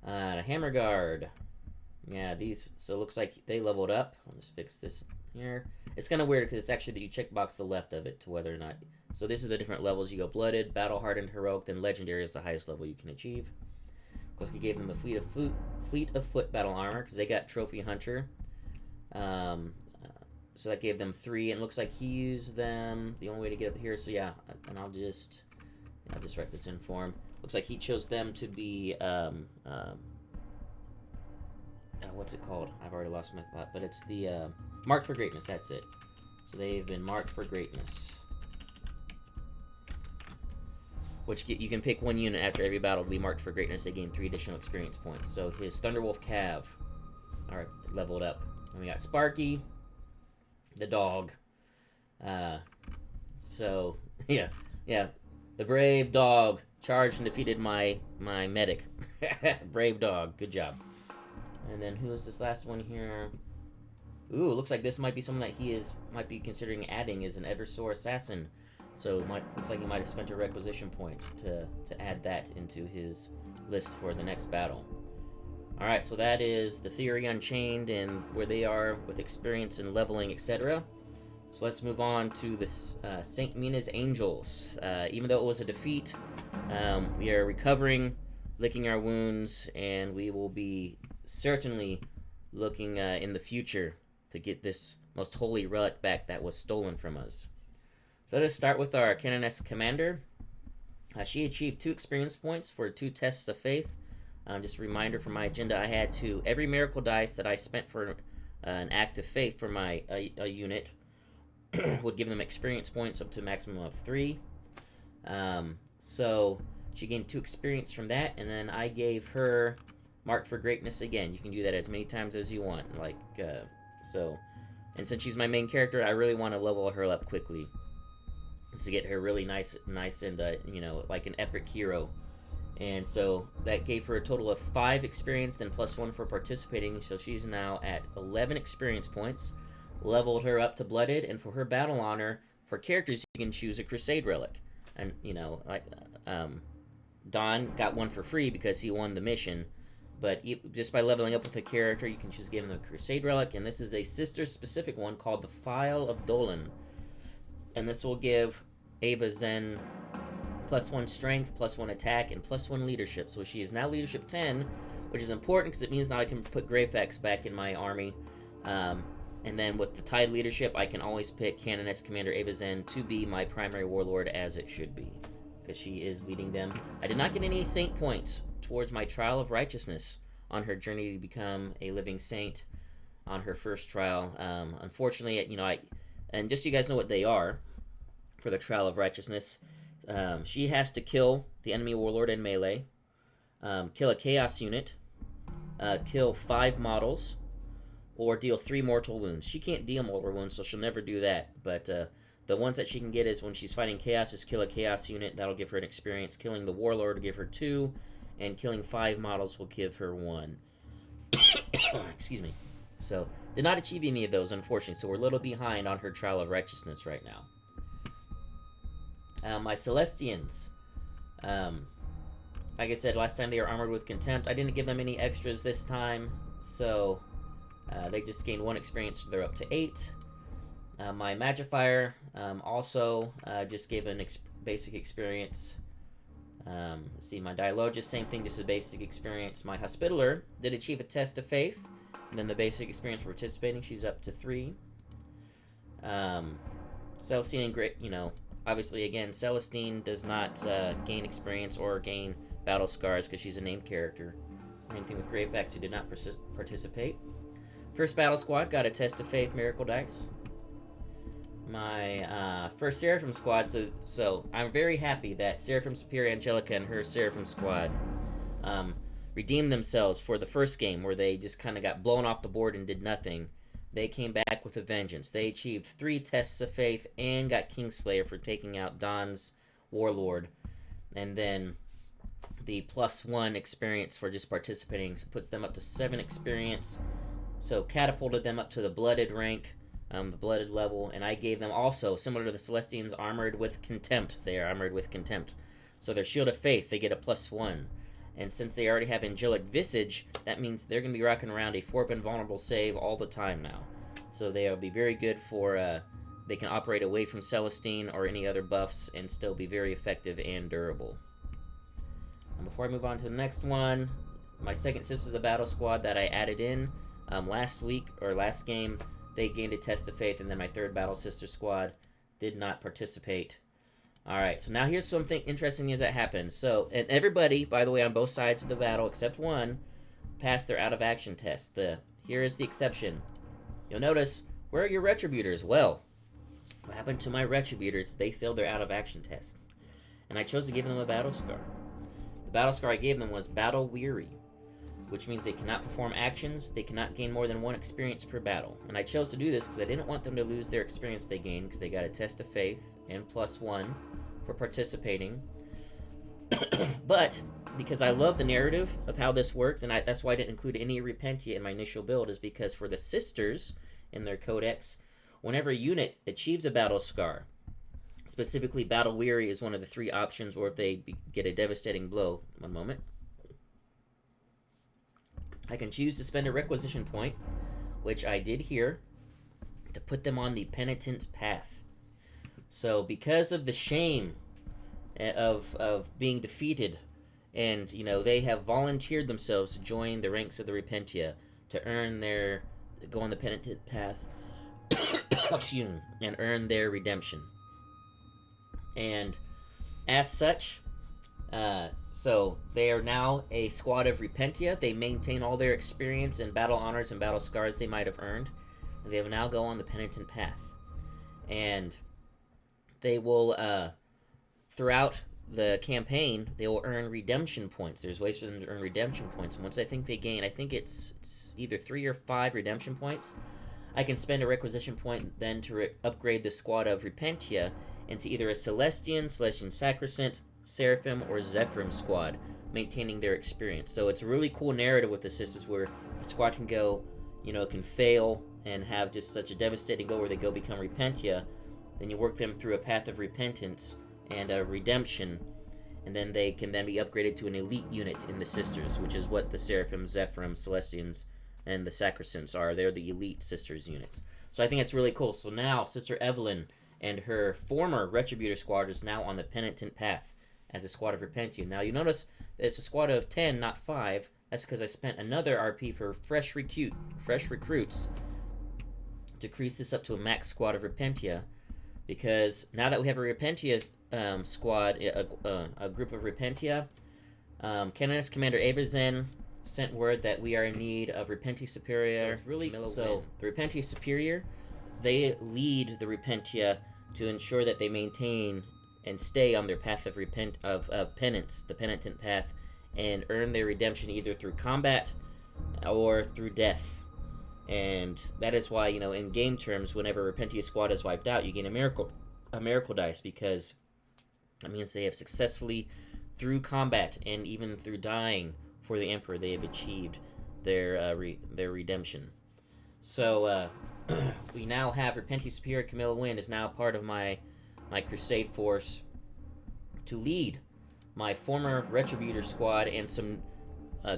Hammer guard. Yeah, these, so it looks like they leveled up. I'll just fix this here. It's kind of weird because it's actually that you checkbox the left of it to whether or not. So this is the different levels. You go blooded, battle hardened, heroic, then legendary is the highest level you can achieve. Looks like he gave them the fleet of foot battle armor because they got trophy hunter. So that gave them 3, and it looks like he used them the only way to get up here. So yeah, and I'll just write this in for him. Looks like he chose them to be what's it called? I've already lost my thought, but it's the marked for greatness. That's it. So they've been marked for greatness, which you can pick 1 unit after every battle to be marked for greatness. They gain 3 additional experience points. So his Thunderwolf Cav, all right, leveled up. And we got Sparky, the dog. So yeah, the brave dog charged and defeated my medic. Brave dog, good job. And then who is this last one here? Ooh, looks like this might be someone that he might be considering adding as an Eversor assassin. So looks like he might have spent a requisition point to add that into his list for the next battle. Alright, so that is the Theory Unchained and where they are with experience and leveling, etc. So let's move on to this St. Mina's Angels. Even though it was a defeat, we are recovering, licking our wounds, and we will be certainly looking in the future to get this most holy relic back that was stolen from us. So let us start with our Canoness Commander. She achieved 2 experience points for 2 tests of faith. Just a reminder for my agenda, I had to, every miracle dice that I spent for an act of faith for my a unit would give them experience points up to a maximum of 3. So she gained 2 experience from that, and then I gave her marked for greatness again. You can do that as many times as you want. And since she's my main character, I really want to level her up quickly. To get her really nice and, you know, like an epic hero. And so that gave her a total of 5 experience, then +1 for participating. So she's now at 11 experience points. Leveled her up to blooded, and for her battle honor, for characters you can choose a crusade relic. And, you know, like Don got one for free because he won the mission. But just by leveling up with a character, you can choose giving them a crusade relic. And this is a sister-specific one called the File of Dolan. And this will give Ava Zen +1 strength, +1 attack, and +1 leadership. So she is now leadership 10, which is important because it means now I can put Greyfax back in my army. And then with the tied leadership, I can always pick Canoness Commander Ava Zen to be my primary warlord, as it should be, because she is leading them. I did not get any saint points towards my trial of righteousness on her journey to become a living saint on her first trial. Unfortunately, you know, and just so you guys know what they are for the trial of righteousness, she has to kill the enemy warlord in melee, kill a chaos unit, kill 5 models, or deal 3 mortal wounds. She can't deal mortal wounds, so she'll never do that. But the ones that she can get is when she's fighting chaos, just kill a chaos unit. That'll give her an experience. Killing the warlord will give her 2, and killing 5 models will give her 1. Excuse me. So, did not achieve any of those, unfortunately, so we're a little behind on her trial of righteousness right now. My Celestians. Like I said, last time they were armored with contempt. I didn't give them any extras this time, so they just gained 1 experience, so they're up to 8. My Magifier also just gave an basic experience. Let's see, my Dialogist, same thing, just a basic experience. My Hospitaller did achieve a test of faith, and then the basic experience for participating, she's up to 3. Celestine and Great, you know, obviously, again, Celestine does not gain experience or gain battle scars because she's a named character. Same thing with Greyfax, who did not participate. First battle squad got a test of faith miracle dice. My first Seraphim squad, so I'm very happy that Seraphim Superior Angelica and her Seraphim squad redeemed themselves for the first game where they just kind of got blown off the board and did nothing. They came back with a vengeance. They achieved 3 tests of faith and got Kingslayer for taking out Don's warlord. And then the +1 experience for just participating puts them up to 7 experience. So catapulted them up to the blooded rank, the blooded level. And I gave them also, similar to the Celestians, armored with contempt. They are armored with contempt. So their shield of faith, they get a +1. And since they already have Angelic Visage, that means they're going to be rocking around a 4 invulnerable save all the time now. So they'll be very good for, they can operate away from Celestine or any other buffs and still be very effective and durable. And before I move on to the next one, my second Sisters of Battle squad that I added in last week, or last game, they gained a test of faith, and then my third Battle Sister squad did not participate. Alright, so now here's something interesting things that happened. So, and everybody, by the way, on both sides of the battle, except one, passed their out-of-action test. Here is the exception. You'll notice, where are your Retributors? Well, what happened to my Retributors? They failed their out-of-action test. And I chose to give them a Battle Scar. The Battle Scar I gave them was Battle Weary, which means they cannot perform actions, they cannot gain more than 1 experience per battle. And I chose to do this because I didn't want them to lose their experience they gained, because they got a test of faith and +1 for participating. But because I love the narrative of how this works, and that's why I didn't include any Repentia in my initial build, is because for the Sisters in their codex, whenever a unit achieves a battle scar, specifically Battle Weary is one of the 3 options, or if they get a devastating blow. One moment. I can choose to spend a requisition point, which I did here, to put them on the penitent path. So because of the shame of being defeated, and you know, they have volunteered themselves to join the ranks of the Repentia to go on the penitent path excuse me, and earn their redemption. And as such, so they are now a squad of Repentia. They maintain all their experience and battle honors and battle scars they might have earned, and they will now go on the penitent path. And they will, throughout the campaign, they will earn redemption points. There's ways for them to earn redemption points. And once I think they gain, I think it's either 3 or 5 redemption points, I can spend a requisition point then to upgrade the squad of Repentia into either a Celestian Sacrosanct, Seraphim, or Zephyrim squad, maintaining their experience. So it's a really cool narrative with the sisters where a squad can go, can fail and have just such a devastating go where they go become Repentia. Then you work them through a path of repentance and redemption, and then they can then be upgraded to an elite unit in the sisters, which is what the Seraphim, Zephyrim, Celestians, and the Sacrosancts are. They're the elite sisters units. So I think it's really cool. So now Sister Evelyn and her former Retributor squad is now on the penitent path as a squad of Repentia. Now you notice that it's a squad of 10, not 5. That's because I spent another RP for fresh recruits to decrease this up to a max squad of Repentia, because now that we have a Repentia squad, a group of Repentia, Canonist Commander Aberzen sent word that we are in need of Repentia Superior. So the Repentia Superior, they lead the Repentia to ensure that they maintain and stay on their path of penance, the penitent path, and earn their redemption either through combat or through death. And that is why, in game terms, whenever Repentia squad is wiped out, you gain a miracle dice, because that means they have successfully, through combat and even through dying for the Emperor, they have achieved their redemption. So we now have Repentia Superior. Camilla Wynn is now part of my Crusade force to lead my former Retributor squad and some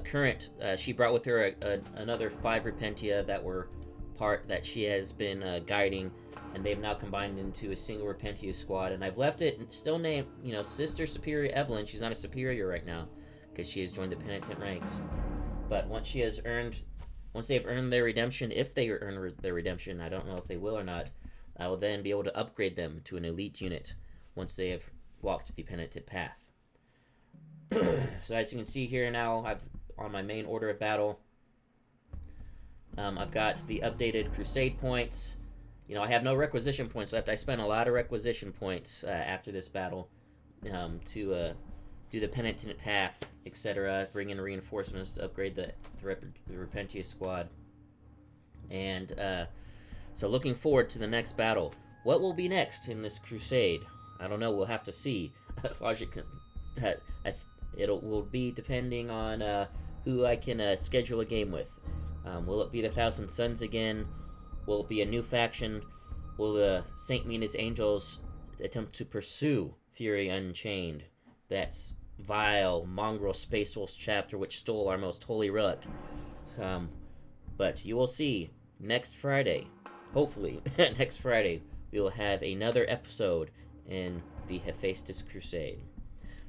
current. She brought with her another 5 Repentia that she has been guiding, and they've now combined into a single Repentia squad. And I've left it still named, Sister Superior Evelyn. She's not a superior right now because she has joined the penitent ranks. But once they've earned their redemption, if they earn their redemption, I don't know if they will or not, I will then be able to upgrade them to an elite unit once they have walked the penitent path. So as you can see here now, I've on my main order of battle, I've got the updated Crusade points. I have no requisition points left. I spent a lot of requisition points after this battle to do the penitent path, etc., bring in reinforcements to upgrade the Repentia squad. And so looking forward to the next battle. What will be next in this crusade? I don't know. We'll have to see. It will be depending on who I can schedule a game with. Will it be the Thousand Suns again? Will it be a new faction? Will the St. Mina's Angels attempt to pursue Fury Unchained? That's vile mongrel Space Wolves chapter which stole our most holy relic. But you will see next Friday, hopefully next Friday, we will have another episode in the Hephaestus Crusade.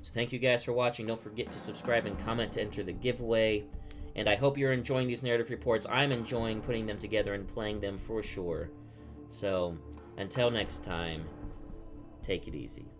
So thank you guys for watching. Don't forget to subscribe and comment to enter the giveaway. And I hope you're enjoying these narrative reports. I'm enjoying putting them together and playing them for sure. So until next time, take it easy.